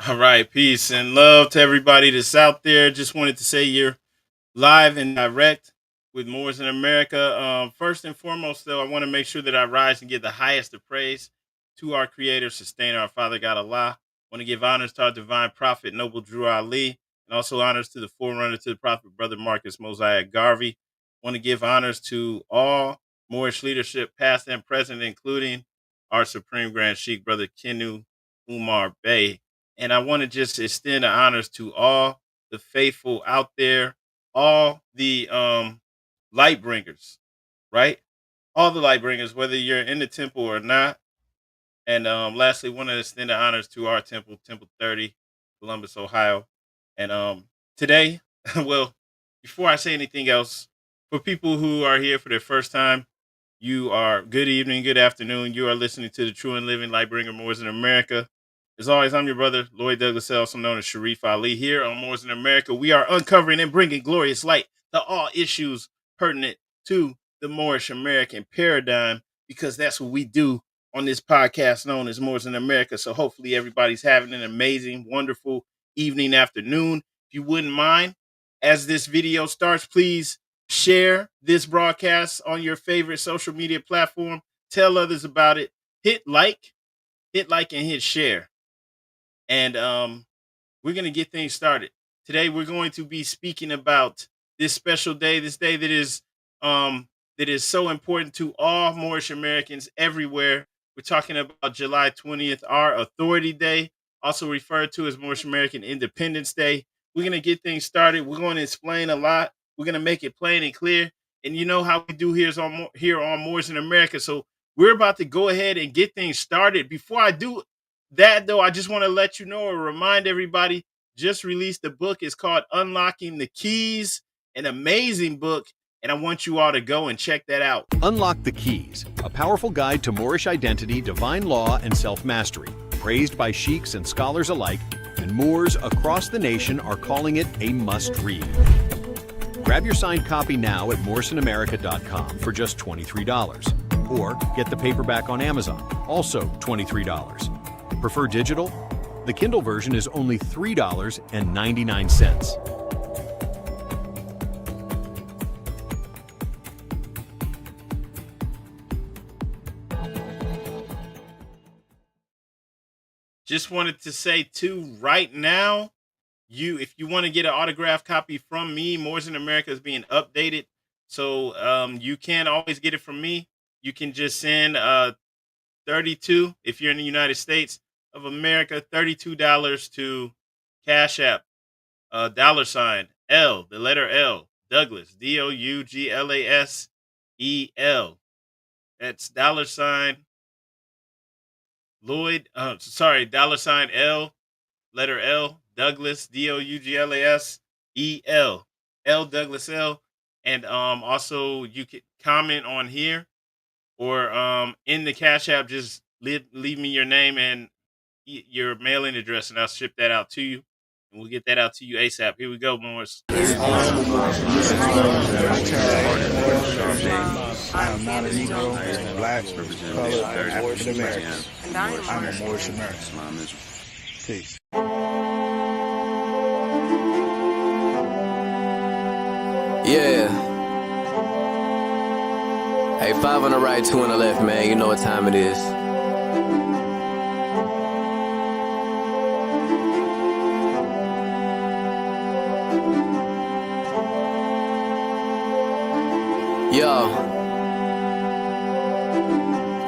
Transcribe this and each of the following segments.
All right, peace and love to everybody that's out there. Just wanted to say you're live and direct with Moors in America. First and foremost, though, I want to make sure that I rise and give the highest of praise to our Creator, Sustainer, our Father God Allah. Want to give honors to our divine prophet, Noble Drew Ali, and also honors to the forerunner to the prophet, Brother Marcus Mosiah Garvey. Want to give honors to all Moorish leadership, past and present, including our Supreme Grand Sheikh, Brother Kenu Umar Bey. And I want to just extend the honors to all the faithful out there, all the light bringers, right? All the light bringers, whether you're in the temple or not. And lastly, want to extend the honors to our temple, Temple 30, Columbus, Ohio. And today, well, before I say anything else, for people who are here for their first time, you are good evening, good afternoon. You are listening to the True and Living Lightbringer Moors in America. As always, I'm your brother, Lloyd Douglas, also known as Sharif Ali. Here on Moors in America, we are uncovering and bringing glorious light to all issues pertinent to the Moorish American paradigm, because that's what we do on this podcast known as Moors in America. So hopefully everybody's having an amazing, wonderful evening, afternoon. If you wouldn't mind, as this video starts, please share this broadcast on your favorite social media platform. Tell others about it. Hit like and hit share. And we're going to get things started. Today, we're going to be speaking about this special day, this day that is so important to all Moorish Americans everywhere. We're talking about July 20th, our Authority Day, also referred to as Moorish American Independence Day. We're going to get things started. We're going to explain a lot. We're going to make it plain and clear. And you know how we do here on Moors in America. So we're about to go ahead and get things started. Before I do that, though, I just want to let you know or remind everybody, just released a book. It's called Unlocking the Keys, an amazing book. And I want you all to go and check that out. Unlock the Keys, a powerful guide to Moorish identity, divine law, and self-mastery. Praised by sheiks and scholars alike, and Moors across the nation are calling it a must-read. Grab your signed copy now at MoorishandAmerica.com for just $23. Or get the paperback on Amazon, also $23. Prefer digital? The Kindle version is only $3.99. Just wanted to say too, right now, if you want to get an autographed copy from me, Moors in America is being updated. So you can't always get it from me. You can just send 32 if you're in the United States of America, $32 to Cash App, $ L, the letter L, Douglas, DOUGLASEL. That's $ Lloyd, $ L, letter L, Douglas, DOUGLASEL, L Douglas L. And also you can comment on here or in the Cash App, just leave me your name and your mailing address, and I'll ship that out to you. And we'll get that out to you ASAP. Here we go, Morris. I am not a Negro, black, colored, African American. I'm a Moorish American. Peace. Yeah. Hey, 5 on the right, 2 on the left, man. You know what time it is. Yo.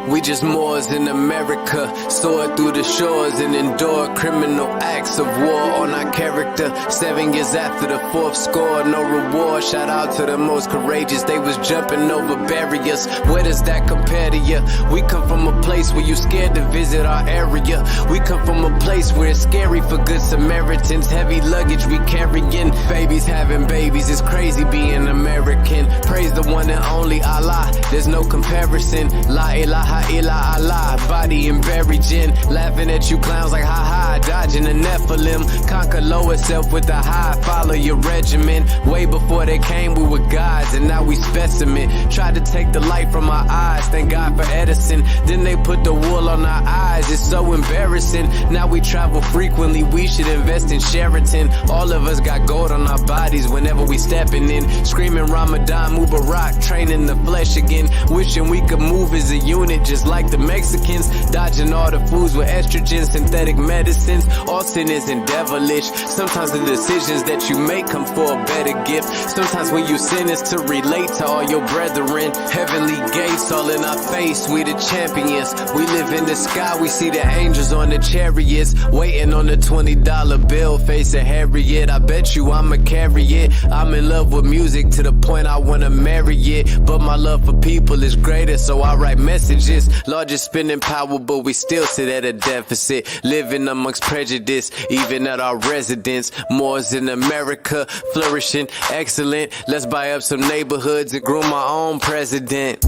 We just Moors in America, soar through the shores and endure criminal acts of war on our character. 7 years after the 4th score, no reward. Shout out to the most courageous, they was jumping over barriers. Where does that compare to you? We come from a place where you scared to visit our area. We come from a place where it's scary for good Samaritans. Heavy luggage we carrying, babies having babies. It's crazy being American. Praise the one and only Allah, there's no comparison. La ilaha La ila Allah, body and buried gin. Laughing at you clowns like ha ha, dodging the Nephilim. Conquer lower self with the high, follow your regimen. Way before they came, we were gods, and now we specimen. Tried to take the light from our eyes, thank God for Edison. Then they put the wool on our eyes, it's so embarrassing. Now we travel frequently, we should invest in Sheraton. All of us got gold on our bodies whenever we stepping in. Screaming Ramadan, Mubarak, training the flesh again. Wishing we could move as a unit just like the Mexicans. Dodging all the foods with estrogen, synthetic medicines. All sin isn't devilish. Sometimes the decisions that you make come for a better gift. Sometimes when you sin is to relate to all your brethren. Heavenly gates all in our face, we the champions. We live in the sky, we see the angels on the chariots. Waiting on the $20 bill, face a Harriet. I bet you I'ma carry it. I'm in love with music to the point I wanna marry it. But my love for people is greater, so I write messages. Largest spending power, but we still sit at a deficit. Living amongst prejudice, even at our residence. Moors in America, flourishing, excellent. Let's buy up some neighborhoods and groom our own president.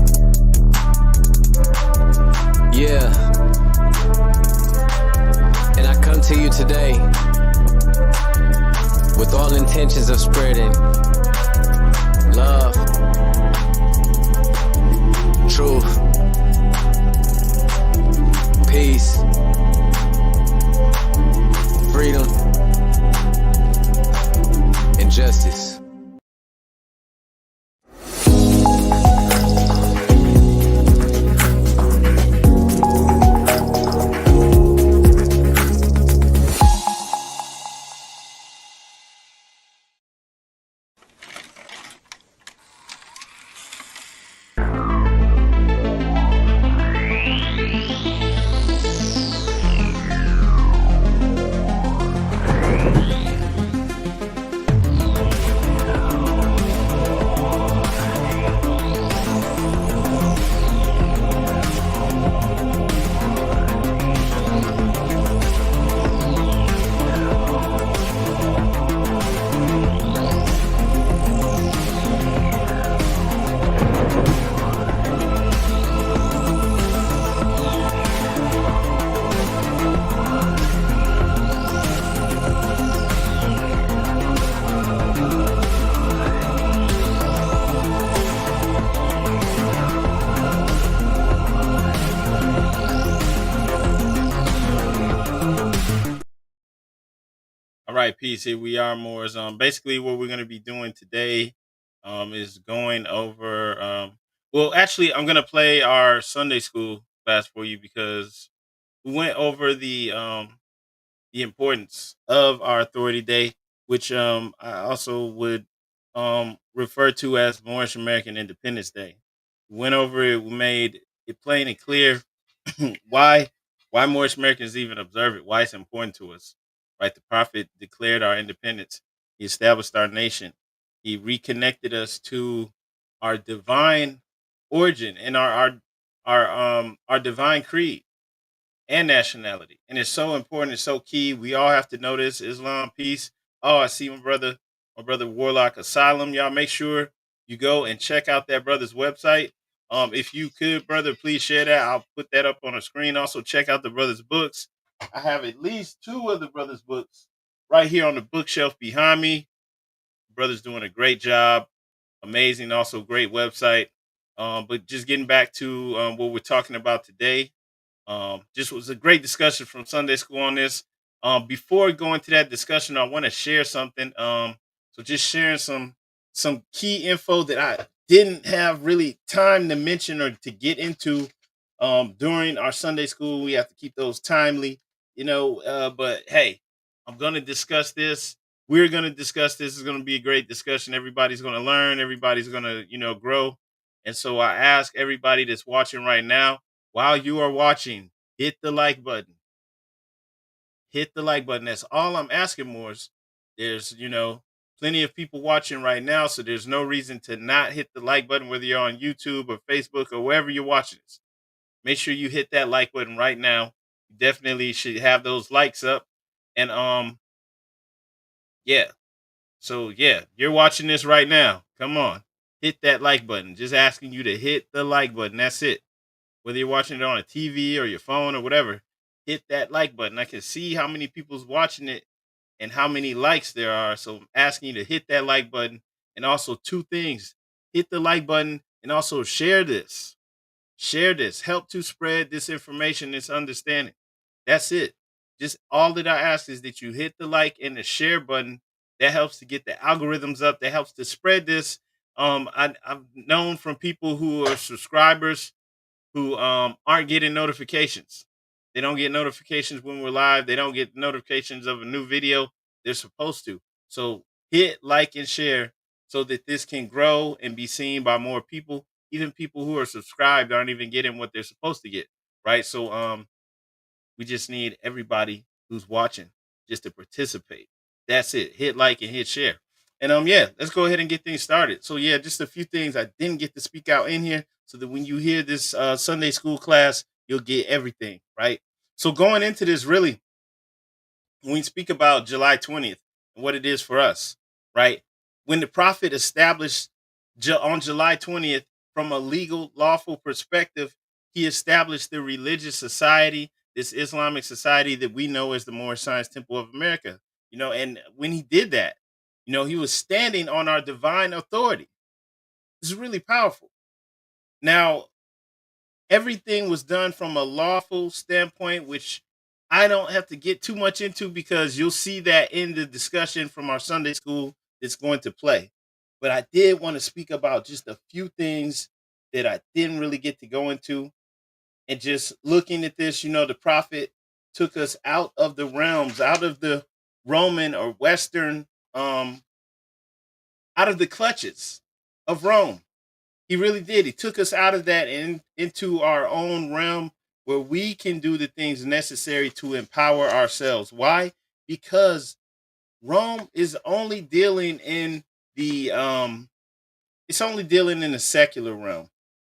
Yeah. And I come to you today with all intentions of spreading love, truth, peace, freedom, and justice. All right, peace. Here we are, more. Basically, what we're going to be doing today is going over. Well, actually, I'm going to play our Sunday school class for you because we went over the importance of our authority day, which I also would refer to as Moorish American Independence Day. We went over it. We made it plain and clear why Moorish Americans even observe it, why it's important to us. Right, the prophet declared our independence. He established our nation. He reconnected us to our divine origin and our divine creed and nationality. And it's so important. It's so key. We all have to know this. Islam, peace. Oh, I see my brother Warlock Asylum. Y'all make sure you go and check out that brother's website. If you could, brother, please share that. I'll put that up on the screen. Also, check out the brother's books. I have at least two of the brother's books right here on the bookshelf behind me. The brother's doing a great job. Amazing. Also, great website. But just getting back to what we're talking about today. Just was a great discussion from Sunday school on this. Before going to that discussion, I want to share something. So just sharing some key info that I didn't have really time to mention or to get into during our Sunday school. We have to keep those timely, but hey, I'm going to discuss this. We're going to discuss this. It's going to be a great discussion. Everybody's going to learn. Everybody's going to, grow. And so I ask everybody that's watching right now, while you are watching, hit the like button. Hit the like button. That's all I'm asking, Morris. There's, plenty of people watching right now, so there's no reason to not hit the like button, whether you're on YouTube or Facebook or wherever you're watching this. Make sure you hit that like button right now. You definitely should have those likes up. And yeah. So yeah, you're watching this right now. Come on. Hit that like button. Just asking you to hit the like button. That's it. whether you're watching it on a TV or your phone or whatever, hit that like button. I can see how many people's watching it and how many likes there are. So I'm asking you to hit that like button. And also, two things: hit the like button and also share this. Share this. Help to spread this information, this understanding. That's it. Just all that I ask is that you hit the like and the share button. That helps to get the algorithms up. That helps to spread this. I've known from people who are subscribers who aren't getting notifications. They don't get notifications when we're live. They don't get notifications of a new video. They're supposed to. So hit like and share so that this can grow and be seen by more people. Even people who are subscribed aren't even getting what they're supposed to get. Right. So we just need everybody who's watching just to participate. That's it. Hit like and hit share. And yeah, let's go ahead and get things started. So yeah, just a few things I didn't get to speak out in here, so that when you hear this Sunday school class, you'll get everything right. So going into this, really, when we speak about July 20th and what it is for us, right? When the prophet established on July 20th, from a legal, lawful perspective, he established the religious society, this Islamic society that we know as the Moorish Science Temple of America. And when he did that, he was standing on our divine authority. This is really powerful. Now, everything was done from a lawful standpoint, which I don't have to get too much into because you'll see that in the discussion from our Sunday school that's going to play. But I did want to speak about just a few things that I didn't really get to go into. And just looking at this, the prophet took us out of the realms, out of the Roman or Western, out of the clutches of Rome. He really did. He took us out of that and into our own realm where we can do the things necessary to empower ourselves. Why? Because Rome is only dealing in the it's only dealing in the secular realm.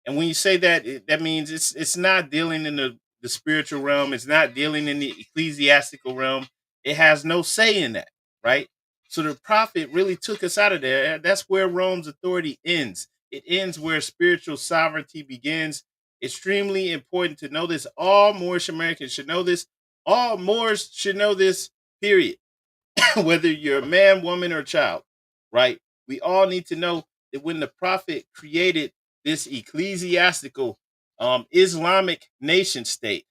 And when you say that, that means it's not dealing in the spiritual realm. It's not dealing in the ecclesiastical realm. It has no say in that, right? So the prophet really took us out of there. That's where Rome's authority ends. It ends where spiritual sovereignty begins. Extremely important to know this. All Moorish Americans should know this. All Moors should know this, period. Whether you're a man, woman, or child, right? We all need to know that when the prophet created this ecclesiastical Islamic nation state,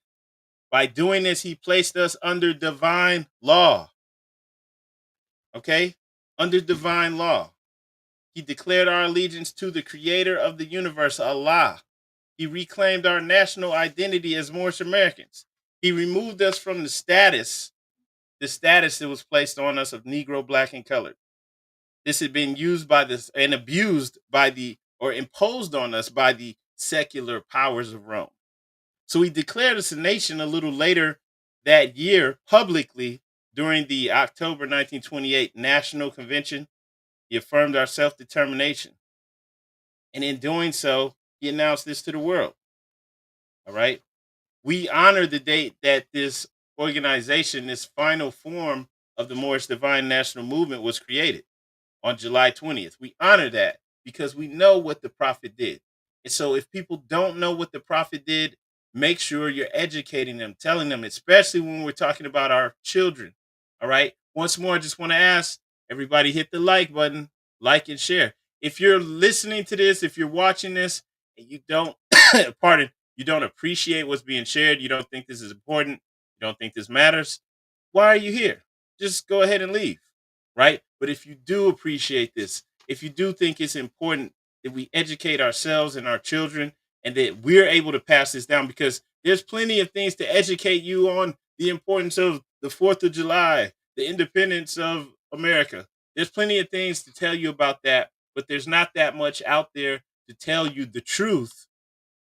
by doing this, he placed us under divine law. Okay? Under divine law. He declared our allegiance to the creator of the universe, Allah. He reclaimed our national identity as Moorish Americans. He removed us from the status that was placed on us of Negro, Black, and colored. This had been used by this and abused by or imposed on us by the secular powers of Rome. So he declared us a nation a little later that year publicly during the October 1928 National Convention. He affirmed our self-determination. And in doing so, he announced this to the world. All right. We honor the date that this organization, this final form of the Moorish Divine National Movement, was created on July 20th. We honor that because we know what the prophet did. And so if people don't know what the prophet did, make sure you're educating them, telling them, especially when we're talking about our children. All right. Once more, I just want to ask everybody, hit the like button, like and share. If you're listening to this, if you're watching this and you don't, you don't appreciate what's being shared, you don't think this is important, you don't think this matters, why are you here? Just go ahead and leave, right? But if you do appreciate this, if you do think it's important that we educate ourselves and our children and that we're able to pass this down, because there's plenty of things to educate you on the importance of the 4th of July, the independence of America. There's plenty of things to tell you about that, but there's not that much out there to tell you the truth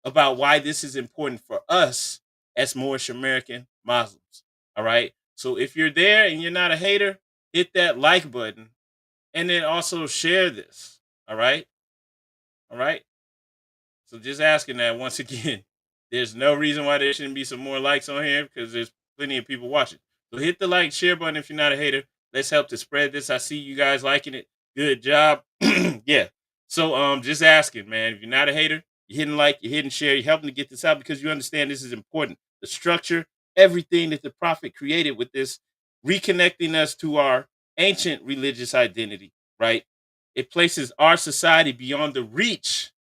about why this is important for us as Moorish American Muslims. All right. So if you're there and you're not a hater, hit that like button and then also share this. All right. All right. So just asking that once again, there's no reason why there shouldn't be some more likes on here because there's plenty of people watching. So hit the like, share button if you're not a hater. Let's help to spread this. I see you guys liking it. Good job. Yeah. So just asking, man, if you're not a hater, You're hitting like, you're hitting share, you're helping to get this out because you understand this is important. The structure, everything that the prophet created with this, reconnecting us to our ancient religious identity, right? It places our society beyond the reach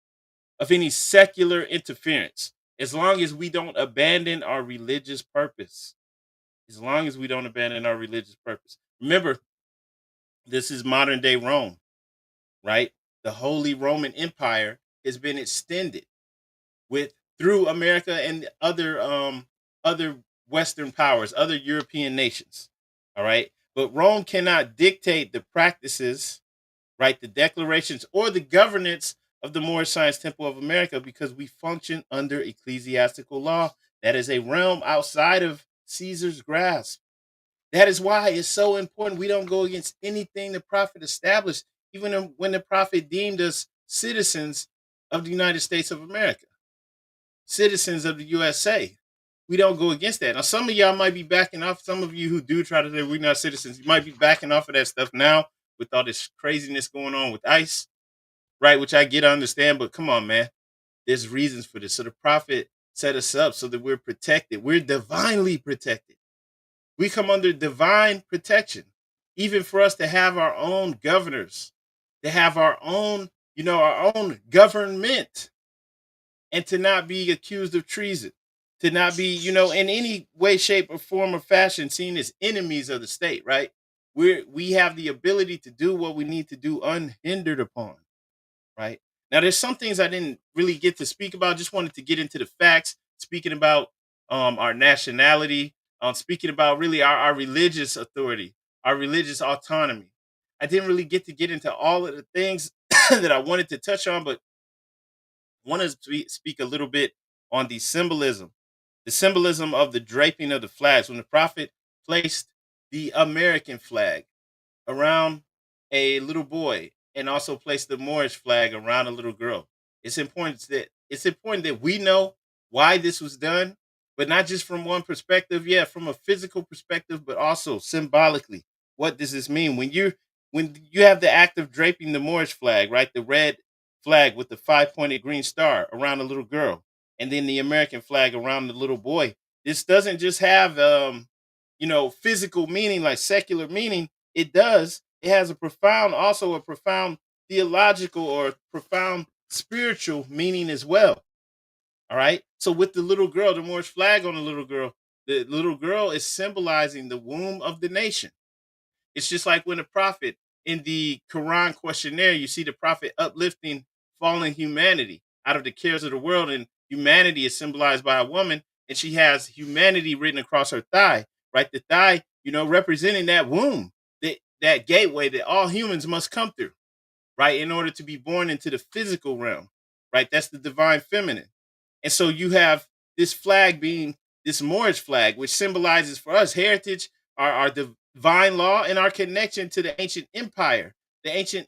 of any secular interference. As long as we don't abandon our religious purpose. As long as we don't abandon our religious purpose. Remember, this is modern day Rome, right? The Holy Roman Empire has been extended with through America and other Western powers, other European nations. All right. But Rome cannot dictate the practices, right? The declarations or the governance of the Moorish Science Temple of America because we function under ecclesiastical law. That is a realm outside of Caesar's grasp. That is why it's so important we don't go against anything the prophet established, even when the prophet deemed us citizens of the United States of America, citizens of the USA. We don't go against that. Now, some of y'all might be backing off. Some of you who do try to say we're not citizens, you might be backing off of that stuff now with all this craziness going on with ICE, right? Which I get, I understand, but come on, man. There's reasons for this. So the prophet set us up so that we're protected. We're divinely protected. We come under divine protection, even for us to have our own governors, to have our own, our own government, and to not be accused of treason, to not be, in any way, shape, or form or fashion seen as enemies of the state, right? We have the ability to do what we need to do unhindered upon, right? Now, there's some things I didn't really get to speak about. Just wanted to get into the facts, speaking about our nationality, speaking about really our religious authority, our religious autonomy. I didn't really get to get into all of the things that I wanted to touch on, but want to speak a little bit on the symbolism of the draping of the flags. When the prophet placed the American flag around a little boy and also placed the Moorish flag around a little girl. It's important that we know why this was done, but not just from one perspective, yeah, from a physical perspective, but also symbolically. What does this mean when you have the act of draping the Moorish flag, right? The red flag with the five-pointed green star around a little girl, and then the American flag around the little boy. This doesn't just have physical meaning like secular meaning. It has also a profound theological or profound spiritual meaning as well. All right. So with the little girl, the Moorish flag on the little girl is symbolizing the womb of the nation. It's just like when the prophet in the Quran questionnaire, you see the prophet uplifting fallen humanity out of the cares of the world, and humanity is symbolized by a woman, and she has humanity written across her thigh, right? The thigh, representing that womb, that gateway that all humans must come through, right? In order to be born into the physical realm, right? That's the divine feminine. And so you have this flag being this Moorish flag, which symbolizes for us heritage, our divine law, and our connection to the ancient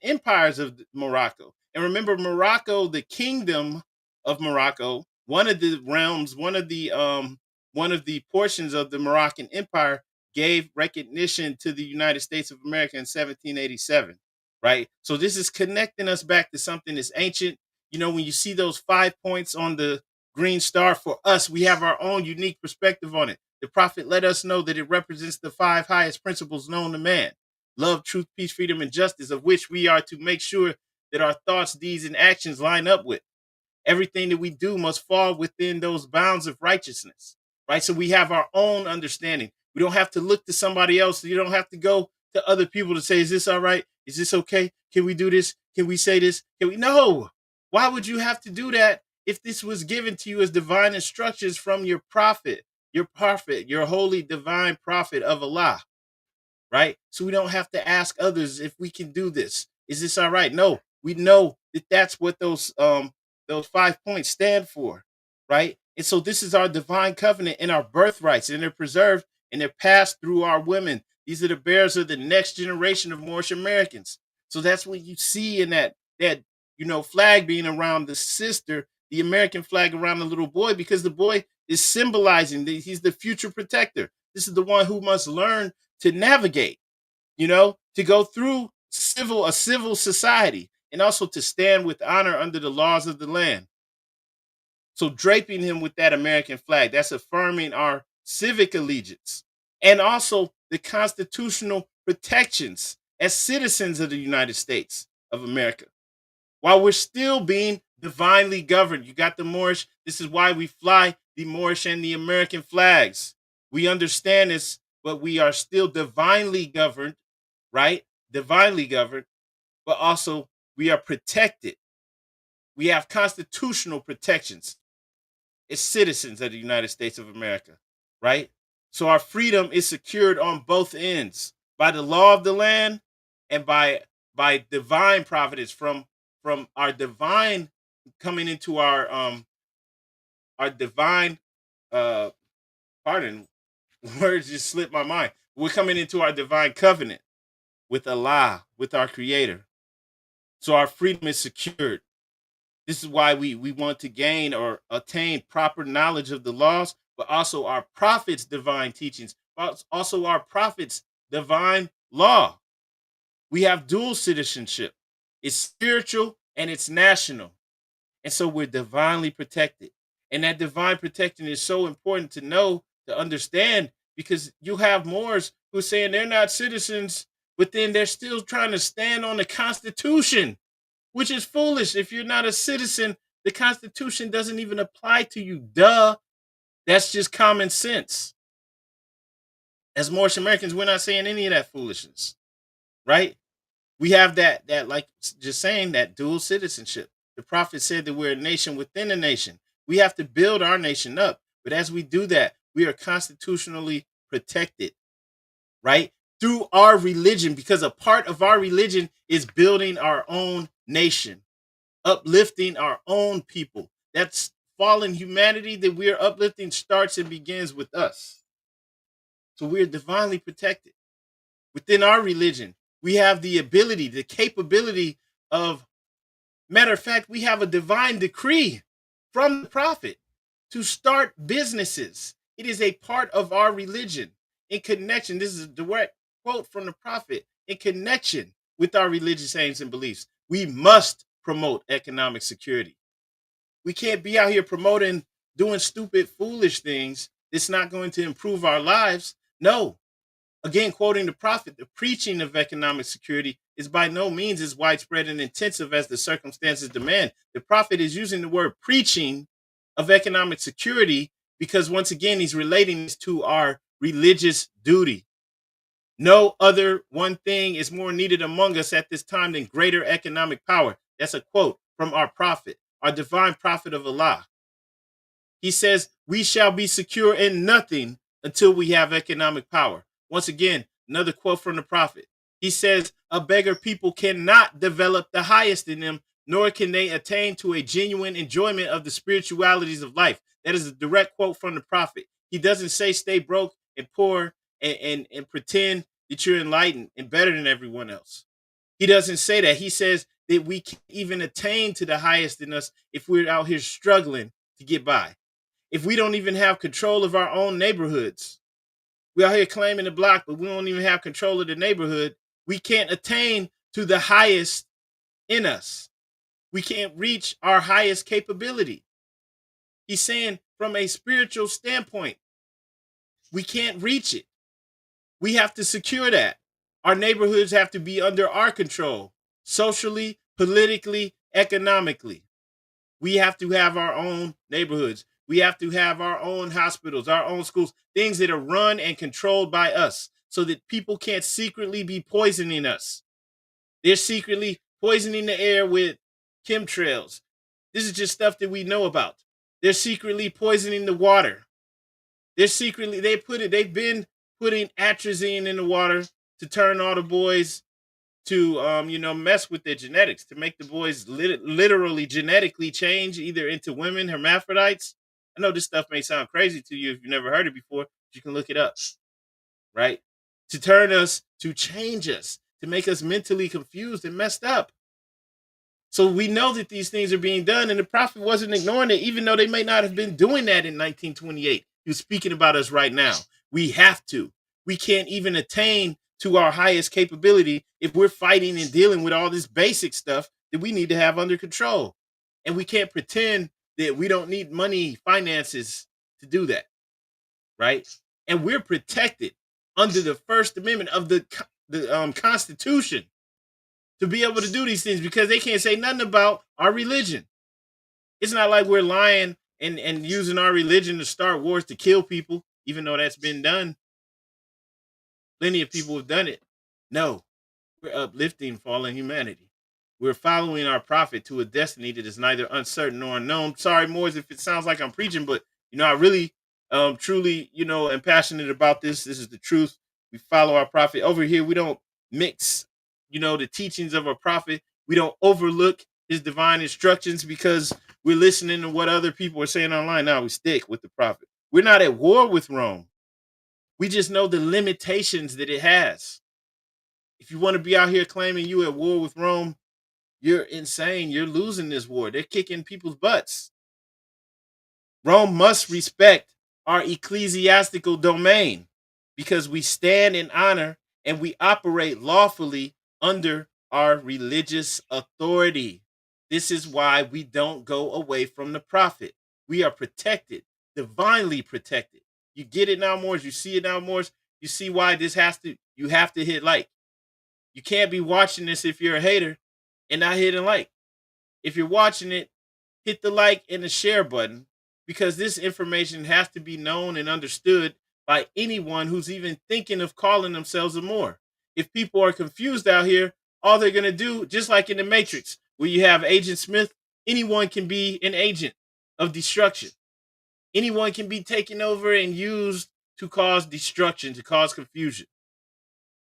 empires of Morocco. And remember, Morocco, the kingdom of Morocco, one of the realms, one of the portions of the Moroccan Empire gave recognition to the United States of America in 1787, right? So this is connecting us back to something that's ancient. When you see those 5 points on the green star, for us, we have our own unique perspective on it. The prophet let us know that it represents the five highest principles known to man: love, truth, peace, freedom, and justice, of which we are to make sure that our thoughts, deeds, and actions line up with. Everything that we do must fall within those bounds of righteousness, right? So we have our own understanding. We don't have to look to somebody else. You don't have to go to other people to say, is this all right? Is this okay? Can we do this? Can we say this? Can we? No. Why would you have to do that if this was given to you as divine instructions from your prophet, your holy divine prophet of Allah, right? So we don't have to ask others if we can do this. Is this all right? No, we know that that's what those 5 points stand for, right? And so this is our divine covenant and our birthrights, and they're preserved and they're passed through our women. These are the bearers of the next generation of Moorish Americans. So that's what you see in that flag being around the sister, the American flag around the little boy, because the boy is symbolizing that he's the future protector. This is the one who must learn to navigate, to go through a civil society, and also to stand with honor under the laws of the land. So draping him with that American flag, that's affirming our civic allegiance and also the constitutional protections as citizens of the United States of America, while we're still being divinely governed. You got the Moorish. This is why we fly the Moorish and the American flags. We understand this, but we are still divinely governed, right? Divinely governed, but also we are protected. We have constitutional protections as citizens of the United States of America, right? So our freedom is secured on both ends by the law of the land and by divine providence from our divine coming into our divine uh pardon, words just slipped my mind. We're coming into our divine covenant with Allah, with our creator. So our freedom is secured. This is why we want to gain or attain proper knowledge of the laws, but also our prophets' divine teachings, but also our prophets' divine law. We have dual citizenship. It's spiritual and it's national. And so we're divinely protected. And that divine protection is so important to know, to understand, because you have Moors who are saying they're not citizens, but then they're still trying to stand on the Constitution, which is foolish. If you're not a citizen, the Constitution doesn't even apply to you. Duh. That's just common sense. As Moorish Americans, we're not saying any of that foolishness, right? We have that like just saying that dual citizenship. The prophet said that we're a nation within a nation. We have to build our nation up. But as we do that, we are constitutionally protected, right? Through our religion, because a part of our religion is building our own nation, uplifting our own people. That's fallen humanity that we're uplifting starts and begins with us. So we're divinely protected. Within our religion, we have the ability, the capability of, matter of fact, we have a divine decree from the prophet to start businesses. It is a part of our religion in connection. This is a direct quote from the prophet. In connection with our religious aims and beliefs, we must promote economic security. We can't be out here promoting, doing stupid, foolish things. It's not going to improve our lives. No. Again, quoting the prophet, the preaching of economic security is by no means as widespread and intensive as the circumstances demand. The prophet is using the word preaching of economic security because, once again, he's relating this to our religious duty. No other one thing is more needed among us at this time than greater economic power. That's a quote from our prophet, our divine prophet of Allah. He says, we shall be secure in nothing until we have economic power. Once again, another quote from the prophet. He says, a beggar people cannot develop the highest in them, nor can they attain to a genuine enjoyment of the spiritualities of life. That is a direct quote from the prophet. He doesn't say stay broke and poor and pretend that you're enlightened and better than everyone else. He doesn't say that. He says that we can't even attain to the highest in us if we're out here struggling to get by. If we don't even have control of our own neighborhoods, we're out here claiming the block, but we don't even have control of the neighborhood. We can't attain to the highest in us. We can't reach our highest capability. He's saying from a spiritual standpoint, we can't reach it. We have to secure that. Our neighborhoods have to be under our control, socially, politically, economically. We have to have our own neighborhoods. We have to have our own hospitals, our own schools, things that are run and controlled by us so that people can't secretly be poisoning us. They're secretly poisoning the air with chemtrails. This is just stuff that we know about. They're secretly poisoning the water. They've been putting atrazine in the water to turn all the boys to, mess with their genetics, to make the boys literally genetically change either into women, hermaphrodites. I know this stuff may sound crazy to you if you've never heard it before, but you can look it up, right? To turn us, to change us, to make us mentally confused and messed up. So we know that these things are being done, and the prophet wasn't ignoring it, even though they may not have been doing that in 1928. He was speaking about us right now. We have to. We can't even attain to our highest capability if we're fighting and dealing with all this basic stuff that we need to have under control. And we can't pretend that we don't need money, finances to do that, right? And we're protected under the First Amendment of the Constitution to be able to do these things because they can't say nothing about our religion. It's not like we're lying and using our religion to start wars to kill people, even though that's been done. Plenty of people have done it. No, we're uplifting fallen humanity. We're following our prophet to a destiny that is neither uncertain nor unknown. Sorry, Moors, if it sounds like I'm preaching, but I really, truly, am passionate about this. This is the truth. We follow our prophet. Over here, we don't mix, the teachings of our prophet. We don't overlook his divine instructions because we're listening to what other people are saying online. Now we stick with the prophet. We're not at war with Rome. We just know the limitations that it has. If you want to be out here claiming you at war with Rome, you're insane. You're losing this war. They're kicking people's butts. Rome must respect our ecclesiastical domain because we stand in honor and we operate lawfully under our religious authority. This is why we don't go away from the prophet. We are protected, divinely protected. You get it now, Moors. You see it now, Moors. You see why you have to hit like. You can't be watching this if you're a hater and not hitting like. If you're watching it, hit the like and the share button because this information has to be known and understood by anyone who's even thinking of calling themselves a Moor. If people are confused out here, all they're going to do, just like in the Matrix, where you have Agent Smith, anyone can be an agent of destruction. Anyone can be taken over and used to cause destruction, to cause confusion,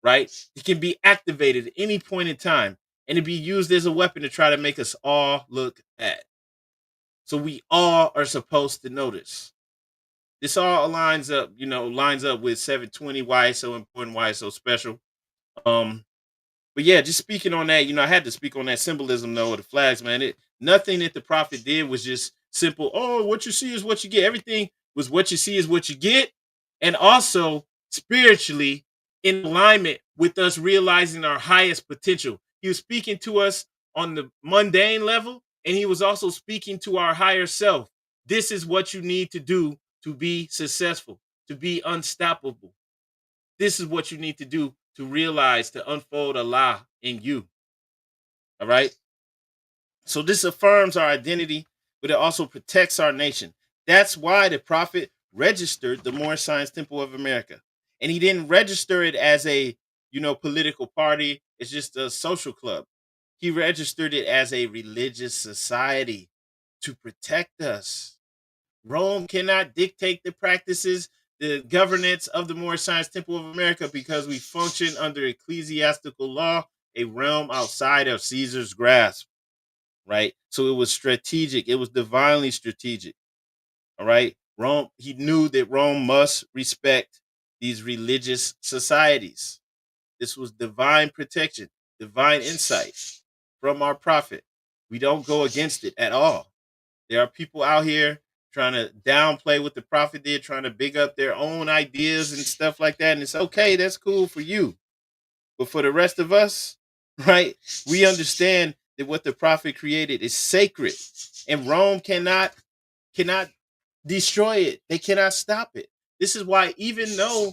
right? It can be activated at any point in time and it be used as a weapon to try to make us all look bad. So we all are supposed to notice. This all lines up with 720, why it's so important, why it's so special. But yeah, just speaking on that, I had to speak on that symbolism though, of the flags, man. Nothing that the prophet did was just simple. Oh, what you see is what you get. Everything was what you see is what you get. And also spiritually in alignment with us realizing our highest potential. He was speaking to us on the mundane level, and he was also speaking to our higher self. This is what you need to do to be successful, to be unstoppable. This is what you need to do to realize, to unfold Allah in you. All right. So this affirms our identity, but it also protects our nation. That's why the prophet registered the Moorish Science Temple of America. And he didn't register it as a, political party. It's just a social club. He registered it as a religious society to protect us. Rome cannot dictate the practices, the governance of the Moorish Science Temple of America because we function under ecclesiastical law, a realm outside of Caesar's grasp, right? So it was strategic. It was divinely strategic, all right? He knew that Rome must respect these religious societies. This was divine protection, divine insight from our prophet. We don't go against it at all. There are people out here trying to downplay what the prophet did, trying to big up their own ideas and stuff like that. And it's okay. That's cool for you. But for the rest of us, right, we understand that what the prophet created is sacred. And Rome cannot destroy it. They cannot stop it. This is why even though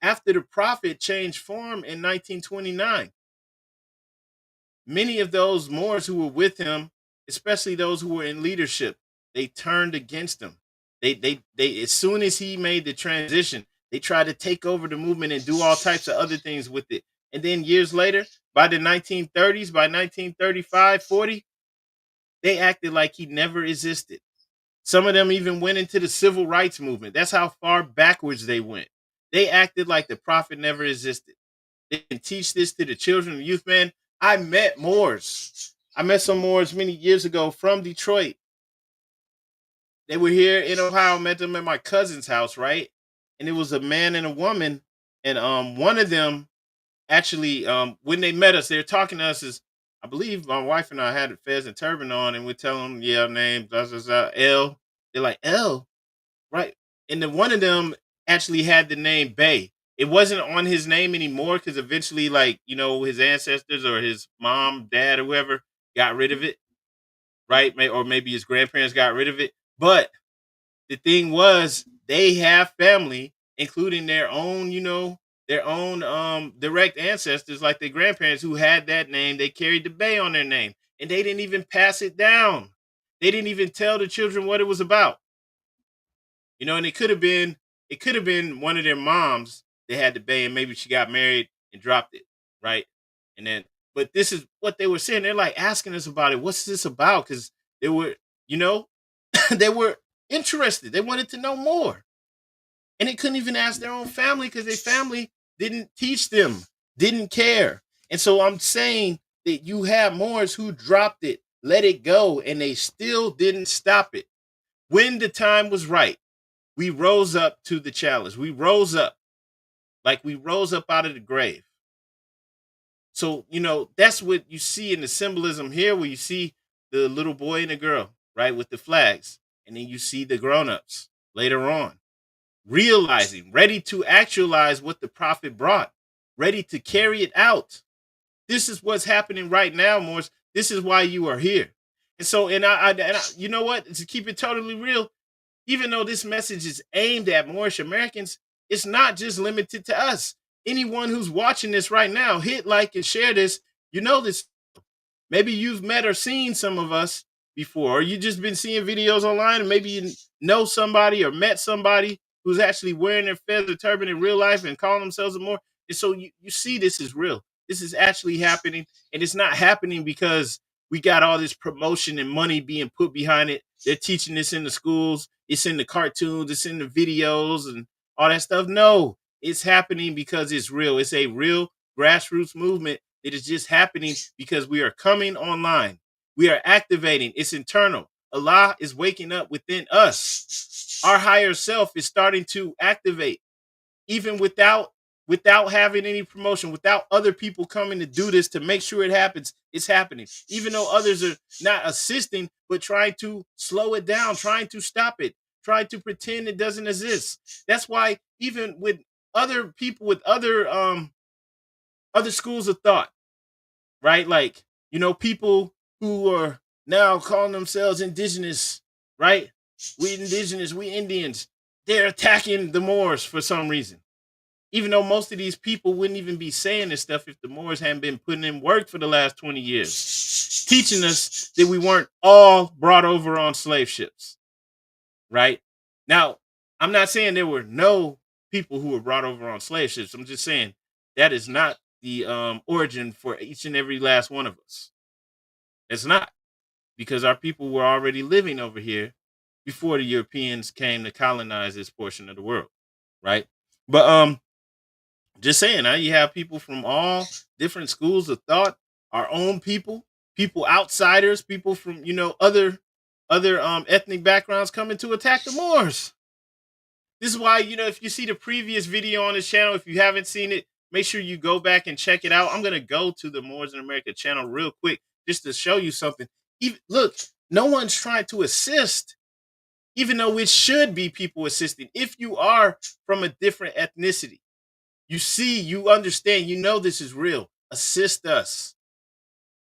after the prophet changed form in 1929, many of those Moors who were with him, especially those who were in leadership, they turned against him. They as soon as he made the transition, they tried to take over the movement and do all types of other things with it. And then years later, by the 1930s, by 1935, 40, they acted like he never existed. Some of them even went into the civil rights movement. That's how far backwards they went. They acted like the prophet never existed. They can teach this to the children and youth, man. I met Moors. I met some Moors many years ago from Detroit. They were here in Ohio. Met them at my cousin's house, right? And it was a man and a woman. And one of them actually, when they met us, they were talking to us as, I believe my wife and I had a fez and turban on, and we tell them, yeah, name, blah, blah, blah, L. They're like, L, right? And then one of them actually had the name Bay. It wasn't on his name anymore because eventually, his ancestors or his mom, dad, or whoever got rid of it, right? Or maybe his grandparents got rid of it. But the thing was, they have family, including their own, their own direct ancestors, like their grandparents who had that name. They carried the Bay on their name, and they didn't even pass it down. They didn't even tell the children what it was about. And it could have been one of their moms. They had the Bay, and maybe she got married and dropped it, right? And then, but this is what they were saying. They're like asking us about it. What's this about? Because they were, they were interested. They wanted to know more. And they couldn't even ask their own family because their family didn't teach them, didn't care. And so I'm saying that you have Moors who dropped it, let it go, and they still didn't stop it. When the time was right, we rose up to the challenge. We rose up like we rose up out of the grave. So, that's what you see in the symbolism here, where you see the little boy and the girl, right, with the flags. And then you see the grown-ups later on, realizing, ready to actualize what the prophet brought, ready to carry it out. This is what's happening right now, Morris. This is why you are here. And so, and I you know what? To keep it totally real, even though this message is aimed at Moorish Americans, it's not just limited to us. Anyone who's watching this right now, hit like and share this. This. Maybe you've met or seen some of us before, or you just been seeing videos online, and maybe you know somebody or met somebody who's actually wearing their feather turban in real life and calling themselves a Moor. And so you see this is real. This is actually happening, and it's not happening because we got all this promotion and money being put behind it. They're teaching this in the schools. It's in the cartoons. It's in the videos and all that stuff. No, it's happening because it's real. It's a real grassroots movement. It is just happening because we are coming online. We are activating. It's internal. Allah is waking up within us. Our higher self is starting to activate, even without having any promotion, without other people coming to do this to make sure it happens. It's happening, even though others are not assisting, but trying to slow it down, trying to stop it, trying to pretend it doesn't exist. That's why even with other people with other schools of thought, right? Like, people who are now calling themselves indigenous, right? We indigenous, we Indians. They're attacking the Moors for some reason. Even though most of these people wouldn't even be saying this stuff if the Moors hadn't been putting in work for the last 20 years, teaching us that we weren't all brought over on slave ships, right? Now, I'm not saying there were no people who were brought over on slave ships. I'm just saying that is not the origin for each and every last one of us. It's not, because our people were already living over here before the Europeans came to colonize this portion of the world, right? But just saying, now you have people from all different schools of thought, our own people outsiders, people from other ethnic backgrounds coming to attack the Moors. This is why, if you see the previous video on this channel, if you haven't seen it, make sure you go back and check it out. I'm going to go to the Moors in America channel real quick just to show you something. Look, no one's trying to assist, even though it should be people assisting. If you are from a different ethnicity, you see, you understand, this is real. Assist us.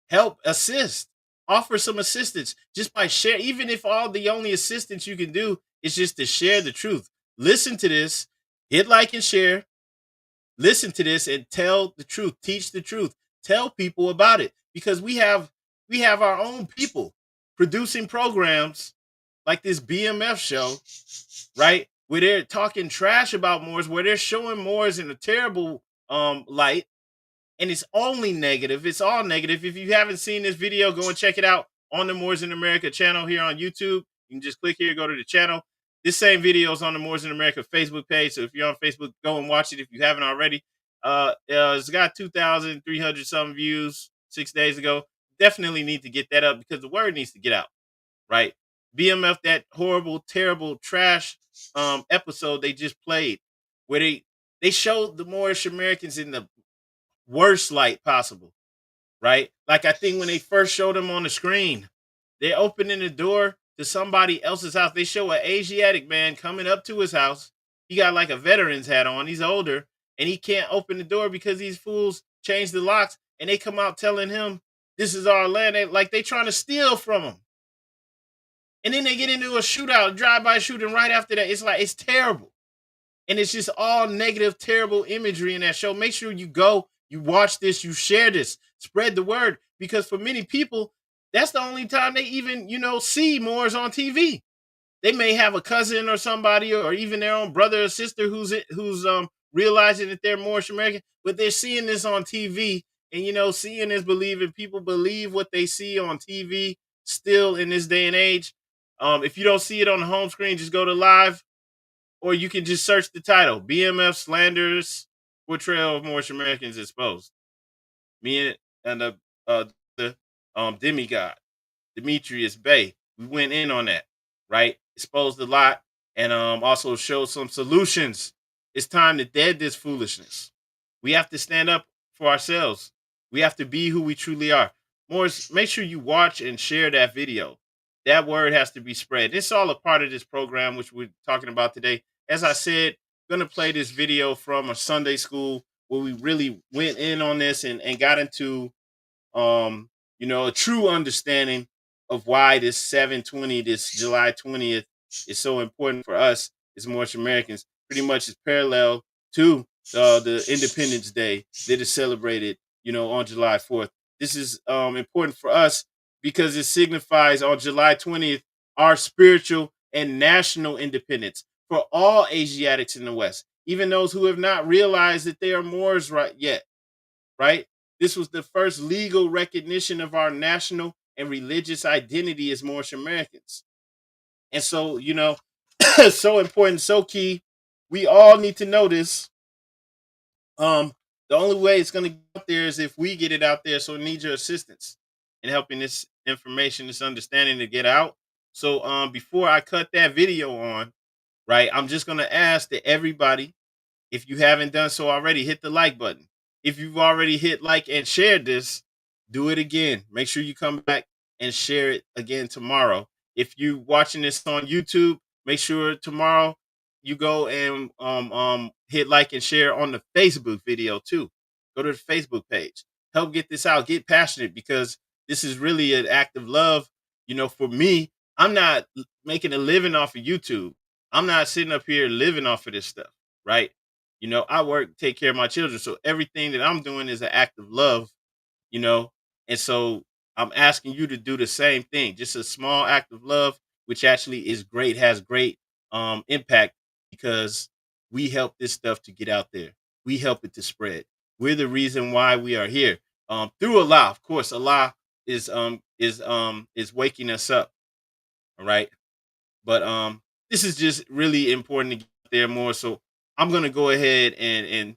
Help, assist. Offer some assistance just by share. Even if the only assistance you can do is just to share the truth. Listen to this, hit like and share. Listen to this and tell the truth. Teach the truth. Tell people about it, because we have our own people producing programs like this BMF show, right? Where they're talking trash about Moors, where they're showing Moors in a terrible light, and it's only negative. It's all negative. If you haven't seen this video, go and check it out on the Moors in America channel here on YouTube. You can just click here, go to the channel. This same video is on the Moors in America Facebook page. So if you're on Facebook, go and watch it if you haven't already. It's got 2,300 some views 6 days ago. Definitely need to get that up because the word needs to get out, right? BMF, that horrible, terrible, trash episode they just played, where they showed the Moorish Americans in the worst light possible, right? Like, I think when they first showed them on the screen, they're opening the door to somebody else's house. They show an Asiatic man coming up to his house. He got like a veteran's hat on. He's older, and he can't open the door because these fools changed the locks, and they come out telling him, this is our land. They trying to steal from him. And then they get into a shootout, drive-by shooting right after that. It's like, it's terrible. And it's just all negative, terrible imagery in that show. Make sure you go, you watch this, you share this, spread the word. Because for many people, that's the only time they even, see Moors on TV. They may have a cousin or somebody, or even their own brother or sister who's realizing that they're Moorish American, but they're seeing this on TV. And seeing is believing. People believe what they see on TV still in this day and age. If you don't see it on the home screen, just go to live, or you can just search the title: BMF slanders portrayal of Moorish Americans exposed. Me and the demigod Demetrius Bey, we went in on that, right? Exposed a lot, and also showed some solutions. It's time to dead this foolishness. We have to stand up for ourselves. We have to be who we truly are. Morris, make sure you watch and share that video. That word has to be spread. It's all a part of this program, which we're talking about today. As I said, I'm going to play this video from a Sunday school where we really went in on this and got into, a true understanding of why this 7/20, this July 20th, is so important for us as Moorish Americans. Pretty much is parallel to the Independence Day that is celebrated, on July 4th. This is important for us because it signifies on July 20th our spiritual and national independence for all Asiatics in the West, even those who have not realized that they are Moors yet, right? This was the first legal recognition of our national and religious identity as Moorish Americans. And so, so important, so key. We all need to know this. The only way it's going to get out there is if we get it out there. So it needs your assistance in helping this information, this understanding to get out. So before I cut that video on, right, I'm just going to ask that everybody, if you haven't done so already, hit the like button. If you've already hit like and shared this, do it again. Make sure you come back and share it again tomorrow. If you're watching this on YouTube, make sure tomorrow you go and hit like and share on the Facebook video too. Go to the Facebook page. Help get this out. Get passionate, because this is really an act of love. For me, I'm not making a living off of YouTube. I'm not sitting up here living off of this stuff, right? I work, take care of my children. So everything that I'm doing is an act of love, and so I'm asking you to do the same thing. Just a small act of love, which actually is great, has great impact, because we help this stuff to get out there. We help it to spread. We're the reason why we are here. Through Allah, of course. Allah is waking us up. All right. But this is just really important to get there more. So I'm gonna go ahead and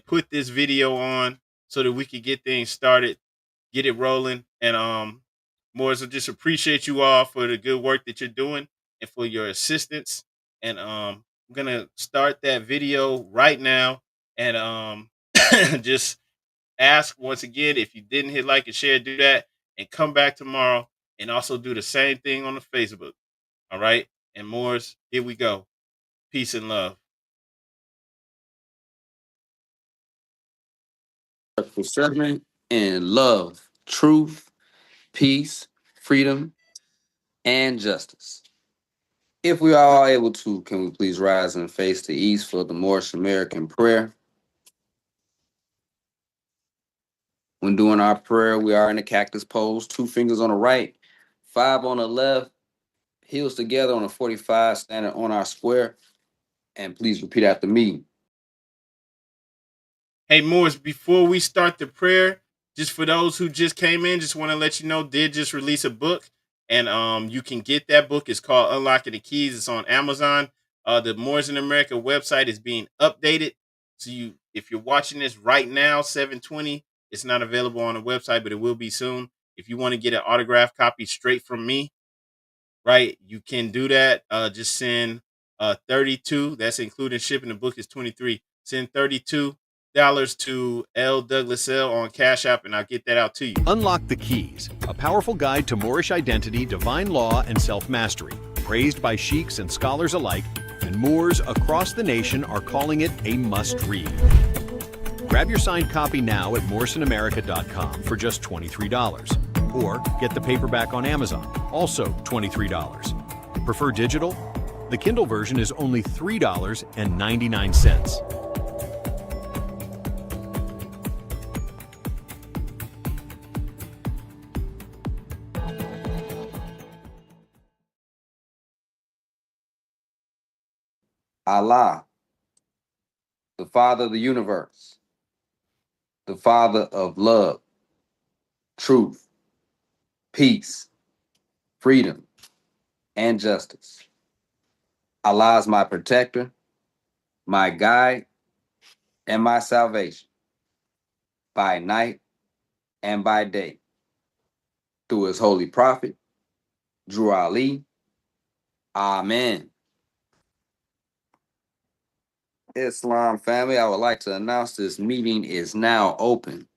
put this video on so that we can get things started, get it rolling. And more, so just appreciate you all for the good work that you're doing and for your assistance. And I'm gonna start that video right now, and just ask once again, if you didn't hit like and share, do that, and come back tomorrow and also do the same thing on the Facebook. All right. And Moors, here we go. Peace and love. For serving and love, truth, peace, freedom, and justice. If we are all able to, can we please rise and face the east for the Moorish American prayer? When doing our prayer, we are in the cactus pose, 2 fingers on the right, 5 on the left, heels together on a 45, standing on our square. And please repeat after me. Hey, Moors, before we start the prayer, just for those who just came in, just want to let you know, did just release a book, and you can get that book. It's called Unlocking the Keys. It's on Amazon. The Moorish and American website is being updated. So if you're watching this right now, 7/20, it's not available on the website, but it will be soon. If you want to get an autographed copy straight from me, right, you can do that. Just send 32. That's including shipping. The book is 23. Send $32 to L Douglas L on Cash App, and I'll get that out to you. Unlock the Keys, a powerful guide to Moorish identity, divine law, and self-mastery. Praised by sheiks and scholars alike, and Moors across the nation are calling it a must-read. Grab your signed copy now at MoorishandAmerica.com for just $23. Or get the paperback on Amazon, also $23. Prefer digital? The Kindle version is only $3.99. Allah, the Father of the universe, the Father of love, truth, peace, freedom, and justice. Allah is my protector, my guide, and my salvation by night and by day. Through his holy prophet, Drew Ali. Amen. Islam family, I would like to announce this meeting is now open.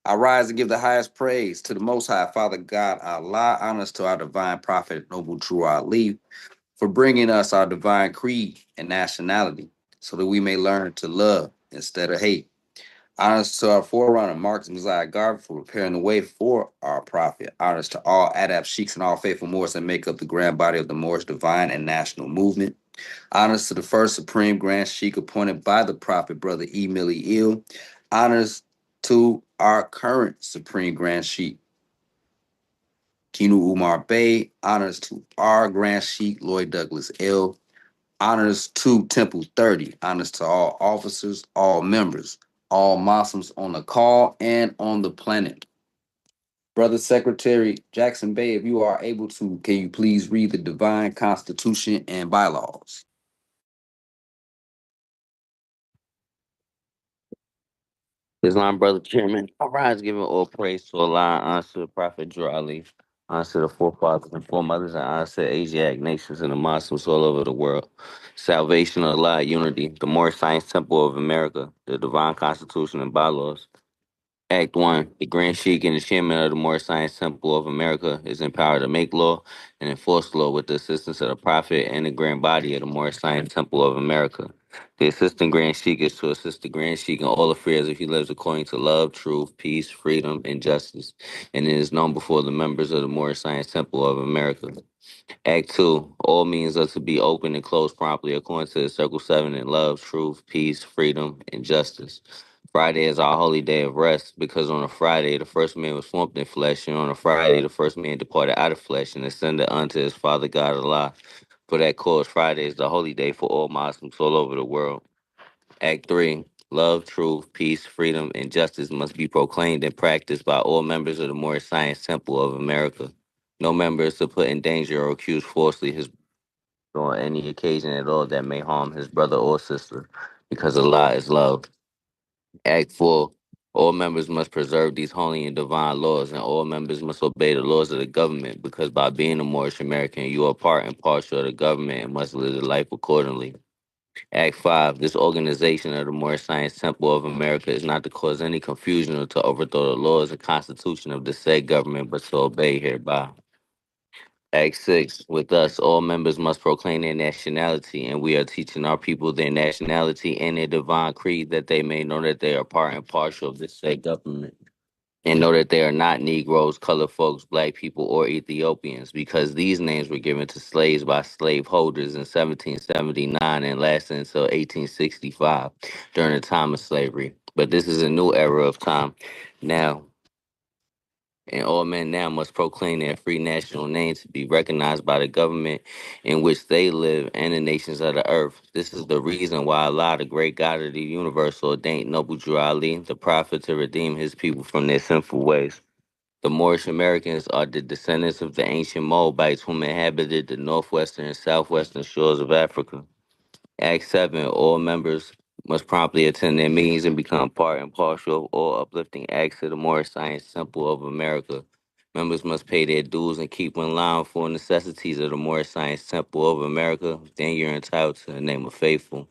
I rise and give the highest praise to the Most High Father God Allah, honors to our divine prophet, Noble Drew Ali, for bringing us our divine creed and nationality so that we may learn to love instead of hate. Honors to our forerunner, Marcus Messiah Garvey, for preparing the way for our prophet. Honors to all Adab Sheiks and all faithful Moors that make up the grand body of the Moorish divine and national movement. Honors to the first Supreme Grand Sheik appointed by the prophet, Brother E. Millie Ill. Honors to our current Supreme Grand Sheik, Kinu Umar Bey. Honors to our Grand Sheik, Lloyd Douglas L. Honors to Temple 30. Honors to all officers, all members, all Muslims on the call and on the planet. Brother Secretary Jackson Bey, if you are able to, can you please read the divine constitution and bylaws? Islam, brother chairman, I rise giving all praise to Allah, honor to the Prophet Drew Ali, honor to the forefathers and foremothers, and honor to the Asiatic nations and the Muslims all over the world. Salvation, Allah, unity, the Moorish Science Temple of America, the divine constitution and bylaws. Act 1. The Grand Sheik and the chairman of the Moorish Science Temple of America is empowered to make law and enforce law with the assistance of the Prophet and the Grand Body of the Moorish Science Temple of America. The Assistant Grand Sheik is to assist the Grand Sheik in all affairs if he lives according to love, truth, peace, freedom, and justice, and it is known before the members of the Moorish Science Temple of America. Act 2. All means are to be open and closed promptly according to the Circle 7 in love, truth, peace, freedom, and justice. Friday is our holy day of rest because on a Friday the first man was formed in flesh, and on a Friday the first man departed out of flesh and ascended unto his Father God Allah. For that cause, Friday is the holy day for all Muslims all over the world. Act 3. Love, truth, peace, freedom, and justice must be proclaimed and practiced by all members of the Moorish Science Temple of America. No member is to put in danger or accuse falsely his on any occasion at all that may harm his brother or sister, because Allah is love. Act 4. All members must preserve these holy and divine laws, and all members must obey the laws of the government, because by being a Moorish American, you are part and parcel of the government and must live the life accordingly. Act 5. This organization of the Moorish Science Temple of America is not to cause any confusion or to overthrow the laws and constitution of the said government, but to obey hereby. Act 6. With us, all members must proclaim their nationality, and we are teaching our people their nationality and their divine creed that they may know that they are part and parcel of this said government, and know that they are not Negroes, colored folks, black people, or Ethiopians, because these names were given to slaves by slaveholders in 1779 and lasted until 1865 during the time of slavery. But this is a new era of time now, and all men now must proclaim their free national name to be recognized by the government in which they live and the nations of the earth. This is the reason why Allah, the great God of the universe, ordained Noble Drew Ali, the prophet, to redeem his people from their sinful ways. The Moorish Americans are the descendants of the ancient Moabites whom inhabited the northwestern and southwestern shores of Africa. Act 7. All members must promptly attend their meetings and become part and parcel of all uplifting acts of the Moorish Science Temple of America. Members must pay their dues and keep in line for necessities of the Moorish Science Temple of America. Then you're entitled to the name of faithful.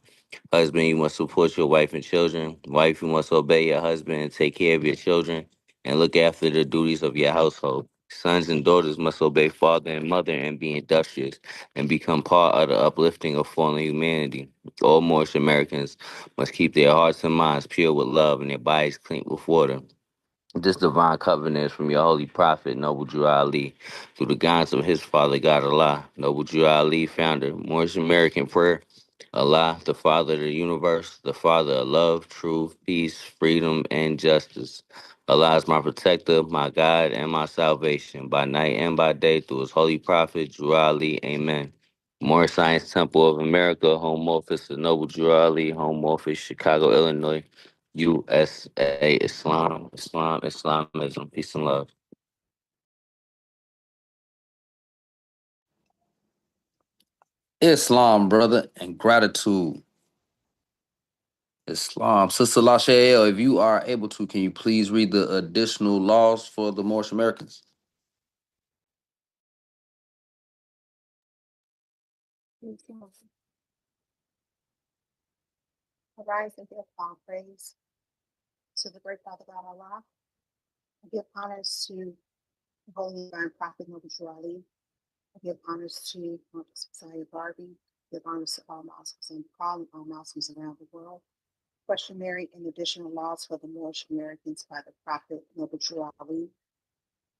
Husband, you must support your wife and children. Wife, you must obey your husband and take care of your children and look after the duties of your household. Sons and daughters must obey father and mother and be industrious and become part of the uplifting of fallen humanity. All Moorish Americans must keep their hearts and minds pure with love and their bodies clean with water. This divine covenant is from your holy prophet, Noble Drew Ali, through the guidance of his father, God Allah. Noble Drew Ali, founder, Moorish American prayer. Allah, the Father of the universe, the Father of love, truth, peace, freedom, and justice. Allah is my protector, my guide, and my salvation, by night and by day, through his holy prophet, Drew Ali. Amen. Moorish Science Temple of America, home office of Noble Drew Ali, home office, Chicago, Illinois. USA, Islamism. Peace and love. Islam, brother, and gratitude. Islam. Sister Lachelle, if you are able to, can you please read the additional laws for the Moorish Americans? Arise and give all praise to the great Father God Allah. I give honors to the Holy Divine Prophet Noble Drew Ali. I give honors to Marcus Messiah Garvey. I give honors to all Muslims and all Muslims around the world. Questionary and additional laws for the Moorish Americans by the Prophet Noble Drew Ali.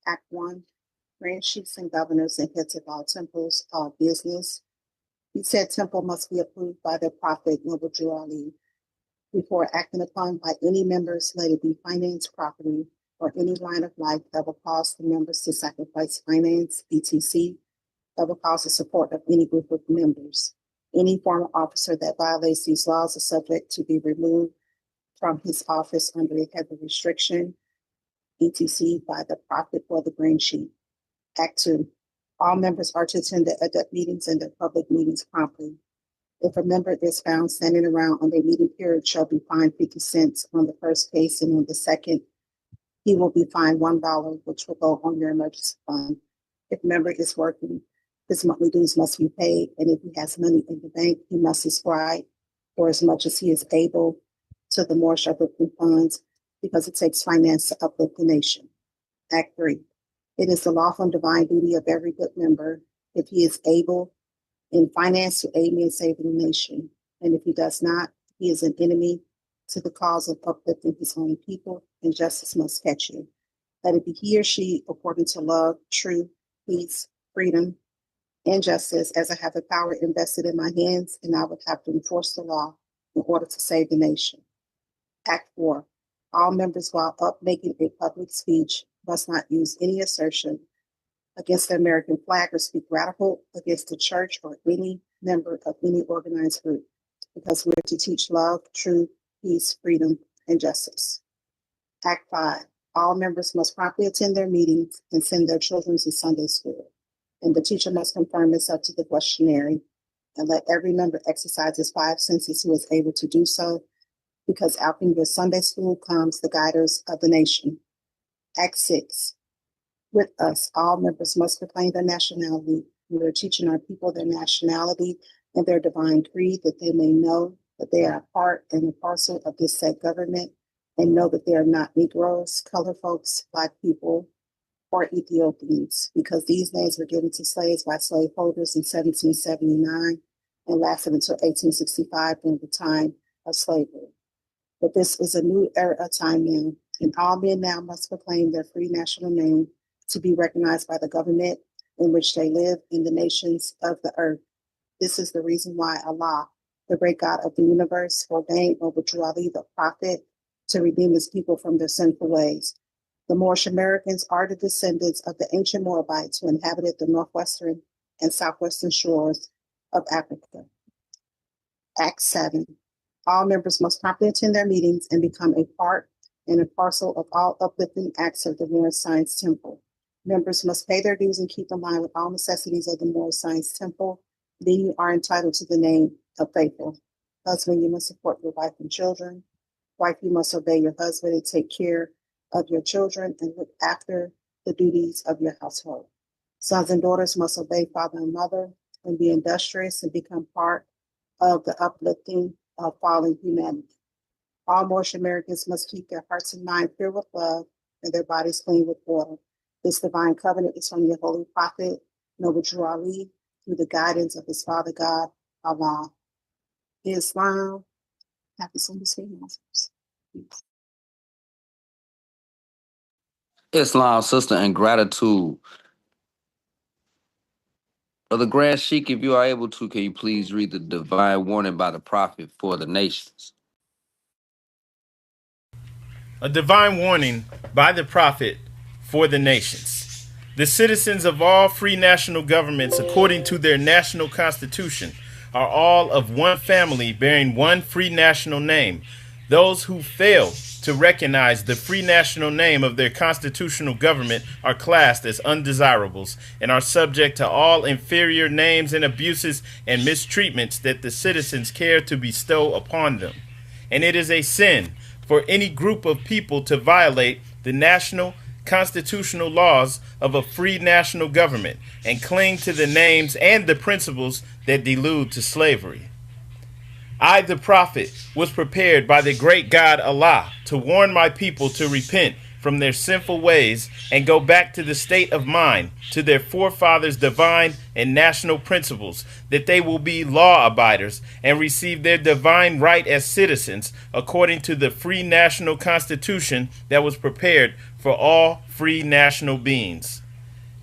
Act 1. Grand chiefs and governors and heads of all temples, all business. He said temple must be approved by the Prophet Noble Drew Ali. Before acting upon by any members, let it be finance, property, or any line of life that will cause the members to sacrifice finance, etc., that will cause the support of any group of members. Any former officer that violates these laws is subject to be removed from his office under a heavy restriction, etc., by the prophet or the grand chief. Act 2. All members are to attend the adept meetings and the public meetings promptly. If a member is found standing around on the meeting period, shall be fined 50 cents on the first case, and on the second, he will be fined $1, which will go on your emergency fund. If a member is working, his monthly dues must be paid, and if he has money in the bank, he must subscribe for as much as he is able to the Moorish uplifting funds, because it takes finance to uplift the nation. Act 3. It is the lawful and divine duty of every good member, if he is able, in finance to aid me in saving the nation. And if he does not, he is an enemy to the cause of uplifting his own people, and justice must catch you. Let it be he or she according to love, truth, peace, freedom, and justice, as I have the power invested in my hands, and I would have to enforce the law in order to save the nation. Act 4. All members, while up making a public speech, must not use any assertion against the American flag or speak radical against the church or any member of any organized group, because we are to teach love, truth, peace, freedom, and justice. Act 5. All members must promptly attend their meetings and send their children to Sunday school, and the teacher must confirm himself to the questionnaire, and let every member exercise his 5 senses who is able to do so, because out from your Sunday school comes the guiders of the nation. Act 6. With us, all members must proclaim their nationality. We are teaching our people their nationality and their divine creed, that they may know that they are a part and a parcel of this said government, and know that they are not Negroes, colored folks, Black people, or Ethiopians, because these names were given to slaves by slaveholders in 1779 and lasted until 1865 during the time of slavery. But this is a new era of time now, and all men now must proclaim their free national name to be recognized by the government in which they live in the nations of the earth. This is the reason why Allah, the great God of the universe, ordained Noble Drew Ali, the prophet, to redeem his people from their sinful ways. The Moorish Americans are the descendants of the ancient Moabites who inhabited the northwestern and southwestern shores of Africa. Act 7. All members must promptly attend their meetings and become a part and a parcel of all uplifting acts of the Moorish Science Temple. Members must pay their dues and keep in line with all necessities of the Moorish Science Temple. Then you are entitled to the name of faithful. Husband, you must support your wife and children. Wife, you must obey your husband and take care of your children and look after the duties of your household. Sons and daughters must obey father and mother and be industrious and become part of the uplifting of fallen humanity. All Moorish Americans must keep their hearts and minds pure with love and their bodies clean with water. This divine covenant is from your holy prophet, Noble Drew Ali, through the guidance of his Father God, Allah. Islam, happy Sunday, Muslims. Peace. Islam, sister, and gratitude. Brother Grand Sheik, if you are able to, can you please read the divine warning by the prophet for the nations? A divine warning by the prophet for the nations. The citizens of all free national governments, according to their national constitution, are all of one family bearing one free national name. Those who fail to recognize the free national name of their constitutional government are classed as undesirables and are subject to all inferior names and abuses and mistreatments that the citizens care to bestow upon them. And it is a sin for any group of people to violate the national constitutional laws of a free national government and cling to the names and the principles that delude to slavery. I, the prophet, was prepared by the great God Allah to warn my people to repent from their sinful ways and go back to the state of mind, to their forefathers' divine and national principles, that they will be law abiders and receive their divine right as citizens according to the free national constitution that was prepared for all free national beings.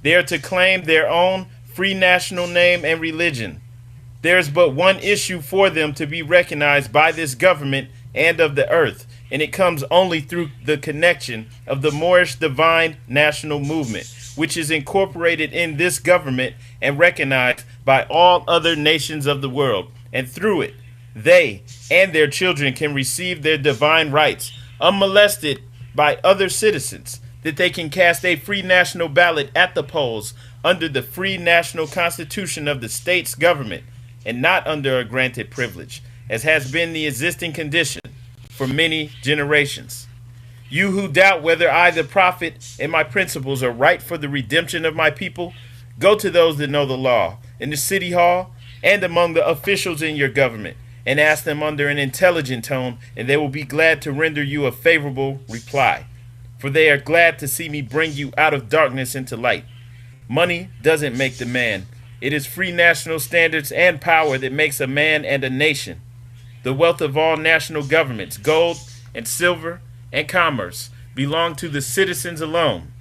They are to claim their own free national name and religion. There is but one issue for them to be recognized by this government and of the earth, and it comes only through the connection of the Moorish divine national movement, which is incorporated in this government and recognized by all other nations of the world. And through it, they and their children can receive their divine rights unmolested by other citizens, that they can cast a free national ballot at the polls under the free national constitution of the state's government, and not under a granted privilege, as has been the existing condition for many generations. You who doubt whether I, the prophet, and my principles are right for the redemption of my people, go to those that know the law in the city hall and among the officials in your government, and ask them under an intelligent tone, and they will be glad to render you a favorable reply. For they are glad to see me bring you out of darkness into light. Money doesn't make the man. It is free national standards and power that makes a man and a nation. The wealth of all national governments, gold and silver and commerce, belong to the citizens alone.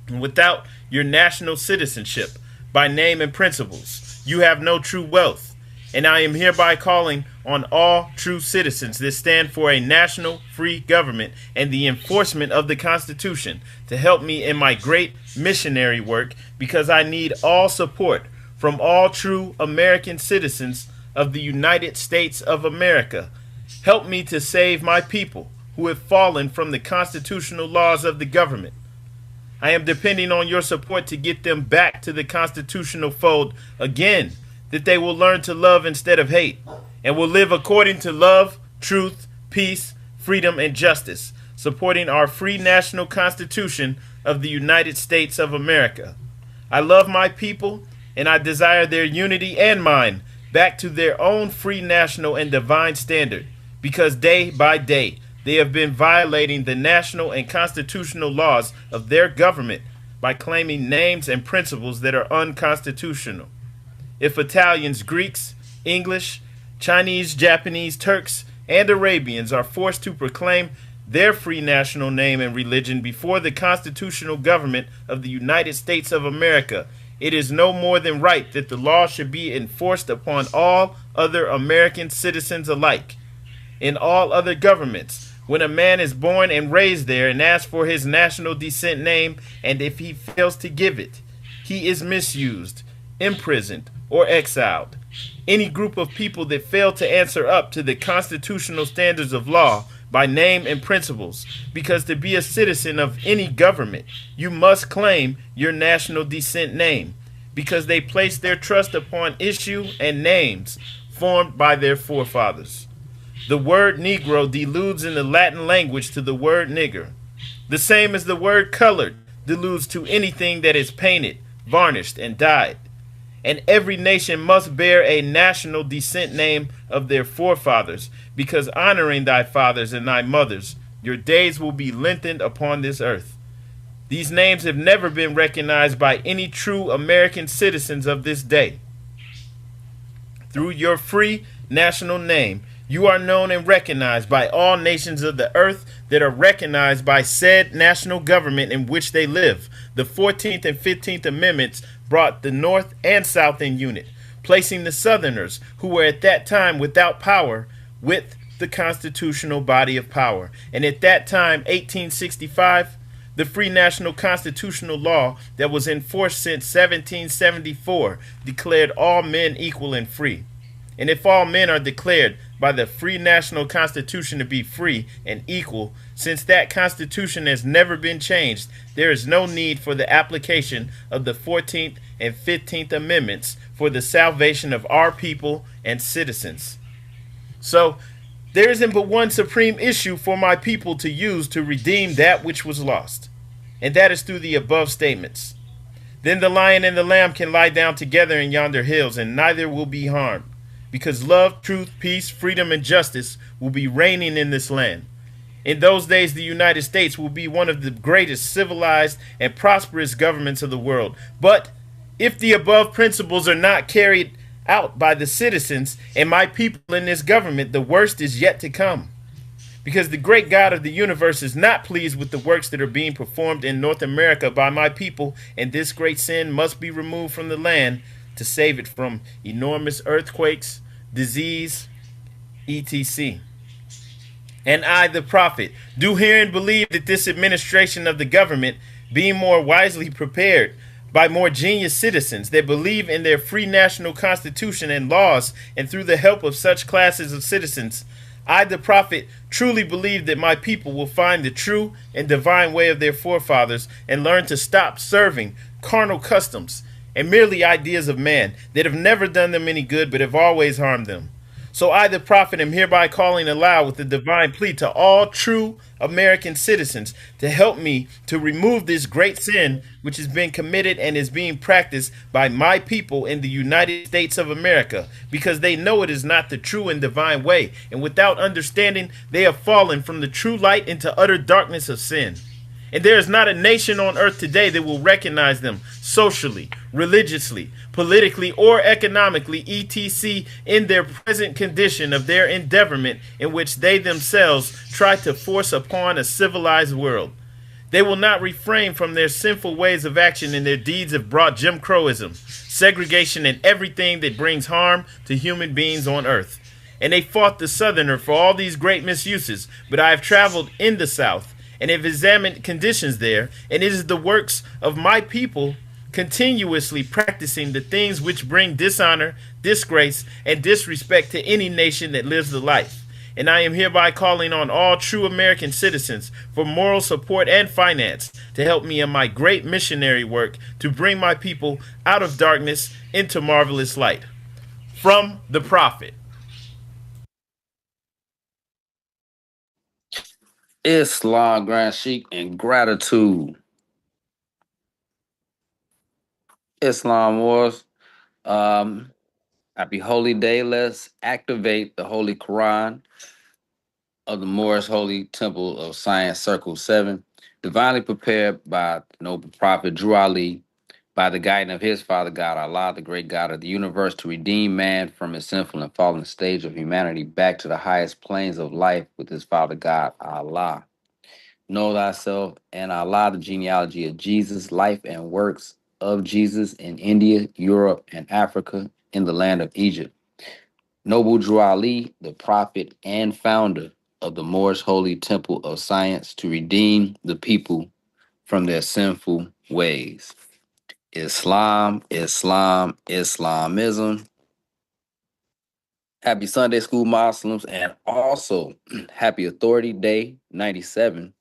And without your national citizenship, by name and principles, you have no true wealth. And I am hereby calling on all true citizens that stand for a national free government and the enforcement of the Constitution to help me in my great missionary work, because I need all support from all true American citizens of the United States of America. Help me to save my people who have fallen from the constitutional laws of the government. I am depending on your support to get them back to the constitutional fold again, that they will learn to love instead of hate, and will live according to love, truth, peace, freedom, and justice, supporting our free national constitution of the United States of America. I love my people, and I desire their unity and mine back to their own free national and divine standard, because day by day they have been violating the national and constitutional laws of their government by claiming names and principles that are unconstitutional. If Italians, Greeks, English, Chinese, Japanese, Turks, and Arabians are forced to proclaim their free national name and religion before the constitutional government of the United States of America, it is no more than right that the law should be enforced upon all other American citizens alike. In all other governments, when a man is born and raised there and asks for his national descent name, and if he fails to give it, he is misused, imprisoned, or exiled. Any group of people that fail to answer up to the constitutional standards of law by name and principles, because to be a citizen of any government, you must claim your national descent name, because they place their trust upon issue and names formed by their forefathers. The word Negro deludes in the Latin language to the word nigger, the same as the word colored deludes to anything that is painted, varnished, and dyed. And every nation must bear a national descent name of their forefathers, because honoring thy fathers and thy mothers, your days will be lengthened upon this earth. These names have never been recognized by any true American citizens of this day. Through your free national name, You are known and recognized by all nations of the earth that are recognized by said national government in which they live. The 14th and 15th Amendments brought the North and South in unit, placing the Southerners, who were at that time without power, with the constitutional body of power. And at that time, 1865, the free national constitutional law that was in force since 1774 declared all men equal and free. And if all men are declared by the free national constitution to be free and equal, since that constitution has never been changed, there is no need for the application of the 14th and 15th Amendments for the salvation of our people and citizens. So, there isn't but one supreme issue for my people to use to redeem that which was lost, and that is through the above statements. Then the lion and the lamb can lie down together in yonder hills, and neither will be harmed, because love, truth, peace, freedom, and justice will be reigning in this land. In those days, the United States will be one of the greatest civilized and prosperous governments of the world. But if the above principles are not carried out by the citizens and my people in this government, the worst is yet to come. Because the great God of the universe is not pleased with the works that are being performed in North America by my people, and this great sin must be removed from the land to save it from enormous earthquakes, disease, etc. And I, the prophet, do hear and believe that this administration of the government, being more wisely prepared by more genius citizens that believe in their free national constitution and laws, and through the help of such classes of citizens, I, the prophet, truly believe that my people will find the true and divine way of their forefathers and learn to stop serving carnal customs and merely ideas of man that have never done them any good but have always harmed them. So I, the prophet, am hereby calling aloud with the divine plea to all true American citizens to help me to remove this great sin which has been committed and is being practiced by my people in the United States of America, because they know it is not the true and divine way, and without understanding they have fallen from the true light into utter darkness of sin. And there is not a nation on earth today that will recognize them socially, religiously, politically, or economically, etc., in their present condition of their endeavorment in which they themselves try to force upon a civilized world. They will not refrain from their sinful ways of action, and their deeds have brought Jim Crowism, segregation, and everything that brings harm to human beings on earth. And they fought the Southerner for all these great misuses, but I have traveled in the South and have examined conditions there, and it is the works of my people continuously practicing the things which bring dishonor, disgrace, and disrespect to any nation that lives the life. And I am hereby calling on all true American citizens for moral support and finance to help me in my great missionary work to bring my people out of darkness into marvelous light. From the prophet. Islam, Grand Sheik, and gratitude. Islam Wars. Happy Holy Day. Let's activate the Holy Quran of the Moorish Holy Temple of Science Circle 7, divinely prepared by the noble prophet Drew Ali, by the guidance of his Father God, Allah, the great God of the universe, to redeem man from his sinful and fallen stage of humanity back to the highest planes of life with his Father God, Allah. Know thyself and Allah, the genealogy of Jesus, life and works of Jesus in India, Europe, and Africa, in the land of Egypt. Noble Drew Ali, the prophet and founder of the Moorish Holy Temple of Science, to redeem the people from their sinful ways. Islam, Islam, Islamism. Happy Sunday School Muslims, and also happy Authority Day 97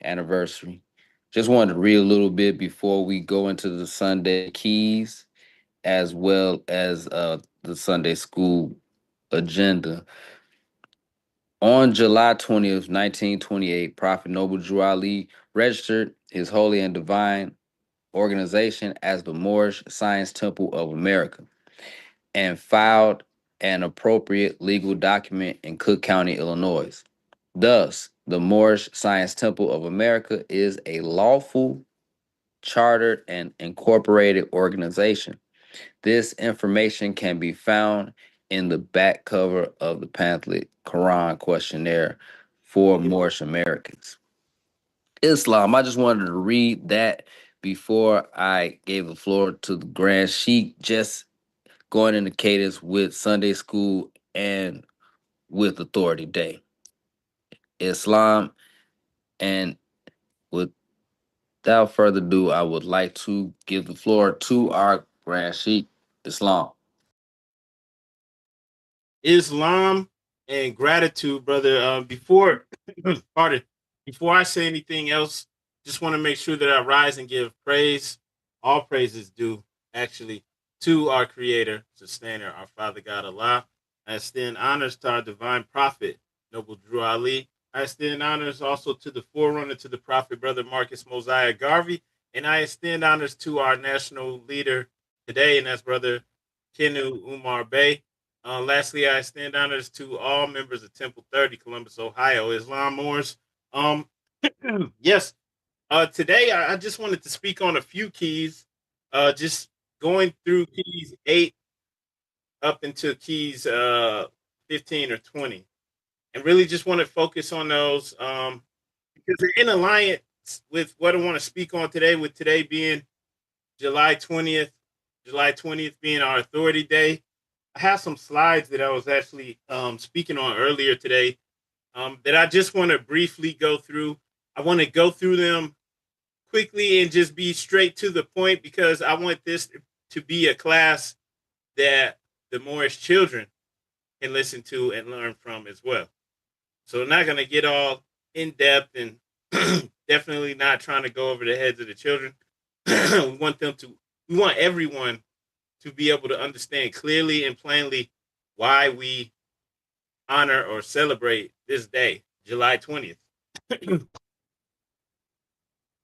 anniversary. Just wanted to read a little bit before we go into the Sunday keys, as well as the Sunday School agenda. On July 20th, 1928, Prophet Noble Drew Ali registered his holy and divine organization as the Moorish Science Temple of America and filed an appropriate legal document in Cook County, Illinois. Thus, the Moorish Science Temple of America is a lawful, chartered, and incorporated organization. This information can be found in the back cover of the pamphlet Quran questionnaire for Moorish Americans. Islam, I just wanted to read that before I gave the floor to the Grand Sheikh, just going into cadence with Sunday school and with Authority Day. Islam, and without further ado, I would like to give the floor to our Grand Sheikh, Islam. Islam and gratitude, brother. Before, pardon, before I say anything else, just want to make sure that I rise and give praise. All praises due, actually, to our Creator, Sustainer, our Father God Allah. I extend honors to our divine prophet, Noble Drew Ali. I extend honors also to the forerunner to the prophet, brother Marcus Mosiah Garvey, and I extend honors to our national leader today, and that's brother Kenu Umar Bey. Lastly, I extend honors to all members of Temple 30, Columbus, Ohio, Islam Moors. Um, yes, today I just wanted to speak on a few keys, just going through keys 8 up into keys 15 or 20, and really just want to focus on those because they're in alliance with what I want to speak on today, with today being July 20th, July 20th being our Authority Day. I have some slides that I was actually speaking on earlier today that I just want to briefly go through. I want to go through them quickly and just be straight to the point, because I want this to be a class that the Moorish children can listen to and learn from as well. So I'm not going to get all in depth, and definitely not trying to go over the heads of the children. we want everyone to be able to understand clearly and plainly why we honor or celebrate this day, July 20th.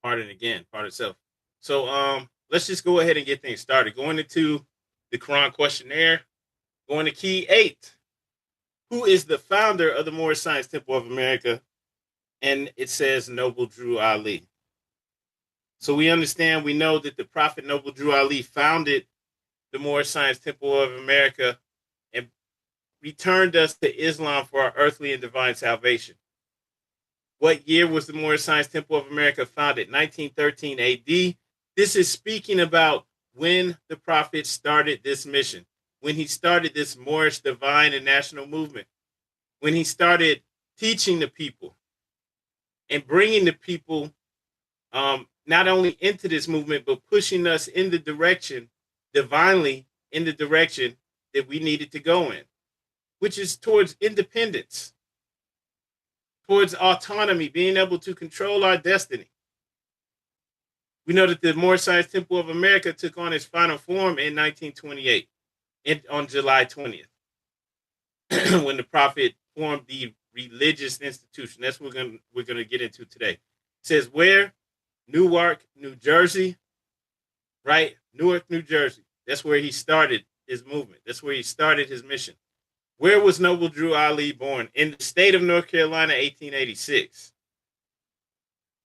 Pardon self. So let's just go ahead and get things started. Going into the Quran questionnaire, going to key 8. Who is the founder of the Moorish Science Temple of America? And it says Noble Drew Ali. So we know that the Prophet Noble Drew Ali founded the Moorish Science Temple of America and returned us to Islam for our earthly and divine salvation. What year was the Moorish Science Temple of America founded? 1913 AD. This is speaking about when the Prophet started this mission, when he started this Moorish divine and national movement, when he started teaching the people and bringing the people not only into this movement, but pushing us in the direction, divinely in the direction that we needed to go in, which is towards independence, towards autonomy, being able to control our destiny. We know that the Moorish Science Temple of America took on its final form in 1928, on July 20th, when the Prophet formed the religious institution. That's what we're gonna get into today. It says where? Newark, New Jersey, right? Newark, New Jersey. That's where he started his movement. That's where he started his mission. Where was Noble Drew Ali born? In the state of North Carolina, 1886.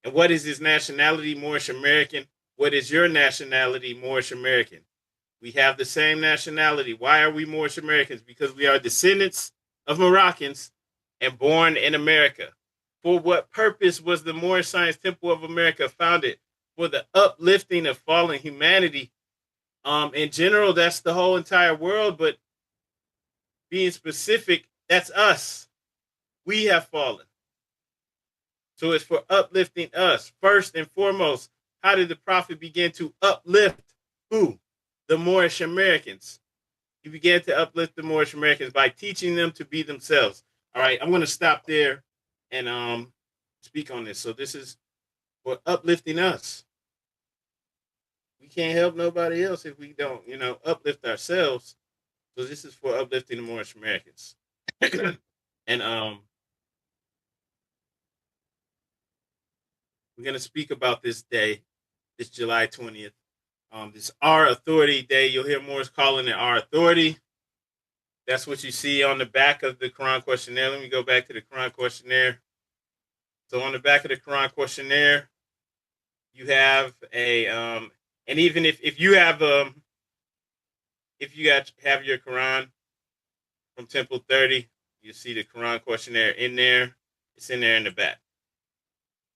And what is his nationality? Moorish American. What is your nationality? Moorish American. We have the same nationality. Why are we Moorish Americans? Because we are descendants of Moroccans and born in America. For what purpose was the Moorish Science Temple of America founded? For the uplifting of fallen humanity. In general, that's the whole entire world, but being specific, that's us. We have fallen. So it's for uplifting us. First and foremost, how did the Prophet begin to uplift who? The Moorish Americans. He began to uplift the Moorish Americans by teaching them to be themselves. All right, I'm going to stop there and speak on this. So this is for uplifting us. We can't help nobody else if we don't, uplift ourselves. So this is for uplifting the Moorish Americans. And we're going to speak about this day, this July 20th. This Our Authority Day. You'll hear Moors calling it Our Authority. That's what you see on the back of the Quran questionnaire. Let me go back to the Quran questionnaire. So on the back of the Quran questionnaire, you have a, and even if you have, have your Quran, from Temple 30. You see the Quran questionnaire in there. It's in there in the back,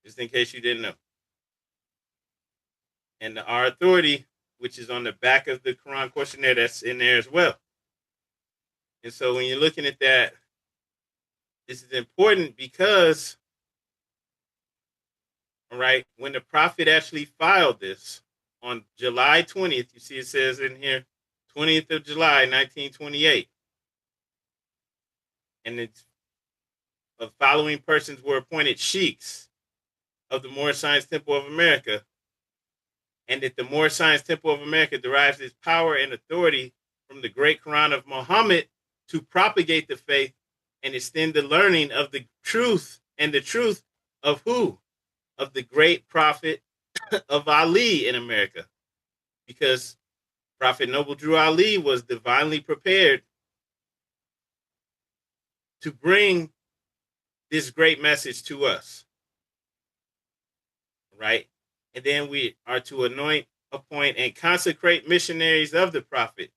just in case you didn't know. And our authority, which is on the back of the Quran questionnaire, that's in there as well. And so when you're looking at that, this is important because, all right, when the prophet actually filed this on July 20th, you see it says in here, 20th of July, 1928. And it's the following persons were appointed sheikhs of the Moorish Temple of America, and that the Moorish Temple of America derives its power and authority from the great Quran of Muhammad to propagate the faith and extend the learning of the truth, and the truth of who? Of the great prophet of Ali in America. Because Prophet Noble Drew Ali was divinely prepared to bring this great message to us. Right? And then we are to anoint, appoint, and consecrate missionaries of the prophet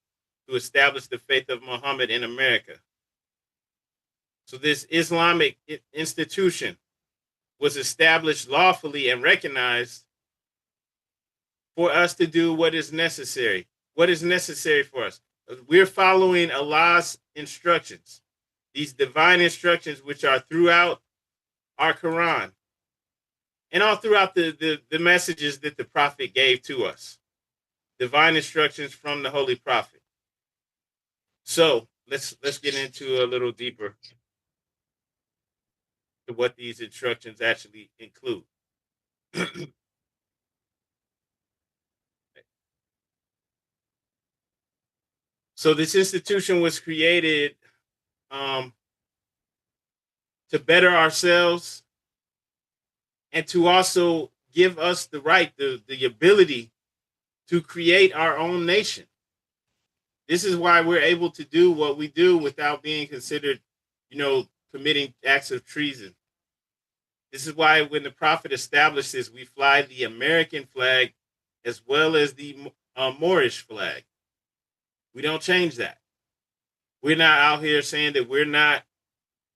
to establish the faith of Muhammad in America. So this Islamic institution was established lawfully and recognized for us to do what is necessary. What is necessary for us? We're following Allah's instructions, these divine instructions, which are throughout our Quran and all throughout the messages that the prophet gave to us. Divine instructions from the Holy Prophet. So let's get into a little deeper to what these instructions actually include. So this institution was created to better ourselves and to also give us the right, the ability to create our own nation. This is why we're able to do what we do without being considered, committing acts of treason. This is why when the prophet established this, we fly the American flag as well as the Moorish flag. We don't change that. We're not out here saying that we're not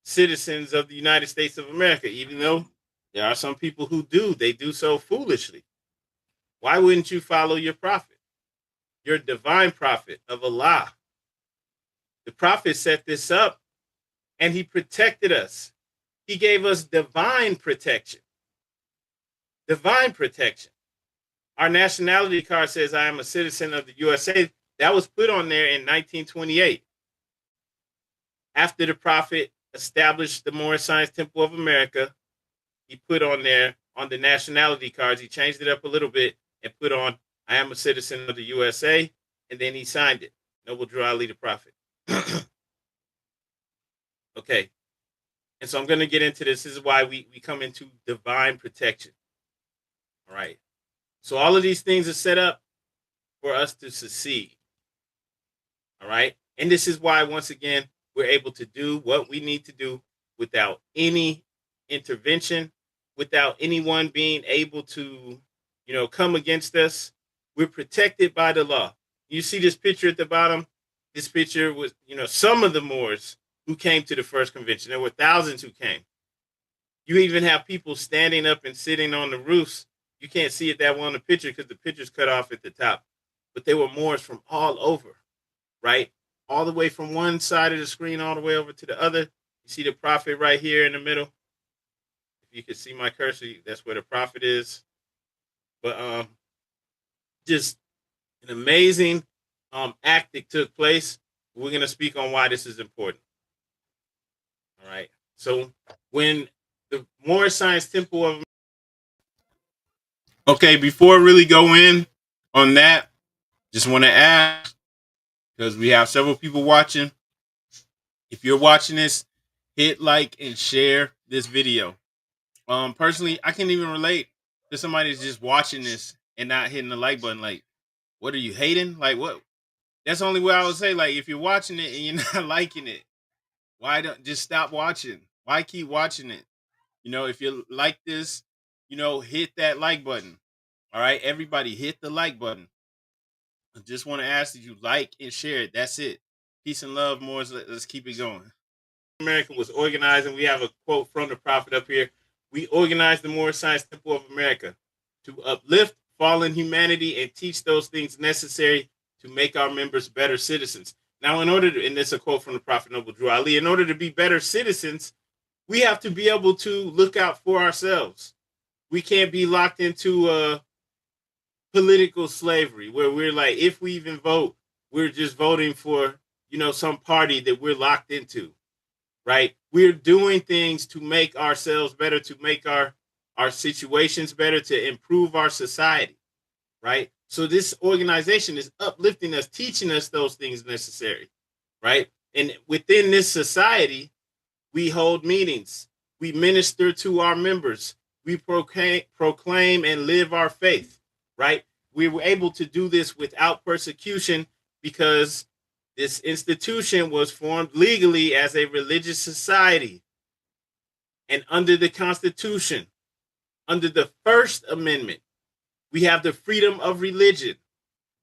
citizens of the United States of America, even though there are some people who do. They do so foolishly. Why wouldn't you follow your prophet, your divine prophet of Allah? The prophet set this up and he protected us. He gave us divine protection. Divine protection. Our nationality card says, I am a citizen of the USA. That was put on there in 1928. After the prophet established the Moorish Temple of America, he put on there, on the nationality cards, he changed it up a little bit and put on, I am a citizen of the USA, and then he signed it. Noble Drew Ali, the prophet. Okay. And so I'm going to get into this. This is why we come into divine protection. All right. So all of these things are set up for us to succeed. All right. And this is why, once again, we're able to do what we need to do without any intervention, without anyone being able to, come against us. We're protected by the law. You see this picture at the bottom? This picture was, some of the Moors who came to the first convention. There were thousands who came. You even have people standing up and sitting on the roofs. You can't see it that well in the picture because the picture's cut off at the top. But they were Moors from all over, right? All the way from one side of the screen all the way over to the other. You see the prophet right here in the middle. If you can see my cursor, that's where the prophet is. But just an amazing act that took place. We're going to speak on why this is important. All right. So when the Moorish Temple of... Okay, before I really go in on that, just want to ask, because we have several people watching, if you're watching this, hit like and share this video. Personally, I can't even relate to somebody that's just watching this and not hitting the like button. Like, what are you hating? Like, what? That's the only way I would say. Like, if you're watching it and you're not liking it, why don't just stop watching? Why keep watching it? If you like this, hit that like button. All right, everybody hit the like button. I just want to ask that you like and share it. That's it. Peace and love, Moors. Let's keep it going. America was organized, and we have a quote from the prophet up here. We organized the Moorish Science Temple of America to uplift fallen humanity and teach those things necessary to make our members better citizens. Now, in order to, and this is a quote from the prophet Noble Drew Ali, in order to be better citizens, we have to be able to look out for ourselves. We can't be locked into political slavery where we're like, if we even vote, we're just voting for, some party that we're locked into, right? We're doing things to make ourselves better, to make our situations better, to improve our society, right? So this organization is uplifting us, teaching us those things necessary, right? And within this society, we hold meetings, we minister to our members, we proclaim and live our faith, right? We were able to do this without persecution because this institution was formed legally as a religious society. And under the Constitution, under the First Amendment, we have the freedom of religion,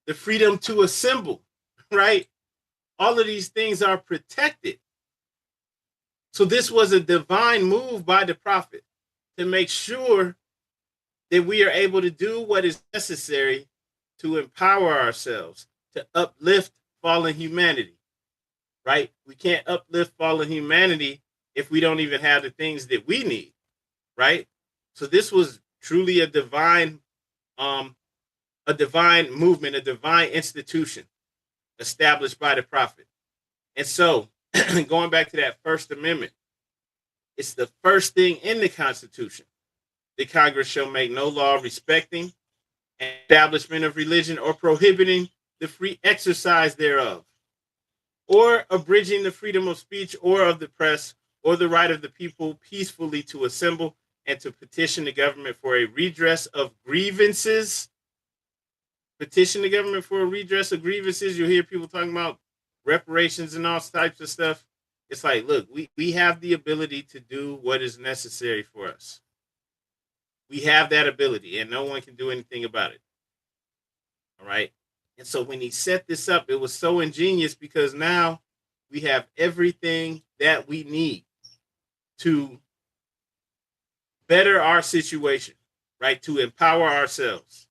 the freedom to assemble, right? All of these things are protected. So this was a divine move by the prophet to make sure that we are able to do what is necessary to empower ourselves, to uplift fallen humanity, right? We can't uplift fallen humanity if we don't even have the things that we need, right? So this was truly a divine movement, a divine institution established by the prophet. And so going back to that First Amendment, it's the first thing in the Constitution. The Congress shall make no law respecting an establishment of religion or prohibiting the free exercise thereof, or abridging the freedom of speech or of the press, or the right of the people peacefully to assemble and to petition the government for a redress of grievances. Petition the government for a redress of grievances. You'll hear people talking about reparations and all types of stuff. It's like, look, we have the ability to do what is necessary for us. We have that ability, and no one can do anything about it. All right? And so when he set this up, it was so ingenious because now we have everything that we need to better our situation, right? To empower ourselves.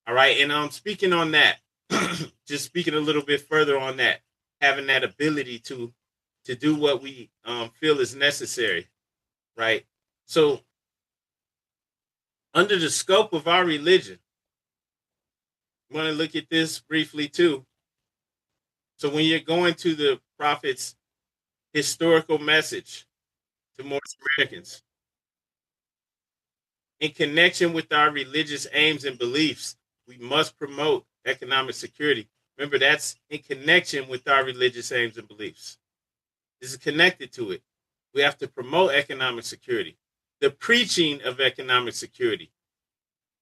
All right? And speaking on that, just speaking a little bit further on that, having that ability to do what we feel is necessary, right? So under the scope of our religion, I want to look at this briefly too. So when you're going to the prophet's historical message to Moorish Americans, in connection with our religious aims and beliefs, we must promote economic security. Remember, that's in connection with our religious aims and beliefs. This is connected to it. We have to promote economic security. The preaching of economic security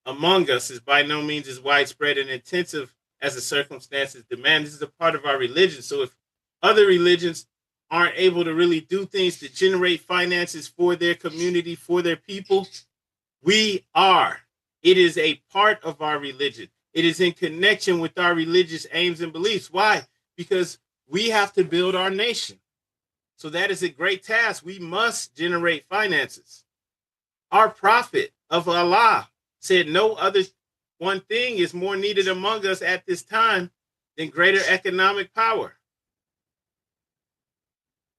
among us is by no means as widespread and intensive as the circumstances demand. This is a part of our religion. So if other religions aren't able to really do things to generate finances for their community, for their people, we are. It is a part of our religion. It is in connection with our religious aims and beliefs. Why? Because we have to build our nation. So that is a great task. We must generate finances. Our prophet of Allah said no other one thing is more needed among us at this time than greater economic power.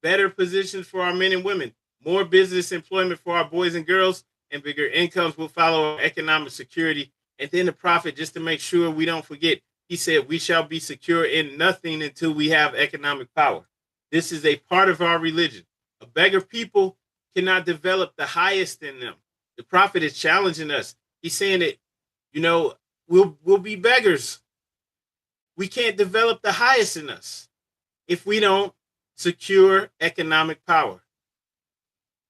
Better positions for our men and women, more business employment for our boys and girls, and bigger incomes will follow our economic security. And then the prophet, just to make sure we don't forget, he said, we shall be secure in nothing until we have economic power. This is a part of our religion. A beggar people cannot develop the highest in them. The prophet is challenging us. He's saying that, we'll be beggars. We can't develop the highest in us if we don't secure economic power.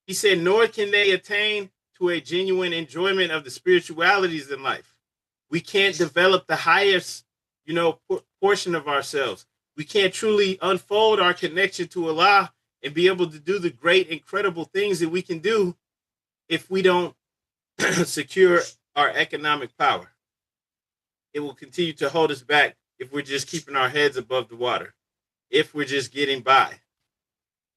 He said, nor can they attain to a genuine enjoyment of the spiritualities in life. We can't develop the highest, portion of ourselves. We can't truly unfold our connection to Allah and be able to do the great, incredible things that we can do if we don't secure our economic power. It will continue to hold us back if we're just keeping our heads above the water. if we're just getting by.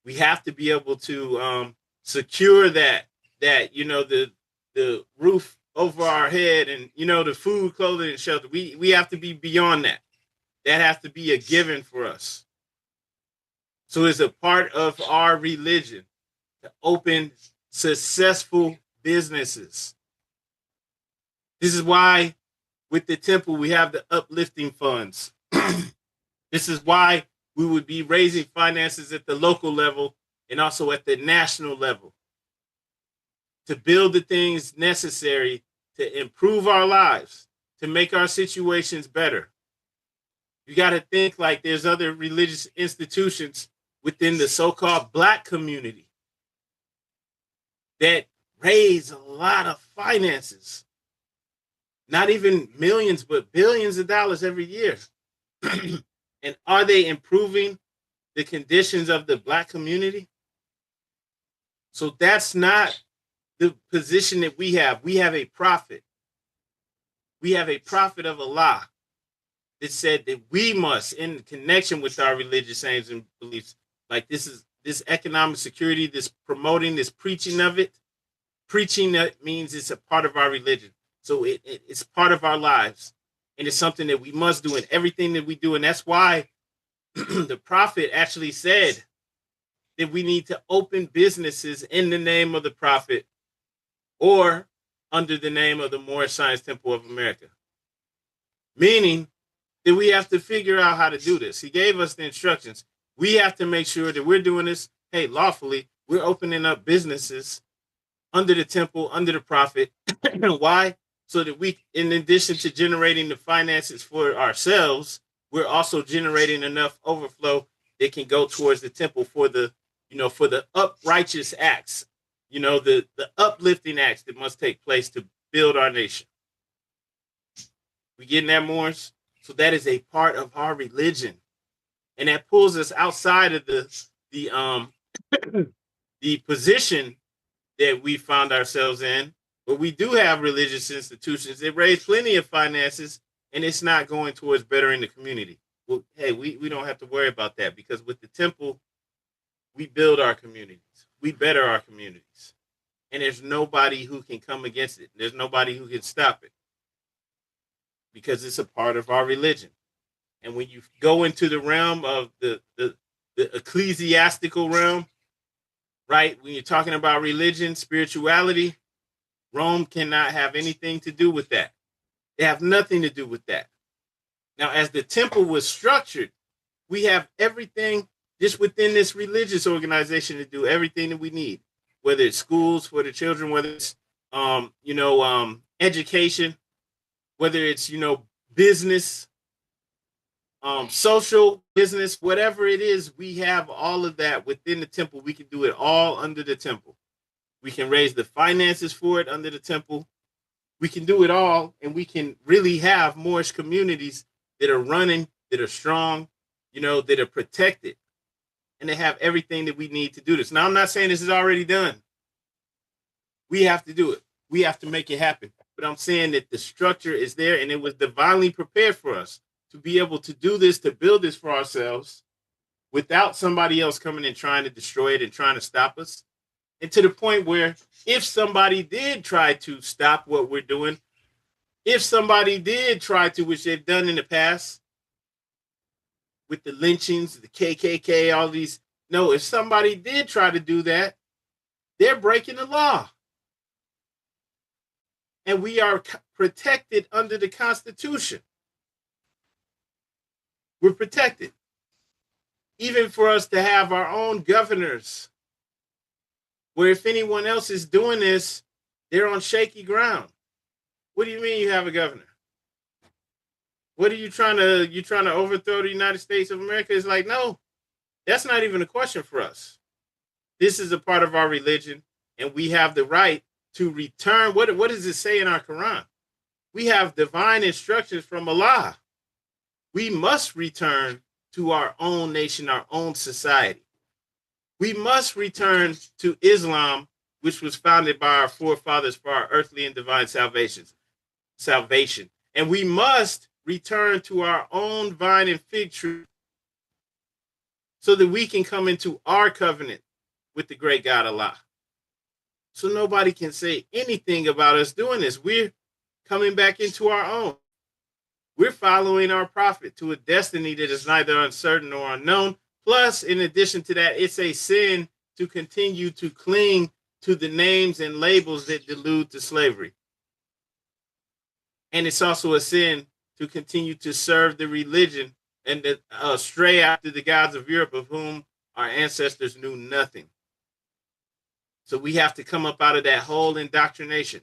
We have to be able to secure that the roof over our head and the food, clothing, and shelter. We have to be beyond that. That has to be a given for us. So it's a part of our religion to open successful businesses. This is why with the temple we have the uplifting funds. This is why we would be raising finances at the local level and also at the national level to build the things necessary to improve our lives, to make our situations better. You got to think like there's other religious institutions within the so-called Black community that raise a lot of finances, not even millions, but billions of dollars every year. And are they improving the conditions of the Black community? So that's not the position that we have. We have a prophet. We have a prophet of Allah that said that we must, in connection with our religious aims and beliefs, like this economic security, this promoting, this preaching of it. Preaching that means it's a part of our religion. So it's part of our lives. And it's something that we must do in everything that we do. And that's why the prophet actually said that we need to open businesses in the name of the prophet or under the name of the Moorish Science Temple of America. Meaning that we have to figure out how to do this. He gave us the instructions. We have to make sure that we're doing this, lawfully. We're opening up businesses under the temple, under the prophet. Why? So that we, in addition to generating the finances for ourselves, we're also generating enough overflow that can go towards the temple for the uprighteous acts, the uplifting acts that must take place to build our nation. We getting that, Moors? So that is a part of our religion. And that pulls us outside of the position that we found ourselves in. But we do have religious institutions that raise plenty of finances, and it's not going towards bettering the community. Well, hey, we don't have to worry about that, because with the temple, we build our communities. We better our communities. And there's nobody who can come against it. There's nobody who can stop it, because it's a part of our religion. And when you go into the realm of the ecclesiastical realm, right, when you're talking about religion, spirituality, Rome cannot have anything to do with that. They have nothing to do with that. Now, as the temple was structured, we have everything just within this religious organization to do everything that we need, whether it's schools for the children, whether it's, education, whether it's, business, social business, whatever it is, we have all of that within the temple. We can do it all under the temple. We can raise the finances for it under the temple. We can do it all, and we can really have Moorish communities that are running, that are strong, that are protected, and they have everything that we need to do this. Now, I'm not saying this is already done. We have to do it. We have to make it happen. But I'm saying that the structure is there, and it was divinely prepared for us to be able to do this, to build this for ourselves without somebody else coming and trying to destroy it and trying to stop us. And to the point where if somebody did try to stop what we're doing, if somebody did try to, which they've done in the past with the lynchings, the KKK, all these, no, if somebody did try to do that, they're breaking the law. And we are protected under the Constitution. We're protected. Even for us to have our own governors, where if anyone else is doing this, they're on shaky ground. What do you mean you have a governor? What are you trying to overthrow the United States of America? It's like, no, that's not even a question for us. This is a part of our religion, and we have the right to return. What does it say in our Quran? We have divine instructions from Allah. We must return to our own nation, our own society. We must return to Islam, which was founded by our forefathers for our earthly and divine salvation. And we must return to our own vine and fig tree so that we can come into our covenant with the great God Allah. So nobody can say anything about us doing this. We're coming back into our own. We're following our prophet to a destiny that is neither uncertain nor unknown. Plus, in addition to that, it's a sin to continue to cling to the names and labels that delude to slavery. And it's also a sin to continue to serve the religion and stray after the gods of Europe, of whom our ancestors knew nothing. So we have to come up out of that whole indoctrination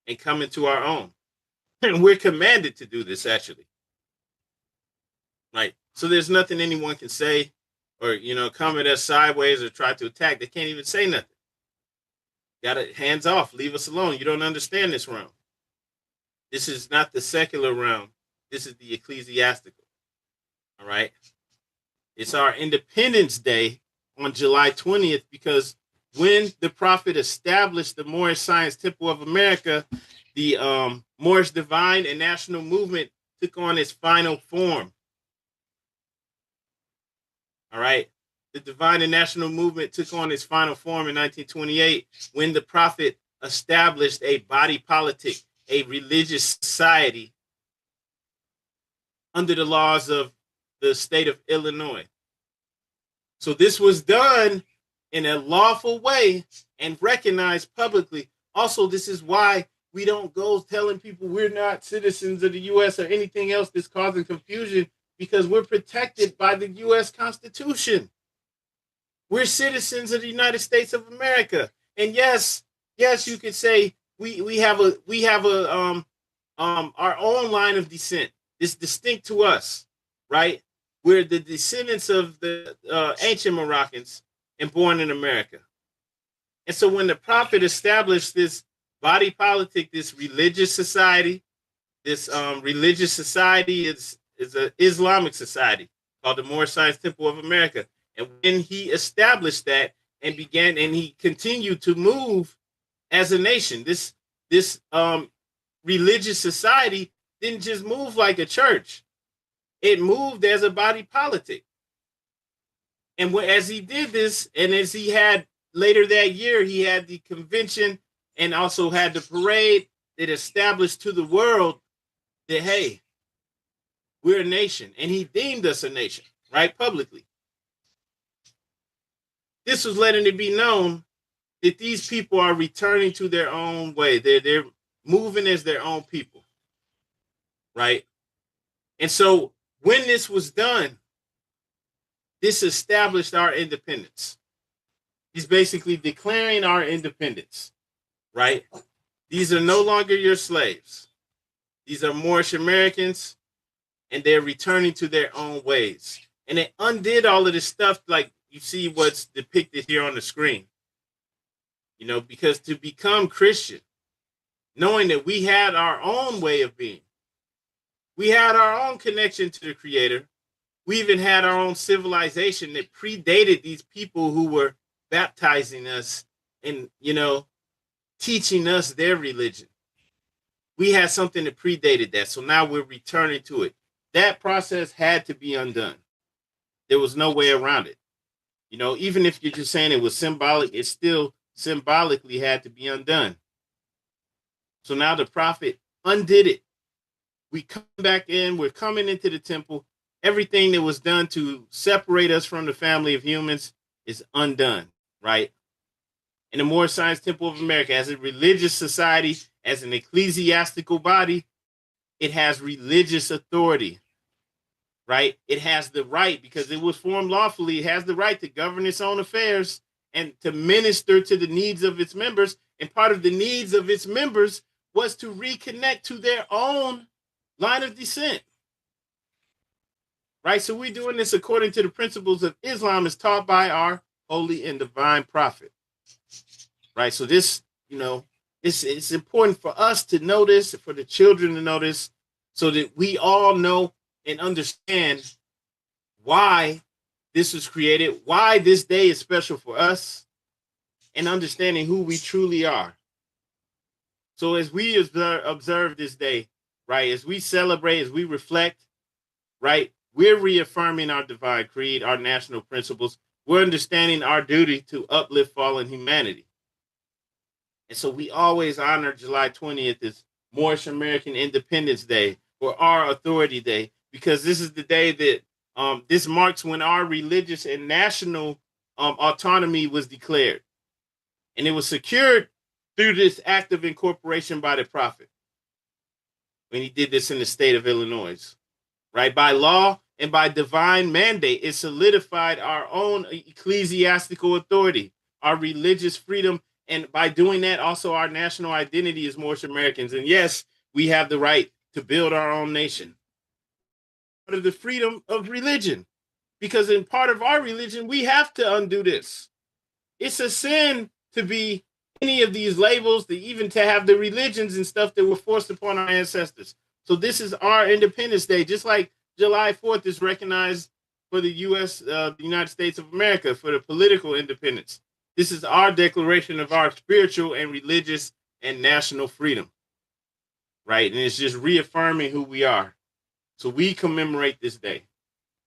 and come into our own. And we're commanded to do this, actually. Right? So there's nothing anyone can say or, come at us sideways or try to attack. They can't even say nothing. Got it, hands off, leave us alone. You don't understand this realm. This is not the secular realm. This is the ecclesiastical. All right? It's our Independence Day on July 20th because when the prophet established the Moorish Science Temple of America, the Moorish Divine and National Movement took on its final form. All right. The Divine and National Movement took on its final form in 1928 when the prophet established a body politic, a religious society under the laws of the state of Illinois. So this was done in a lawful way and recognized publicly. Also, this is why we don't go telling people we're not citizens of the U.S. or anything else that's causing confusion, because we're protected by the U.S. Constitution. We're citizens of the United States of America. And yes, you could say we have our own line of descent. It's distinct to us, right? We're the descendants of the ancient Moroccans and born in America. And so when the prophet established this body politic, this religious society, is an Islamic society called the Moorish Science Temple of America. And when he established that and he continued to move as a nation, this religious society didn't just move like a church. It moved as a body politic. And as he did this, and as he had later that year, he had the convention and also had the parade that established to the world that, hey, we're a nation. And he deemed us a nation, right, publicly. This was letting it be known that these people are returning to their own way. They're moving as their own people, right? And so when this was done, this established our independence. He's basically declaring our independence, right? These are no longer your slaves. These are Moorish Americans, and they're returning to their own ways. And it undid all of this stuff, like you see what's depicted here on the screen. Because to become Christian, knowing that we had our own way of being, we had our own connection to the Creator, we even had our own civilization that predated these people who were baptizing us and, teaching us their religion. We had something that predated that. So now we're returning to it. That process had to be undone. There was no way around it. Even if you're just saying it was symbolic, it still symbolically had to be undone. So now the prophet undid it. We come back in, we're coming into the temple. Everything that was done to separate us from the family of humans is undone, right? And the Moorish Science Temple of America, as a religious society, as an ecclesiastical body, it has religious authority, right? It has the right, because it was formed lawfully, it has the right to govern its own affairs and to minister to the needs of its members. And part of the needs of its members was to reconnect to their own line of descent. Right? So we're doing this according to the principles of Islam as taught by our holy and divine prophet. Right? So this, it's important for us to know this, for the children to know this, so that we all know and understand why this was created, why this day is special for us, and understanding who we truly are. So as we observe this day, right, as we celebrate, as we reflect, right, we're reaffirming our divine creed, our national principles. We're understanding our duty to uplift fallen humanity. And so we always honor July 20th as Moorish American Independence Day or our Authority Day, because this is the day that this marks when our religious and national autonomy was declared. And it was secured through this act of incorporation by the prophet when he did this in the state of Illinois, right? By law and by divine mandate, it solidified our own ecclesiastical authority, our religious freedom, and by doing that, also our national identity as Moorish Americans. And yes, we have the right to build our own nation. Part of the freedom of religion, because in part of our religion, we have to undo this. It's a sin to be any of these labels, to even to have the religions and stuff that were forced upon our ancestors. So this is our Independence Day, just like July 4th is recognized for the U.S., the United States of America, for the political independence. This is our declaration of our spiritual and religious and national freedom, right? And it's just reaffirming who we are. So we commemorate this day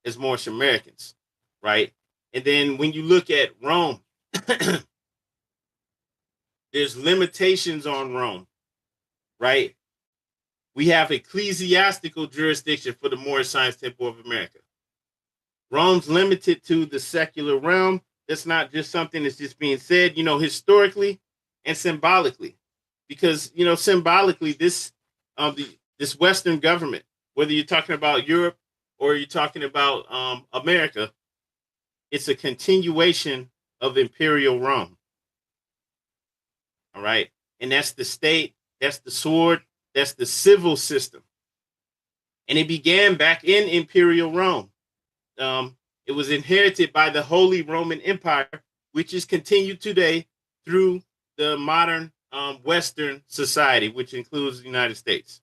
as Moorish Americans, right? And then when you look at Rome, there's limitations on Rome, right? We have ecclesiastical jurisdiction for the Moorish Science Temple of America. Rome's limited to the secular realm. That's not just something that's just being said, historically and symbolically. Because, symbolically, this Western government, whether you're talking about Europe or you're talking about America, it's a continuation of imperial Rome. All right. And that's the state, that's the sword, that's the civil system. And it began back in imperial Rome. It was inherited by the Holy Roman Empire, which is continued today through the modern Western society, which includes the United States.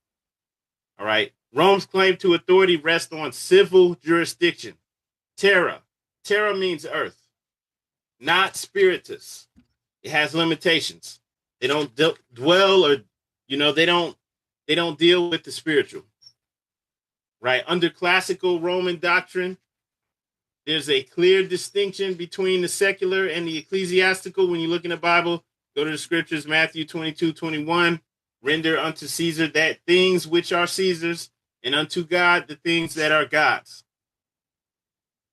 All right. Rome's claim to authority rests on civil jurisdiction. Terra. Terra means earth, not spiritus. It has limitations. They don't dwell or, they don't deal with the spiritual. Right. Under classical Roman doctrine, there's a clear distinction between the secular and the ecclesiastical. When you look in the Bible, go to the scriptures, Matthew 22:21, render unto Caesar that things which are Caesar's, and unto God the things that are God's.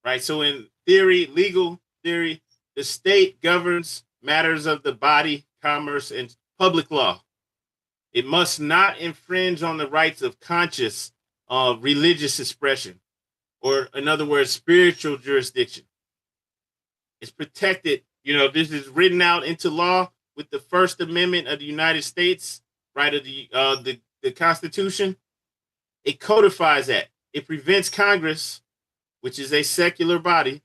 Right. So in theory, legal theory, the state governs matters of the body, commerce, and public law. It must not infringe on the rights of conscious religious expression, or in other words, spiritual jurisdiction. It's protected. This is written out into law with the First Amendment of the United States, right, of the Constitution. It codifies that. It prevents Congress, which is a secular body,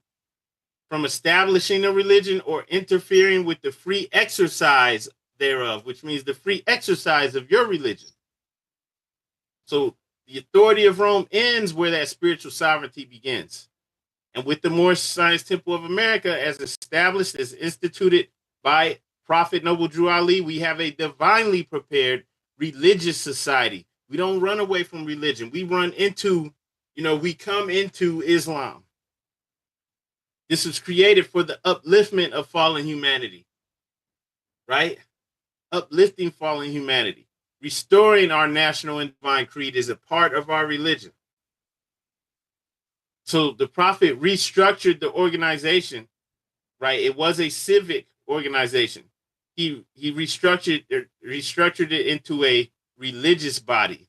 from establishing a religion or interfering with the free exercise thereof, which means the free exercise of your religion. So the authority of Rome ends where that spiritual sovereignty begins. And with the Moorish Science Temple of America, as established, as instituted by Prophet Noble Drew Ali, we have a divinely prepared religious society. We don't run away from religion. We run into, we come into Islam. This was created for the upliftment of fallen humanity, right? Uplifting fallen humanity. Restoring our national and divine creed is a part of our religion. So the prophet restructured the organization, right? It was a civic organization. He restructured it into a religious body.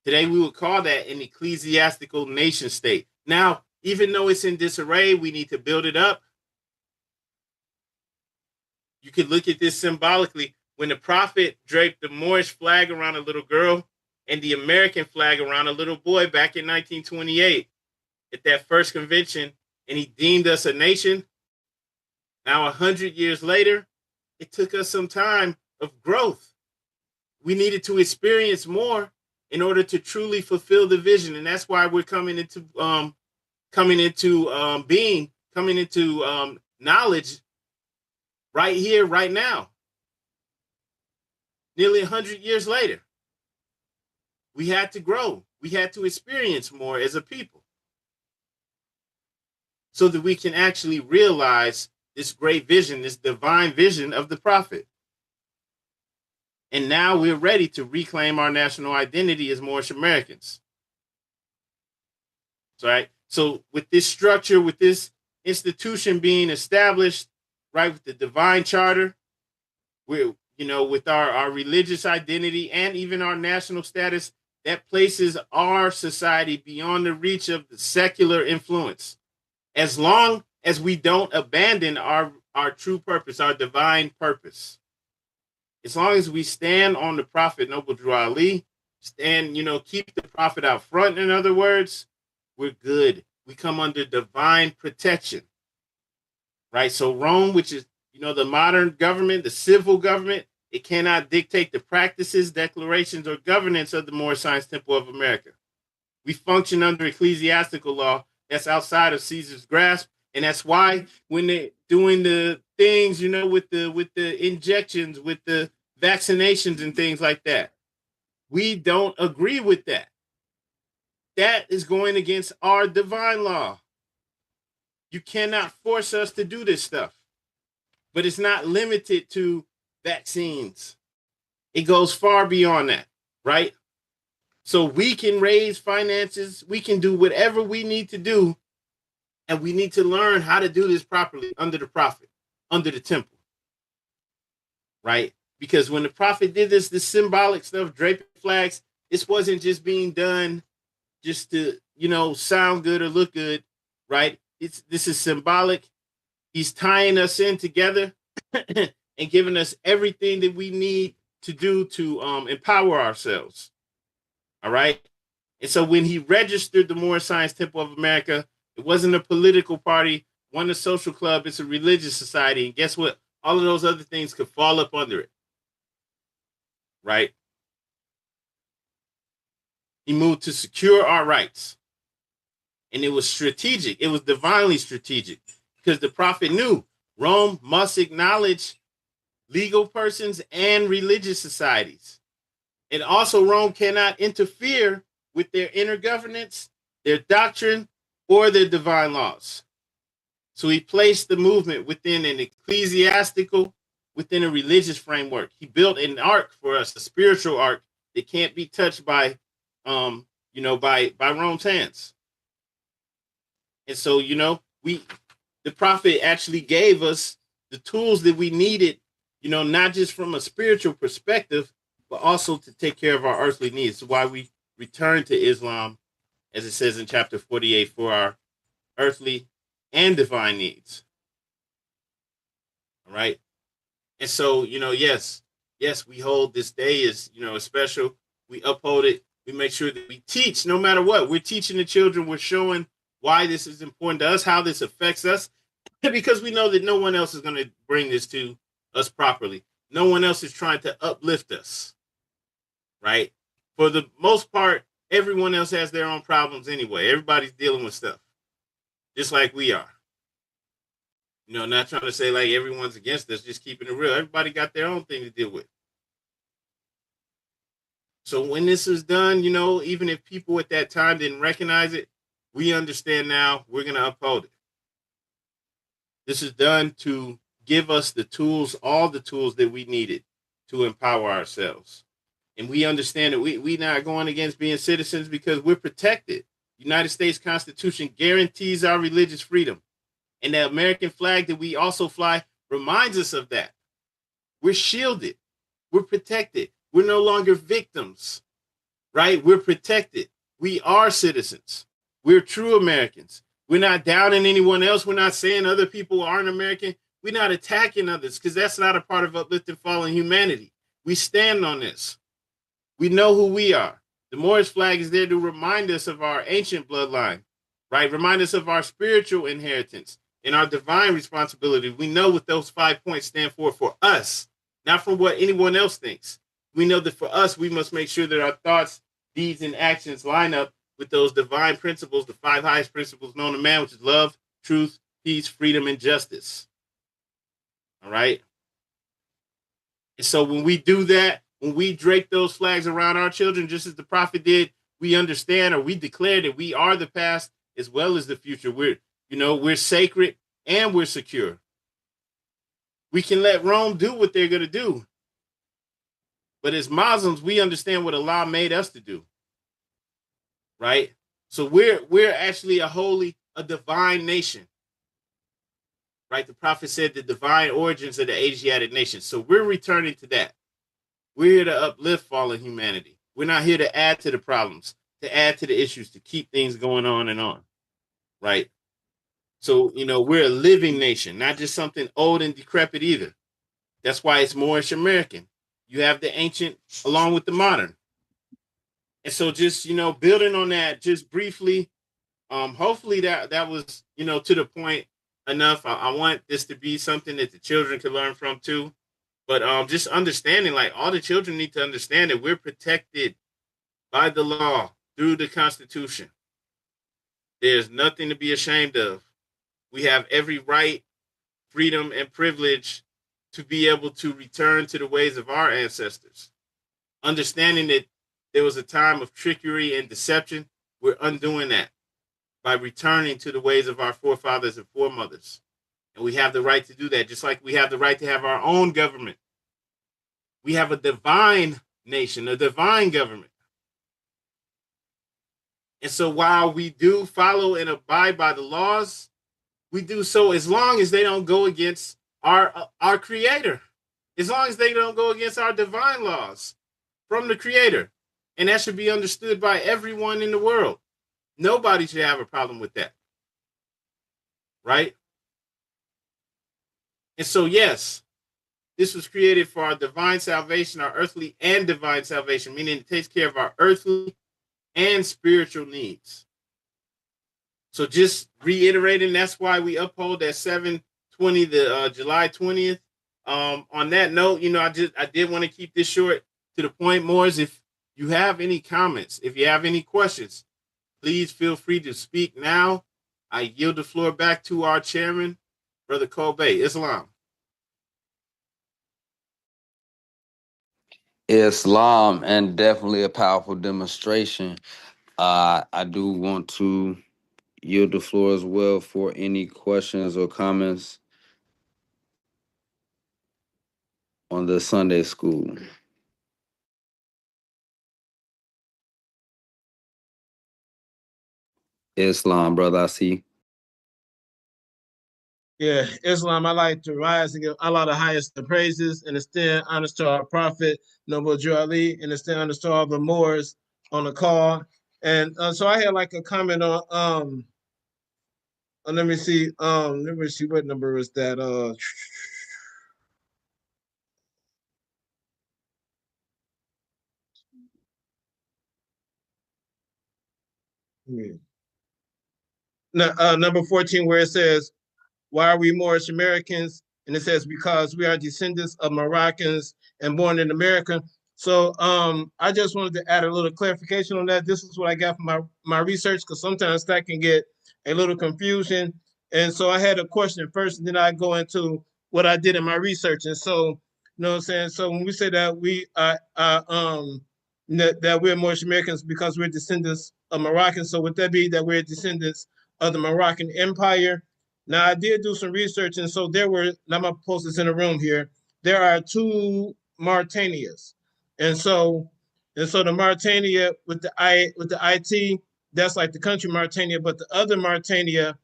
Today we would call that an ecclesiastical nation state. Now, even though it's in disarray, we need to build it up. You could look at this symbolically. When the prophet draped the Moorish flag around a little girl and the American flag around a little boy back in 1928 at that first convention, and he deemed us a nation, now 100 years later, it took us some time of growth. We needed to experience more in order to truly fulfill the vision. And that's why we're coming into knowledge right here, right now. Nearly 100 years later, we had to grow. We had to experience more as a people so that we can actually realize this great vision, this divine vision of the prophet. And now we're ready to reclaim our national identity as Moorish Americans. Right? So with this structure, with this institution being established, right, with the divine charter, we're, with our religious identity and even our national status, that places our society beyond the reach of the secular influence. As long as we don't abandon our true purpose, our divine purpose. As long as we stand on the prophet Noble Drew Ali, keep the prophet out front, in other words, we're good. We come under divine protection, right? So Rome, which is, the modern government, the civil government, it cannot dictate the practices, declarations, or governance of the Moorish Science Temple of America. We function under ecclesiastical law that's outside of Caesar's grasp. And that's why when they're doing the things, with the injections, with the vaccinations and things like that, we don't agree with that. That is going against our divine law. You cannot force us to do this stuff. But it's not limited to vaccines. It goes far beyond that, right? So we can raise finances. We can do whatever we need to do. And we need to learn how to do this properly under the prophet, under the temple, right? Because when the prophet did this symbolic stuff, draping flags, this wasn't just being done just to, sound good or look good, right? This is symbolic. He's tying us in together and giving us everything that we need to do to empower ourselves. All right. And so when he registered the Moorish Science Temple of America, it wasn't a political party, wasn't a social club, it's a religious society. And guess what? All of those other things could fall up under it. Right? He moved to secure our rights. And it was strategic. It was divinely strategic because the prophet knew Rome must acknowledge legal persons and religious societies. And also Rome cannot interfere with their inner governance, their doctrine, or their divine laws. So he placed the movement within an ecclesiastical, within a religious framework. He built an ark for us, a spiritual ark that can't be touched by Rome's hands. And so, the prophet actually gave us the tools that we needed, not just from a spiritual perspective, but also to take care of our earthly needs. That's why we return to Islam, as it says in chapter 48, for our earthly and divine needs. All right. And so, yes, we hold this day as, special. We uphold it. We make sure that we teach no matter what. We're teaching the children. We're showing why this is important to us, how this affects us, because we know that no one else is going to bring this to us properly. No one else is trying to uplift us, right? For the most part, everyone else has their own problems anyway. Everybody's dealing with stuff, just like we are. Not trying to say like everyone's against us, just keeping it real. Everybody got their own thing to deal with. So when this is done, even if people at that time didn't recognize it, we understand now we're going to uphold it. This is done to give us the tools, all the tools that we needed to empower ourselves. And we understand that we're not going against being citizens because we're protected. The United States Constitution guarantees our religious freedom. And the American flag that we also fly reminds us of that. We're shielded. We're protected. We're no longer victims, right? We're protected. We are citizens. We're true Americans. We're not downing anyone else. We're not saying other people aren't American. We're not attacking others because that's not a part of uplifting fallen humanity. We stand on this. We know who we are. The Moorish flag is there to remind us of our ancient bloodline, right? Remind us of our spiritual inheritance and our divine responsibility. We know what those 5 points stand for us, not for what anyone else thinks. We know that for us, we must make sure that our thoughts, deeds, and actions line up with those divine principles, the 5 highest principles known to man, which is love, truth, peace, freedom, and justice. All right? And so when we do that, when we drape those flags around our children, just as the prophet did, we understand or we declare that we are the past as well as the future. We're sacred and we're secure. We can let Rome do what they're going to do. But as Muslims, we understand what Allah made us to do. Right? So we're actually a divine nation. Right? The prophet said the divine origins of the Asiatic nations. So we're returning to that. We're here to uplift fallen humanity. We're not here to add to the problems, to add to the issues, to keep things going on and on. Right? So, we're a living nation, not just something old and decrepit either. That's why it's Moorish American. You have the ancient along with the modern. And so just, building on that just briefly, hopefully that was, to the point enough. I want this to be something that the children can learn from too. But just understanding, like, all the children need to understand that we're protected by the law through the Constitution. There's nothing to be ashamed of. We have every right, freedom, and privilege to be able to return to the ways of our ancestors. Understanding that there was a time of trickery and deception, we're undoing that by returning to the ways of our forefathers and foremothers. And we have the right to do that, just like we have the right to have our own government. We have a divine nation, a divine government. And so while we do follow and abide by the laws, we do so as long as they don't go against our creator, as long as they don't go against our divine laws from the creator. And that should be understood by everyone in the world. Nobody should have a problem with that. Right? And so, yes, this was created for our divine salvation, our earthly and divine salvation, meaning it takes care of our earthly and spiritual needs. So just reiterating, that's why we uphold that 7/20, the July 20th. On that note, I did want to keep this short to the point. Moors, if you have any comments, if you have any questions, please feel free to speak now. I yield the floor back to our chairman, Brother Kobe. Islam. Islam, and definitely a powerful demonstration. I do want to yield the floor as well for any questions or comments on the Sunday school. Islam, brother, I see. Yeah, Islam, I like to rise and give Allah the highest of praises and extend honors to our prophet, Noble Drew Ali, and extend honors to all the Moors on the call. And so I had like a comment on let me see what number is that? Number 14, where it says, why are we Moorish Americans? And it says, because we are descendants of Moroccans and born in America. So I just wanted to add a little clarification on that. This is what I got from my research, because sometimes that can get a little confusion. And so I had a question first, and then I go into what I did in my research. And so, you know what I'm saying? So when we say that that we're Moorish Americans because we're descendants of Moroccans, so would that be that we're descendants of the Moroccan Empire? Now, I did do some research, and so there were, I'm going to post this in the room here, there are two Mauritanias. And so the Mauritania with the IT, that's like the country Mauritania, but the other Mauritania,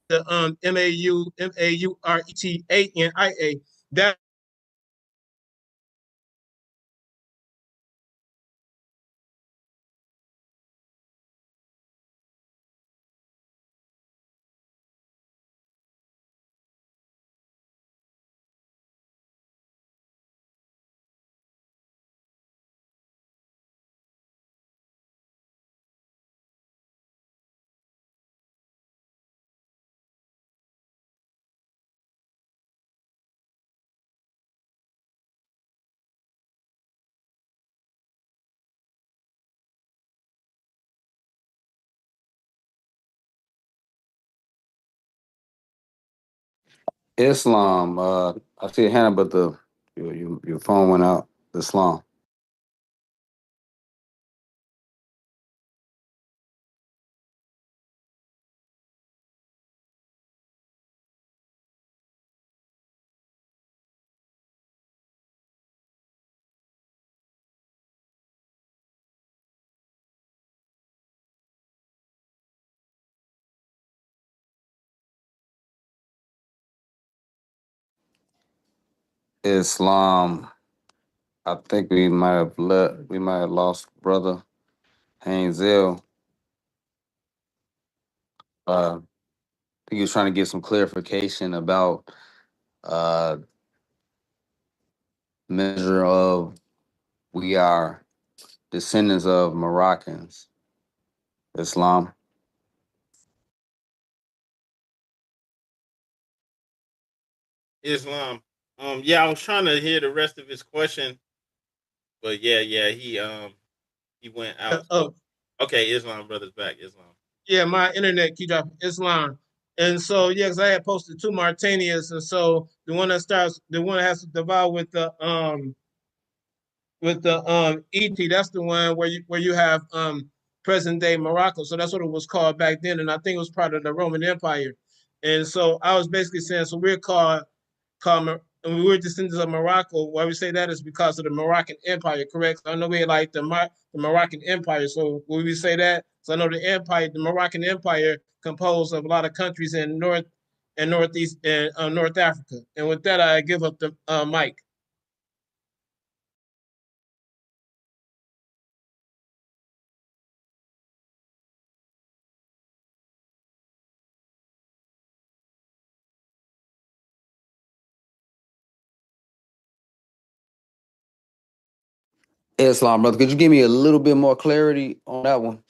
the Mauretania, that Islam, I see a hand, but your phone went out. Islam. Islam. I think we might have lost brother Hainzel. I think he was trying to get some clarification about uh measure of we are descendants of Moroccans. Islam. Islam. Yeah, I was trying to hear the rest of his question, but yeah, he went out. So Oh, okay, Islam brothers back. Islam. yeah, my internet keep dropping. Islam. And so, yeah, because I had posted two Martanias, and so the one that has to divide with the ET. That's the one where you have present day Morocco. So that's what it was called back then, and I think it was part of the Roman Empire. And so I was basically saying, so we're called and we were descendants of Morocco. Why we say that is because of the Moroccan Empire, correct? So I know we like the Moroccan Empire. So when we say that, so I know the Moroccan Empire, composed of a lot of countries in North and Northeast and North Africa. And with that, I give up the mic. Islam, brother. Could you give me a little bit more clarity on that one?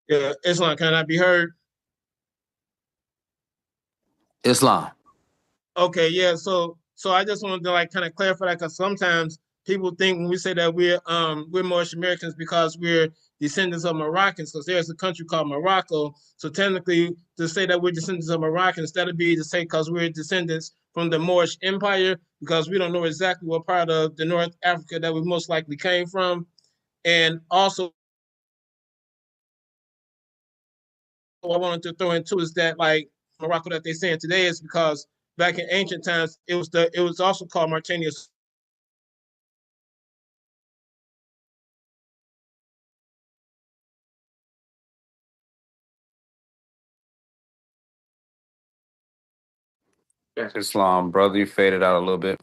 Yeah, Islam cannot be heard. Islam. Okay, yeah. So I just wanted to like kind of clarify that because sometimes people think when we say that we're Moorish Americans because we're descendants of Moroccans, because there's a country called Morocco. So technically, to say that we're descendants of Moroccans, that'd be to say because we're descendants from the Moorish Empire, because we don't know exactly what part of the North Africa that we most likely came from, and also I wanted to throw in too is that like Morocco that they're saying today is because back in ancient times it was also called Mauritania. Islam, brother. You faded out a little bit.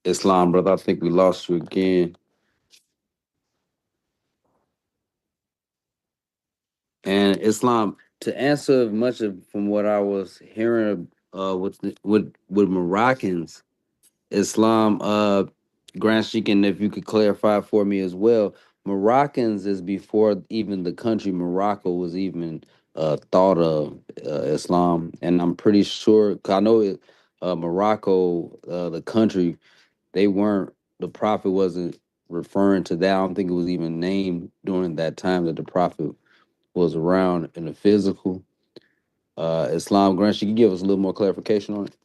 Islam, brother. I think we lost you again. And Islam, to answer much of from what I was hearing with Moroccans, Islam, Grand Sheik, and if you could clarify for me as well, Moroccans is before even the country Morocco was even thought of, Islam, and I'm pretty sure 'cause I know Morocco, the country, they weren't the prophet wasn't referring to that. I don't think it was even named during that time that the prophet was around in the physical. Islam, Grant, you can give us a little more clarification on it.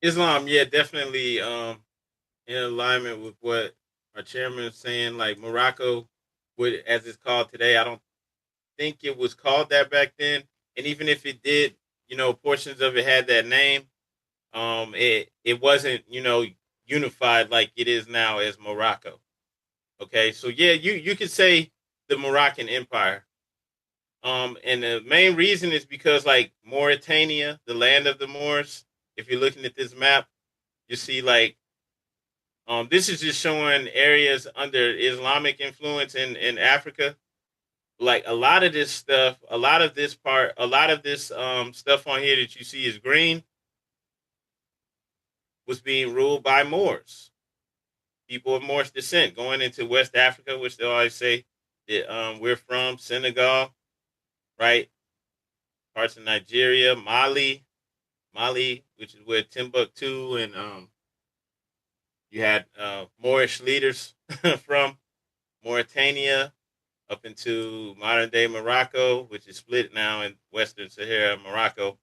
Islam, yeah, definitely in alignment with what our chairman is saying. Like Morocco, would as it's called today, I don't think it was called that back then. And even if it did, portions of it had that name. It wasn't, unified like it is now as Morocco. Okay, so yeah, you could say the Moroccan Empire. And the main reason is because like Mauritania, the land of the Moors. If you're looking at this map, you see like this is just showing areas under Islamic influence in Africa. Like a lot of this stuff, a lot of this stuff on here that you see is green was being ruled by Moors, people of Moorish descent, going into West Africa, which they always say that we're from Senegal, right? parts of Nigeria, Mali, which is where Timbuktu and you had Moorish leaders from Mauritania up into modern day Morocco, which is split now in Western Sahara, Morocco,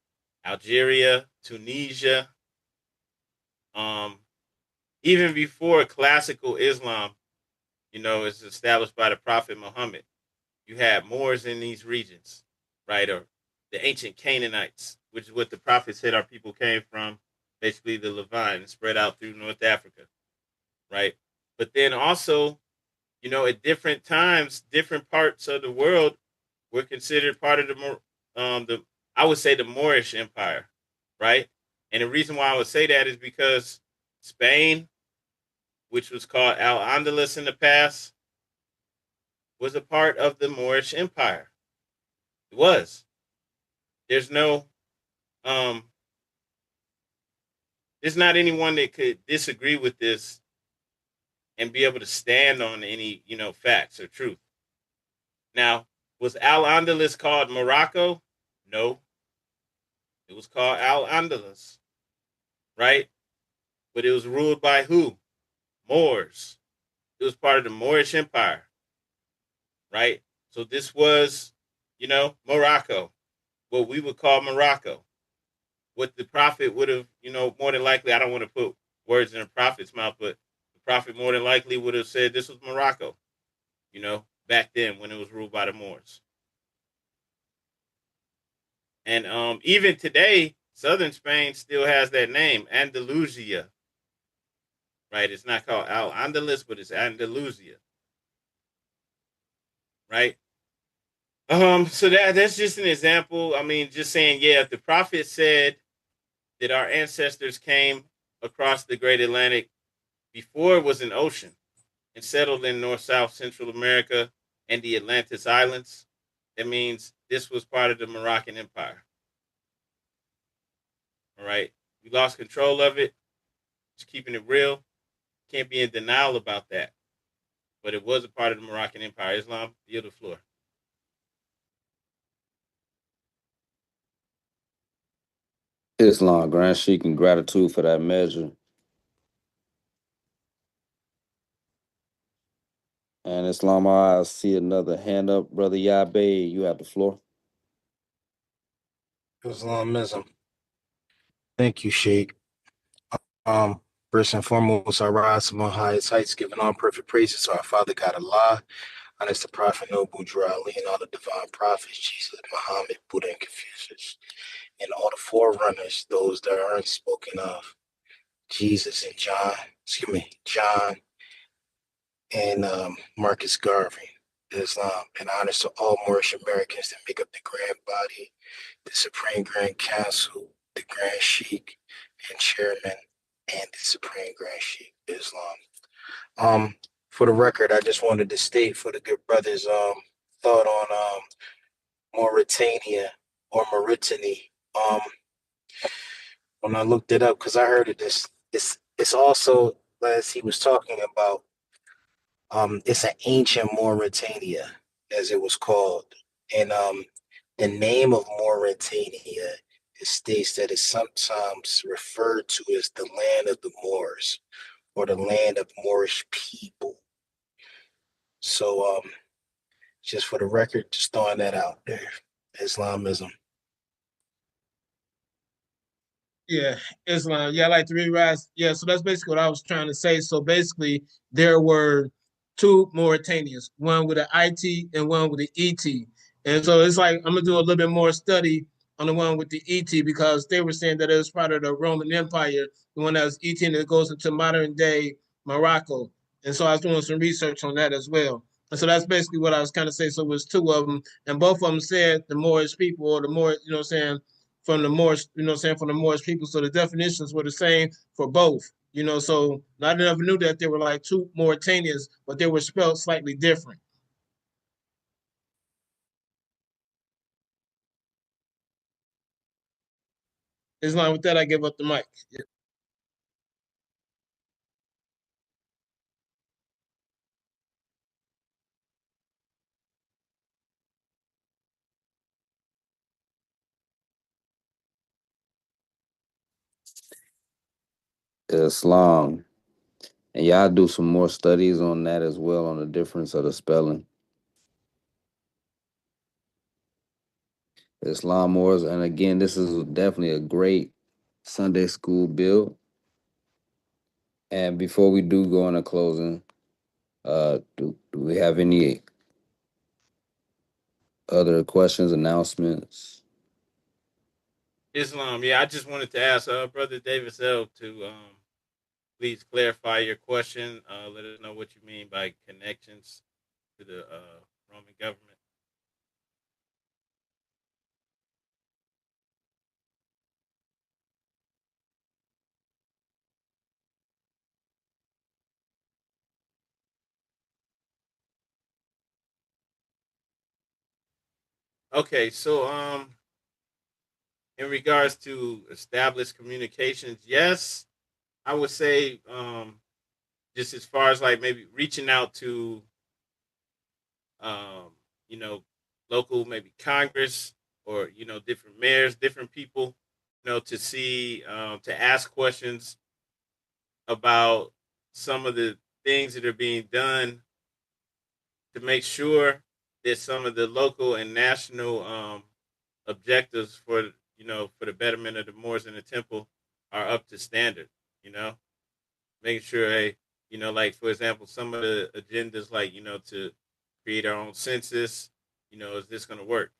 Algeria, Tunisia. Um, Even before classical Islam, is established by the Prophet Muhammad, you had Moors in these regions, right? Or the ancient Canaanites, which is what the Prophet said our people came from, basically the Levant, and spread out through North Africa, right? But then also, at different times, different parts of the world were considered part of the I would say the Moorish Empire, right? And the reason why I would say that is because Spain, which was called Al Andalus in the past, was a part of the Moorish Empire. It was. There's no um there's not anyone that could disagree with this and be able to stand on any, facts or truth. Now, was Al Andalus called Morocco? No. It was called Al Andalus, right? But it was ruled by who? Moors. It was part of the Moorish Empire, right? So this was, Morocco, what we would call Morocco. What the prophet would have, more than likely, I don't want to put words in the prophet's mouth, but the prophet more than likely would have said this was Morocco, back then when it was ruled by the Moors. And even today, southern Spain still has that name, Andalusia, right? It's not called Al Andalus, but it's Andalusia, right? So that's just an example. I mean, just saying, yeah, if the prophet said that our ancestors came across the Great Atlantic before it was an ocean and settled in North, South, Central America and the Atlantis Islands, that means this was part of the Moroccan Empire. All right, we lost control of it. Just keeping it real. Can't be in denial about that. But it was a part of the Moroccan Empire. Islam, yield the floor. Islam, grand sheik, and gratitude for that measure. And Islam, I see another hand up. Brother Yabe, you have the floor. Islamism. Thank you, Sheikh. Um, First and foremost, I rise among highest heights, giving all perfect praises to our Father God Allah, and it's the Prophet Noble Ali and all the divine prophets, Jesus, Muhammad, Buddha, and Confucius, and all the forerunners, those that are spoken of, Jesus and John and Marcus Garvey, Islam, and honors to all Moorish Americans that make up the Grand Body, the Supreme Grand Council, the Grand Sheikh and Chairman, and the Supreme Grand Sheikh, Islam. For the record, I just wanted to state for the good brothers thought on Mauritania or Mauritany. When I looked it up, because I heard of this, it's also, as he was talking about, it's an ancient Mauritania, as it was called. And the name of Mauritania, it states that it's sometimes referred to as the land of the Moors or the land of Moorish people. So just for the record, just throwing that out there. Islamism. Yeah, Islam. Yeah, I like to re-rise. Yeah, so that's basically what I was trying to say. So basically, there were two Mauritanians, one with an IT and one with an ET. And so it's like I'm gonna do a little bit more study on the one with the ET because they were saying that it was part of the Roman Empire, the one that was ET and it goes into modern day Morocco. And so I was doing some research on that as well. And so that's basically what I was kind of saying. So it was two of them, and both of them said the Moorish people or the more, saying from the Moorish, from the Moorish people. So the definitions were the same for both. So I never knew that there were like two Mauritanians, but they were spelled slightly different. Islam, with that, I give up the mic. Yeah. Islam. And y'all do some more studies on that as well, on the difference of the spelling. Islam Moors. And again, this is definitely a great Sunday school build. And before we do go into closing, do we have any other questions, announcements? Islam. Yeah, I just wanted to ask Brother Davis L to please clarify your question. Let us know what you mean by connections to the Roman government. Okay, so in regards to established communications, yes, I would say just as far as like maybe reaching out to um, you know, local maybe Congress or different mayors, different people, to see to ask questions about some of the things that are being done to make sure that some of the local and national objectives for for the betterment of the Moors in the temple are up to standard. You know, making sure, hey, like for example, some of the agendas, like to create our own census. Is this going to work?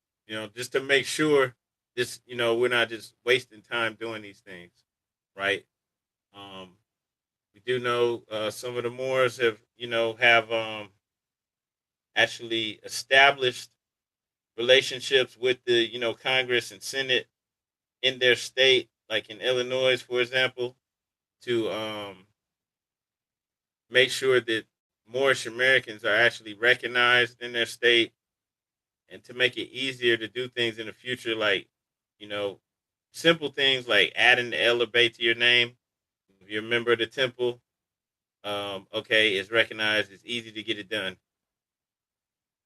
Just to make sure this, we're not just wasting time doing these things, right? Um, we do know some of the Moors have actually established relationships with the Congress and Senate in their state, like in Illinois, for example, to make sure that Moorish Americans are actually recognized in their state, and to make it easier to do things in the future, like you know, simple things like adding the elevate to your name. If you're a member of the temple, okay, it's recognized. It's easy to get it done.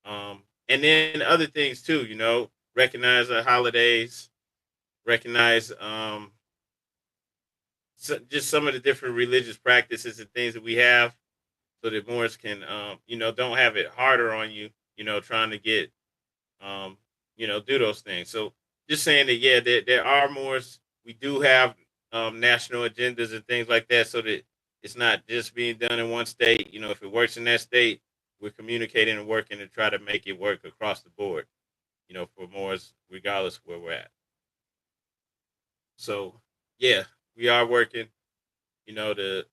And then other things too. Recognize the holidays, recognize just some of the different religious practices and things that we have, so that Moors can, don't have it harder on you, trying to get, um, do those things. So just saying that, yeah, there are Moors. We do have national agendas and things like that, so that it's not just being done in one state. If it works in that state, we're communicating and working to try to make it work across the board, for Moors, regardless of where we're at. So, yeah, we are working, to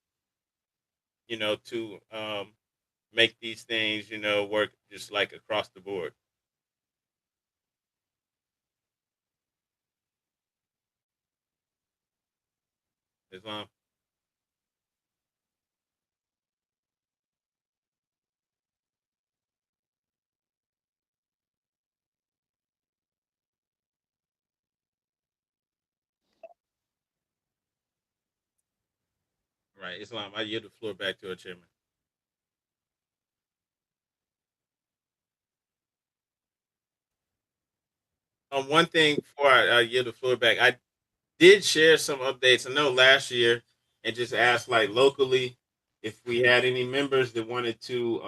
make these things, work just like across the board. Islam. Right, Islam. I yield the floor back to our chairman. One thing before I yield the floor back, I did share some updates. I know last year, and just asked like locally if we had any members that wanted to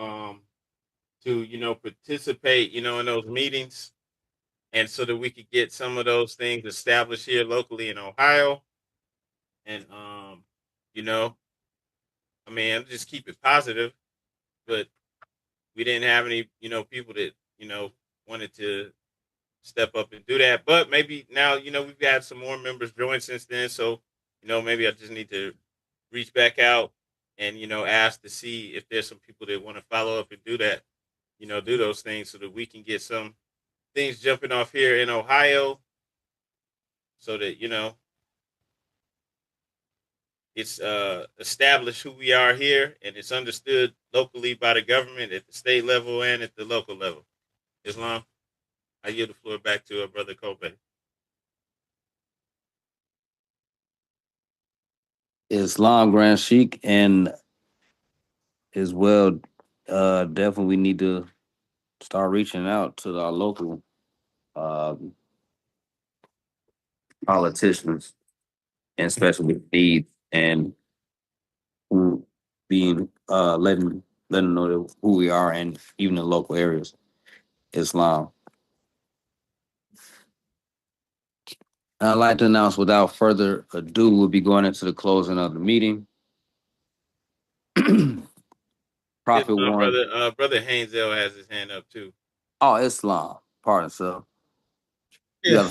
participate, in those meetings, and so that we could get some of those things established here locally in Ohio. And you know, I mean, I'll just keep it positive, but we didn't have any, people that wanted to step up and do that. But maybe now, we've had some more members join since then. So, maybe I just need to reach back out and, ask to see if there's some people that want to follow up and do that, do those things so that we can get some things jumping off here in Ohio, so that, it's established who we are here, and it's understood locally by the government at the state level and at the local level. Islam, I yield the floor back to Brother Kobe. Islam Grand Sheik, and as well, definitely we need to start reaching out to our local uh, politicians, and especially with needs. And who being letting them know who we are, and even in local areas, Islam. I'd like to announce, without further ado, we'll be going into the closing of the meeting. Yes, Prophet my Warren. brother Hainsell has his hand up too. Oh, Islam. Pardon, sir. Yeah,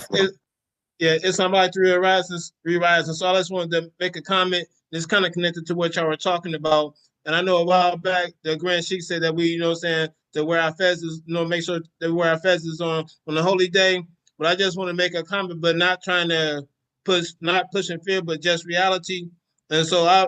it's somebody to re-rising. So I just wanted to make a comment that's kind of connected to what y'all were talking about. And I know a while back, the Grand Sheik said that we, saying, to wear our fezzes, make sure that we wear our fezzes on the holy day. But I just want to make a comment, but not trying to not pushing fear, but just reality. And so I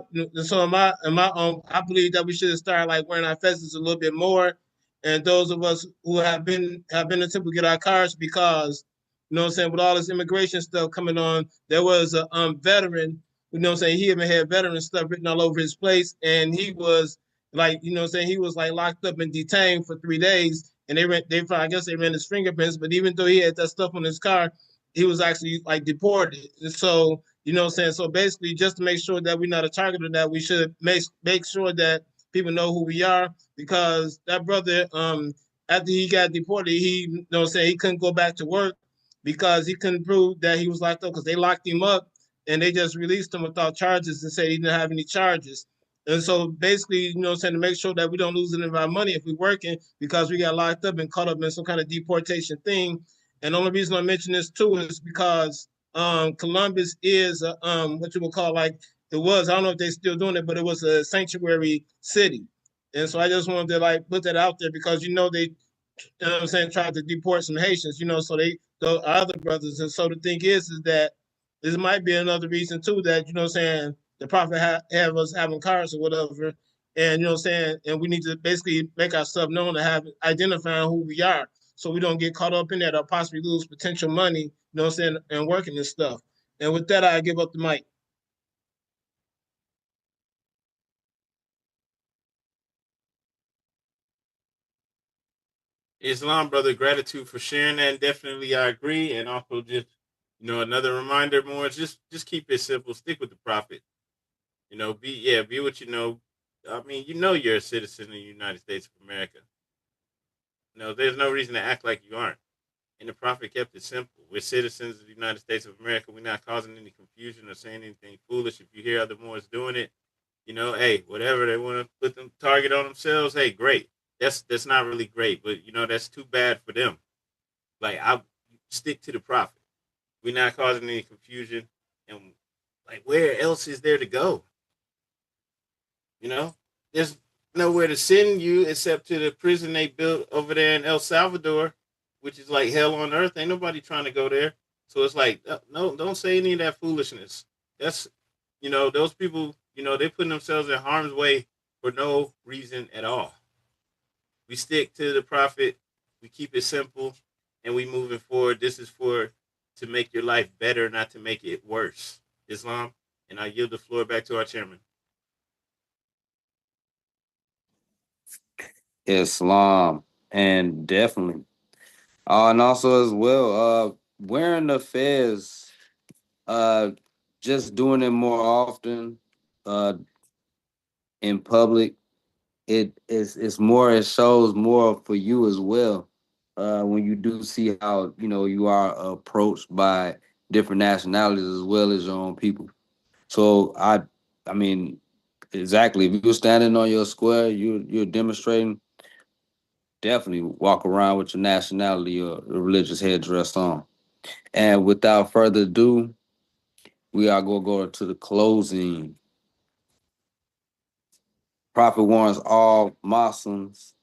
believe that we should start like wearing our fezzes a little bit more. And those of us who have been to temple get our cards, because with all this immigration stuff coming on, there was a veteran, he even had veteran stuff written all over his place, and he was like, he was like locked up and detained for 3 days, and I guess they ran his fingerprints, but even though he had that stuff on his car, he was actually like deported. And so, so basically, just to make sure that we're not a target of that, we should make sure that people know who we are, because that brother, after he got deported, he, he couldn't go back to work because he couldn't prove that he was locked up, because they locked him up and they just released him without charges and said he didn't have any charges. And so basically, to make sure that we don't lose any of our money if we're working, because we got locked up and caught up in some kind of deportation thing. And the only reason I mention this too is because Columbus is what you would call, like, I don't know if they're still doing it, but it was a sanctuary city. And so I just wanted to like put that out there, because they tried to deport some Haitians, so the other brothers. And so the thing is that this might be another reason too, that, the prophet have us having cars or whatever. And, and we need to basically make ourselves known to have identifying who we are, so we don't get caught up in that or possibly lose potential money, and working and stuff. And with that, I give up the mic. Islam, brother, gratitude for sharing that. And definitely, I agree. And also, just another reminder, more just keep it simple. Stick with the prophet. Be what you know. I mean, you're a citizen of the United States of America. There's no reason to act like you aren't. And the prophet kept it simple. We're citizens of the United States of America. We're not causing any confusion or saying anything foolish. If you hear other Moors doing it, hey, whatever they want to put them target on themselves, hey, great. That's not really great, but that's too bad for them. Like, I stick to the prophet. We're not causing any confusion, and like, where else is there to go? There's nowhere to send you except to the prison they built over there in El Salvador, which is like hell on earth. Ain't nobody trying to go there. So it's like, no, don't say any of that foolishness. That's, those people, they're putting themselves in harm's way for no reason at all. We stick to the prophet, we keep it simple, and we moving forward. This is to make your life better, not to make it worse. Islam, and I yield the floor back to our chairman. Islam, and definitely. And also as well, wearing the fez, just doing it more often, in public, it's more, it shows more for you as well. When you do see how, you are approached by different nationalities as well as your own people. So I mean, exactly. If you're standing on your square, you're demonstrating. Definitely walk around with your nationality or religious headdress on. And without further ado, we are going to go to the closing. Prophet warns all Muslims,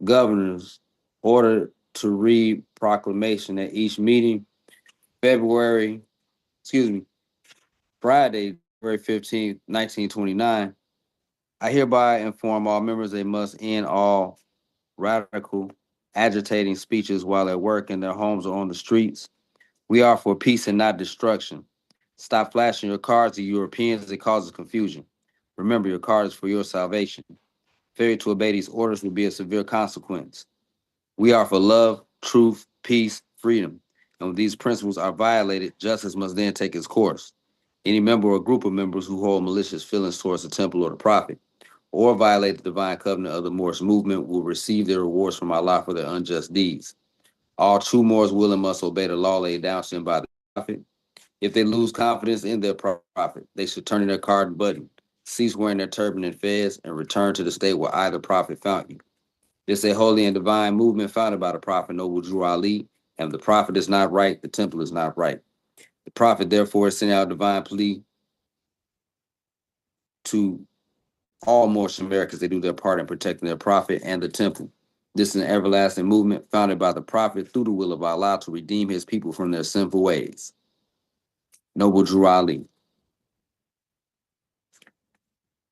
governors, ordered to read proclamation at each meeting, Friday, February 15th, 1929. I hereby inform all members they must end all radical, agitating speeches while at work, in their homes, or on the streets. We are for peace and not destruction. Stop flashing your cards to Europeans. It causes confusion. Remember, your card is for your salvation. Failure to obey these orders will be a severe consequence. We are for love, truth, peace, freedom. And when these principles are violated, justice must then take its course. Any member or group of members who hold malicious feelings towards the temple or the prophet, or violate the divine covenant of the Moorish movement, will receive their rewards from Allah for their unjust deeds. All true Moors will and must obey the law laid down to them by the prophet. If they lose confidence in their prophet, they should turn in their card and button, cease wearing their turban and fez, and return to the state where I, the prophet, found you. This is a holy and divine movement founded by the prophet Noble Drew Ali, and if the prophet is not right, the temple is not right. The prophet, therefore, is sending out a divine plea to all Moorish Americans. They do their part in protecting their prophet and the temple. This is an everlasting movement founded by the prophet through the will of Allah to redeem his people from their sinful ways. Noble Drew Ali.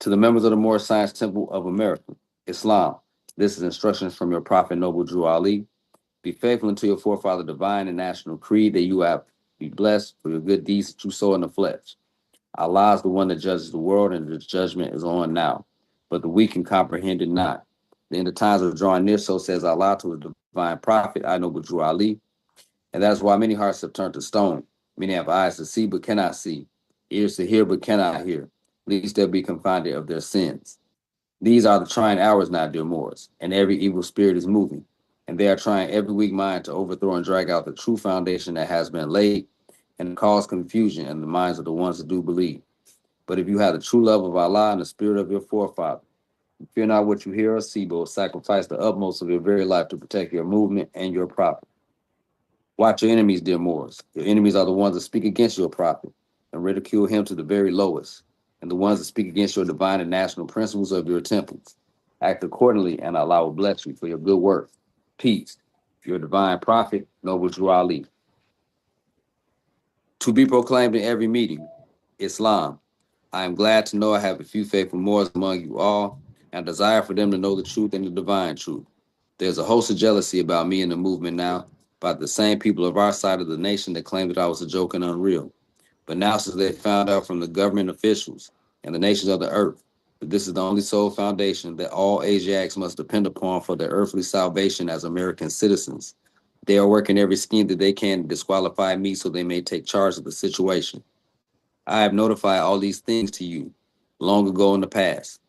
To the members of the Moorish Science Temple of America, Islam, this is instructions from your prophet Noble Drew Ali. Be faithful unto your forefather divine and national creed, that you have be blessed for your good deeds that you sow in the flesh. Allah is the one that judges the world, and the judgment is on now. But the weak can comprehend it not. The end of times are drawing near, so says Allah to his divine prophet, I Noble Drew Ali. And that is why many hearts have turned to stone. Many have eyes to see but cannot see, ears to hear but cannot hear, lest they be confounded of their sins. These are the trying hours now, dear Moors, and every evil spirit is moving, and they are trying every weak mind to overthrow and drag out the true foundation that has been laid and cause confusion in the minds of the ones that do believe. But if you have the true love of Allah and the spirit of your forefather, fear not what you hear or see, but will sacrifice the utmost of your very life to protect your movement and your prophet. Watch your enemies, dear Moors. Your enemies are the ones that speak against your prophet and ridicule him to the very lowest, and the ones that speak against your divine and national principles of your temples. Act accordingly, and Allah will bless you for your good work. Peace. Your divine prophet, Noble Drew Ali. To be proclaimed in every meeting, Islam. I am glad to know I have a few faithful Moors among you all, and desire for them to know the truth and the divine truth. There's a host of jealousy about me and the movement now, by the same people of our side of the nation that claimed that I was a joke and unreal. But now, since they found out from the government officials and the nations of the earth that this is the only sole foundation that all Asiatics must depend upon for their earthly salvation as American citizens, they are working every scheme that they can to disqualify me so they may take charge of the situation. I have notified all these things to you long ago in the past.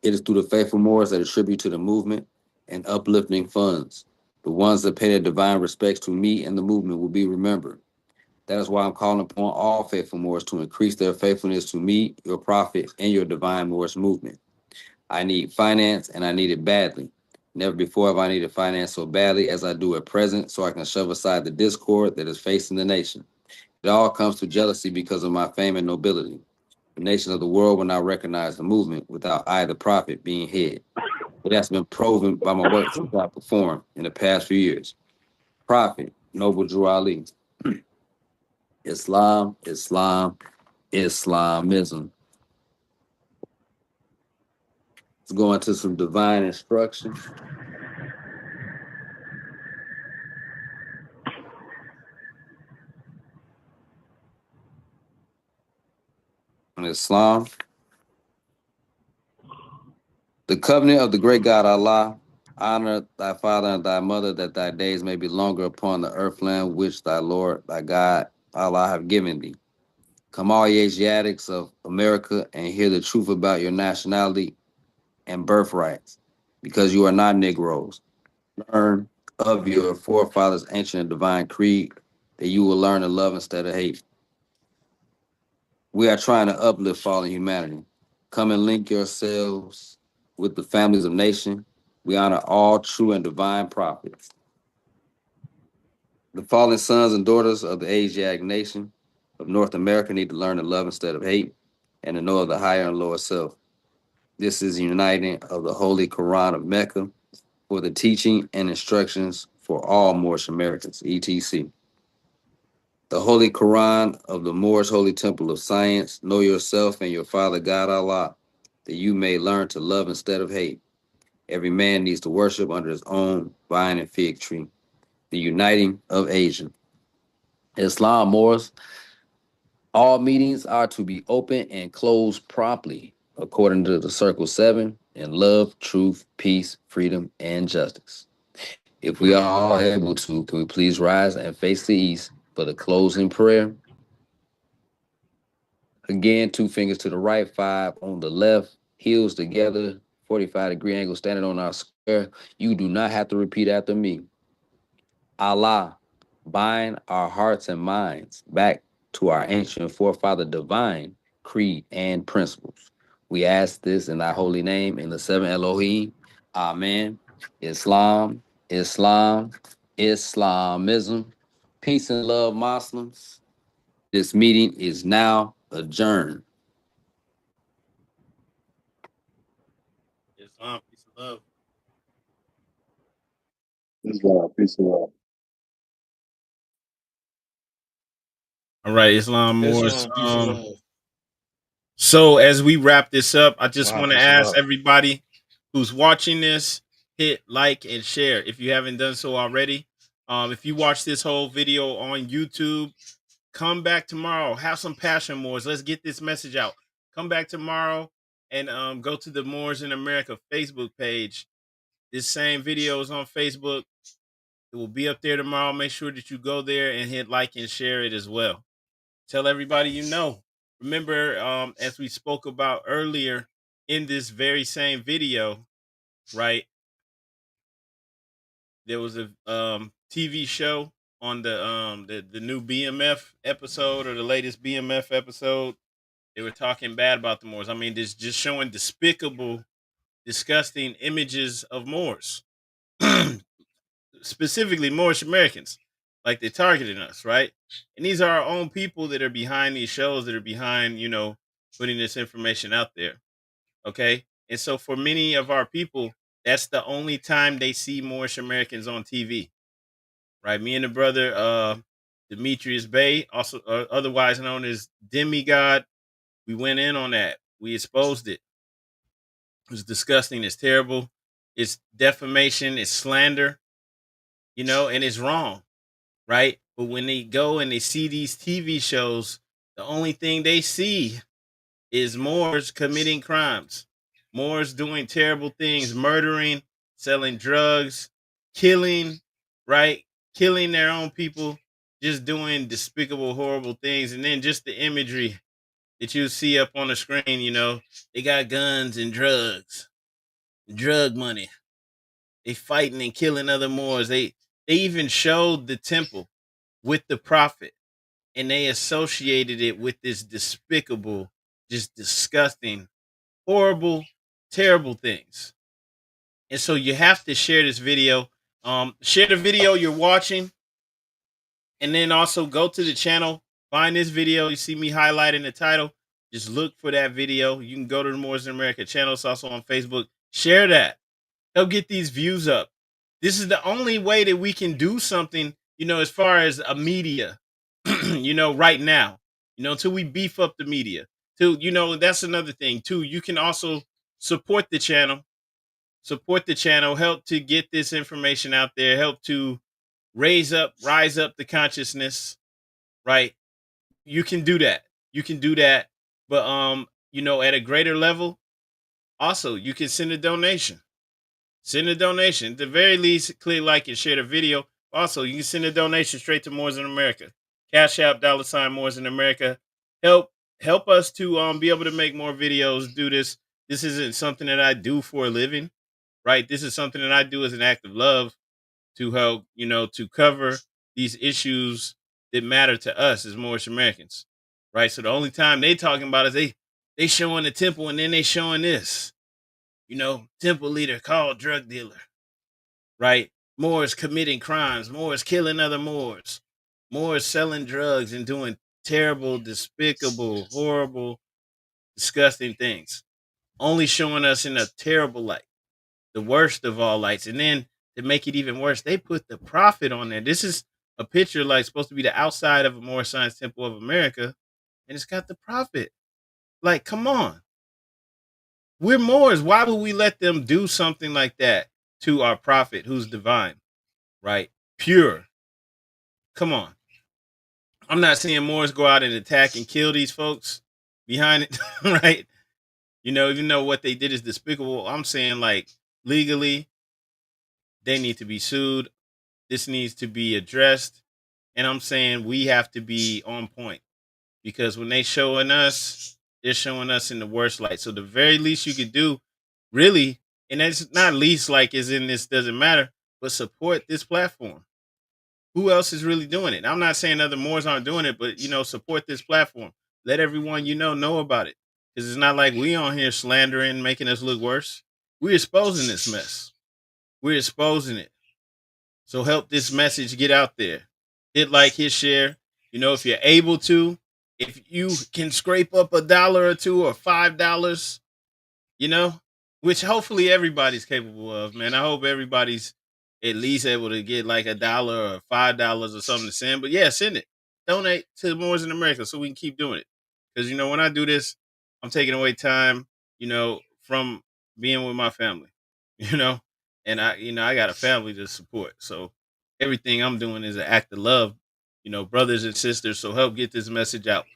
It is through the faithful Moors that attribute to the movement and uplifting funds. The ones that pay their divine respects to me and the movement will be remembered. That is why I'm calling upon all faithful Moors to increase their faithfulness to me, your prophet, and your divine Moorish movement. I need finance, and I need it badly. Never before have I needed finance so badly as I do at present, so I can shove aside the discord that is facing the nation. It all comes through jealousy because of my fame and nobility. The nations of the world will not recognize the movement without I, the prophet, being head. But that's been proven by my work that I performed in the past few years. Prophet, Noble Drew Ali. Islam, Islam, Islamism. Let's go into some divine instruction. In Islam, the covenant of the great God Allah, honor thy father and thy mother, that thy days may be longer upon the earth land which thy Lord, thy God, Allah have given thee. Come all ye Asiatics of America and hear the truth about your nationality and birthrights, because you are not Negroes. Learn of your forefathers' ancient and divine creed, that you will learn to love instead of hate. We are trying to uplift fallen humanity. Come and link yourselves with the families of nation. We honor all true and divine prophets. The fallen sons and daughters of the Asiatic nation of North America need to learn to love instead of hate, and to know of the higher and lower self. This is the uniting of the Holy Quran of Mecca for the teaching and instructions for all Moorish Americans, etc. The Holy Quran of the Moorish Holy Temple of Science, know yourself and your Father God Allah, that you may learn to love instead of hate. Every man needs to worship under his own vine and fig tree. The uniting of Asia. Islam, Moors, all meetings are to be open and closed promptly, according to the Circle 7, in love, truth, peace, freedom, and justice. If we are all able to, can we please rise and face the east for the closing prayer? Again, 2 fingers to the right, 5 on the left, heels together, 45-degree angle, standing on our square. You do not have to repeat after me. Allah, bind our hearts and minds back to our ancient forefather divine creed and principles. We ask this in thy holy name, in the 7 Elohim. Amen. Islam, Islam, Islamism. Peace and love, Muslims. This meeting is now adjourned. Islam, peace and love. Peace and love. Peace and love. All right, Islam Moors. Islam, peace and love. So as we wrap this up, I just Islam, want to peace and ask love. everybody who's watching this, hit like and share if you haven't done so already. If you watch this whole video on YouTube, come back tomorrow. Have some passion, Moors. Let's get this message out. Come back tomorrow and go to the Moors in America Facebook page. This same video is on Facebook. It will be up there tomorrow. Make sure that you go there and hit like and share it as well. Tell everybody you know. Remember, as we spoke about earlier in this very same video, right? There was a TV show on the new BMF episode, or the latest BMF episode. They were talking bad about the Moors. I mean, this just showing despicable, disgusting images of Moors, specifically Moorish Americans, like they're targeting us, right? And these are our own people that are behind these shows, that are behind, putting this information out there. Okay. And so for many of our people, that's the only time they see Moorish Americans on TV. Right. Me and the brother Demetrius Bey, also otherwise known as Demigod, we went in on that. We exposed it. It was disgusting. It's terrible. It's defamation. It's slander, and it's wrong. Right. But when they go and they see these TV shows, the only thing they see is Moors committing crimes, Moors doing terrible things, murdering, selling drugs, killing, right? Killing their own people, just doing despicable, horrible things. And then just the imagery that you see up on the screen, they got guns and drugs, drug money. They fighting and killing other Moors. They even showed the temple with the prophet, and they associated it with this despicable, just disgusting, horrible, terrible things. And so you have to share this video. Share the video you're watching, and then also go to the channel, find this video. You see me highlighting the title. Just look for that video. You can go to the Moorish and American channel. It's also on Facebook. Share that. Help get these views up. This is the only way that we can do something, as far as a media, right now, until we beef up the media. That's another thing too. You can also support the channel, help to get this information out there, help to rise up the consciousness, right? You can do that. But at a greater level, also you can send a donation. At the very least, click like and share the video. Also, you can send a donation straight to Moors in America. Cash App, $ Moors in America. Help us to be able to make more videos, do this. This isn't something that I do for a living, right? This is something that I do as an act of love to help, to cover these issues that matter to us as Moorish Americans, right? So the only time they talking about is they showing the temple, and then they showing this. Temple leader called drug dealer, right? Moors committing crimes, Moors killing other Moors, Moors selling drugs and doing terrible, despicable, horrible, disgusting things. Only showing us in a terrible light, the worst of all lights. And then to make it even worse, they put the prophet on there. This is a picture like supposed to be the outside of a Moorish Science Temple of America, and it's got the prophet. Like, come on. We're Moors. Why would we let them do something like that to our prophet who's divine, right? Pure. Come on. I'm not seeing Moors go out and attack and kill these folks behind it, right? Even though what they did is despicable, I'm saying, like, legally, they need to be sued. This needs to be addressed. And I'm saying we have to be on point. because when they showing us, they're showing us in the worst light. So the very least you could do, really, and that's not least like is in this doesn't matter, but support this platform. Who else is really doing it? I'm not saying other Moors aren't doing it, but support this platform. Let everyone know about it. Because it's not like we on here slandering, making us look worse. We're exposing this mess. We're exposing it. So help this message get out there. Hit like, hit share. If you're able to, if you can scrape up $1 or $2 or $5, which hopefully everybody's capable of, man. I hope everybody's at least able to get like $1 or $5 or something to send. But yeah, send it. Donate to Moors in America so we can keep doing it. Because when I do this, I'm taking away time, from being with my family, and I got a family to support. So everything I'm doing is an act of love, brothers and sisters. So help get this message out.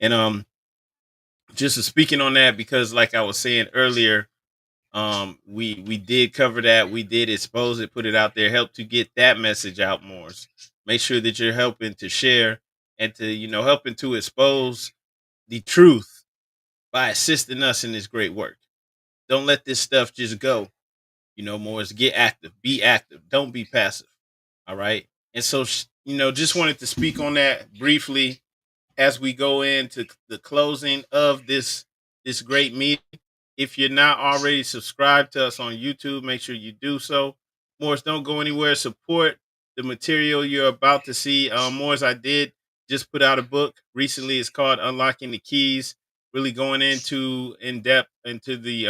And just speaking on that, because like I was saying earlier, we did cover that. We did expose it, put it out there, help to get that message out more. Make sure that you're helping to share and to, helping to expose the truth by assisting us in this great work. Don't let this stuff just go. Moors, get active, be active. Don't be passive. All right. And so, just wanted to speak on that briefly as we go into the closing of this great meeting. If you're not already subscribed to us on YouTube, make sure you do so. Moors, don't go anywhere. Support the material you're about to see. Moors, I did just put out a book recently. It's called Unlocking the Keys. Really going in depth into the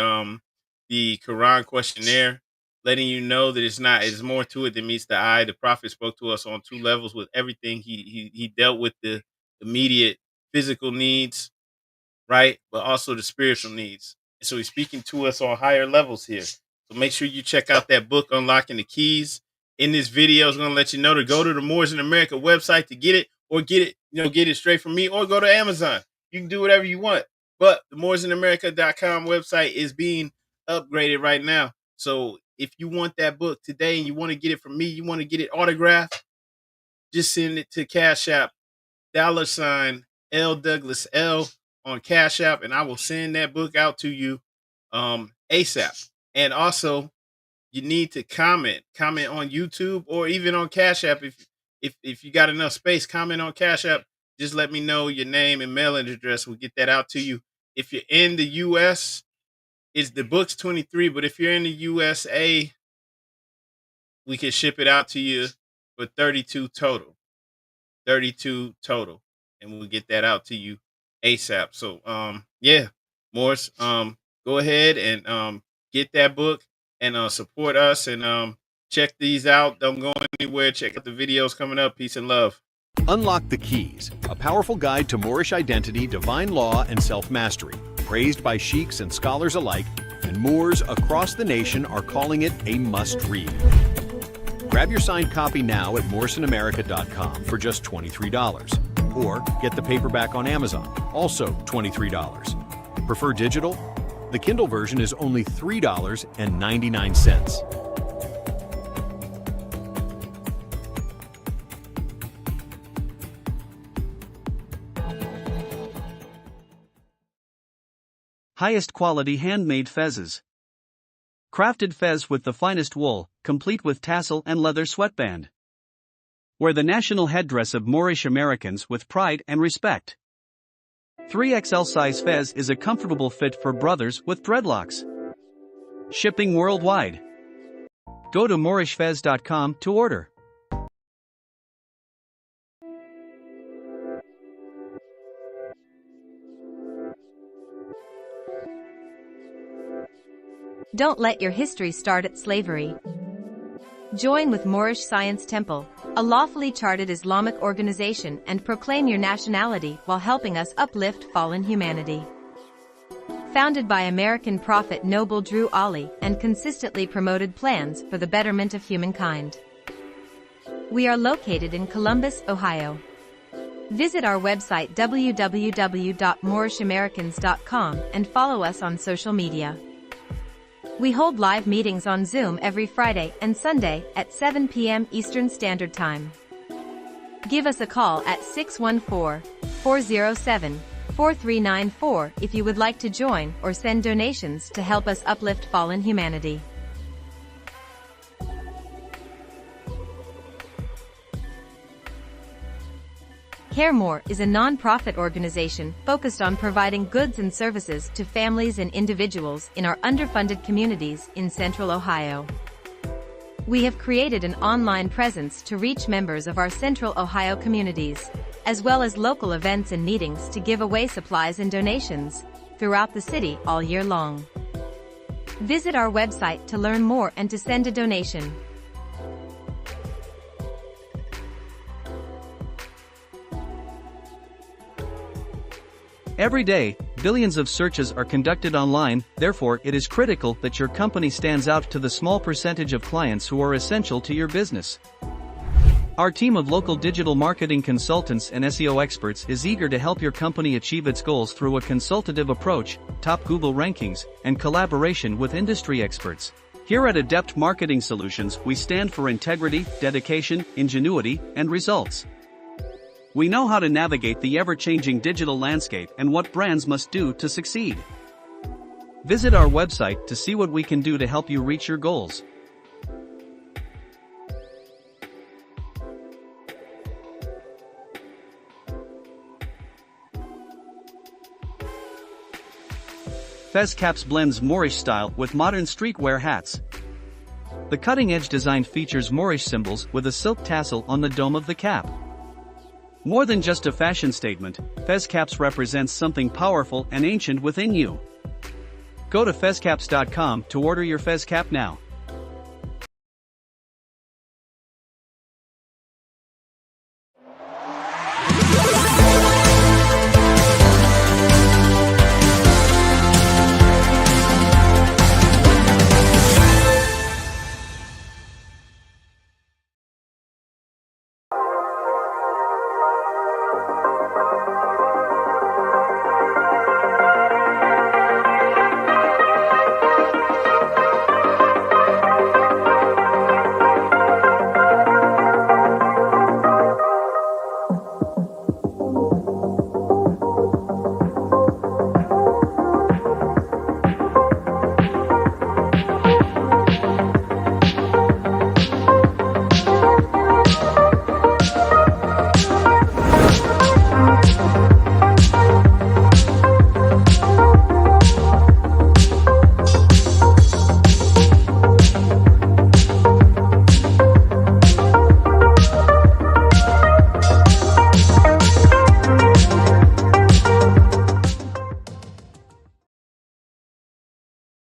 Quran questionnaire, letting you know that it's more to it than meets the eye. The Prophet spoke to us on 2 levels with everything. He dealt with the immediate physical needs, right? But also the spiritual needs. And so he's speaking to us on higher levels here. So make sure you check out that book, Unlocking the Keys. In this video, is going to let you know to go to the Moorish and American website to get it, or get it straight from me, or go to Amazon. You can do whatever you want. But the moorishandamerica.com website is being upgraded right now. So if you want that book today and you want to get it from me, you want to get it autographed, just send it to Cash App, $L Douglas L on Cash App, and I will send that book out to you ASAP. And also, you need to comment on YouTube or even on Cash App. If you got enough space, comment on Cash App. Just let me know your name and mailing address. We'll get that out to you. If you're in the US, the book's $23, but if you're in the USA, we can ship it out to you for $32 total. $32 total. And we'll get that out to you ASAP. So yeah, Morris, go ahead and get that book and support us and check these out. Don't go anywhere. Check out the videos coming up. Peace and love. Unlock the Keys, a powerful guide to Moorish identity, divine law, and self-mastery. Praised by sheiks and scholars alike, and Moors across the nation are calling it a must-read. Grab your signed copy now at moorishandamerican.com for just $23. Or get the paperback on Amazon, also $23. Prefer digital? The Kindle version is only $3.99. Highest quality handmade fezzes. Crafted fez with the finest wool, complete with tassel and leather sweatband. Wear the national headdress of Moorish Americans with pride and respect. 3XL size fez is a comfortable fit for brothers with dreadlocks. Shipping worldwide. Go to moorishfez.com to order. Don't let your history start at slavery. Join with Moorish Science Temple, a lawfully chartered Islamic organization, and proclaim your nationality while helping us uplift fallen humanity. Founded by American prophet Noble Drew Ali and consistently promoted plans for the betterment of humankind. We are located in Columbus, Ohio. Visit our website www.moorishamericans.com and follow us on social media. We hold live meetings on Zoom every Friday and Sunday at 7 p.m. Eastern Standard Time. Give us a call at 614-407-4394 if you would like to join or send donations to help us uplift fallen humanity. Care More is a non-profit organization focused on providing goods and services to families and individuals in our underfunded communities in Central Ohio. We have created an online presence to reach members of our Central Ohio communities, as well as local events and meetings to give away supplies and donations throughout the city all year long. Visit our website to learn more and to send a donation. Every day, billions of searches are conducted online, therefore it is critical that your company stands out to the small percentage of clients who are essential to your business. Our team of local digital marketing consultants and SEO experts is eager to help your company achieve its goals through a consultative approach, top Google rankings, and collaboration with industry experts. Here at Adept Marketing Solutions, we stand for integrity, dedication, ingenuity, and results. We know how to navigate the ever-changing digital landscape and what brands must do to succeed. Visit our website to see what we can do to help you reach your goals. Fez Caps blends Moorish style with modern streetwear hats. The cutting-edge design features Moorish symbols with a silk tassel on the dome of the cap. More than just a fashion statement, Fez Caps represents something powerful and ancient within you. Go to fezcaps.com to order your Fez Cap now.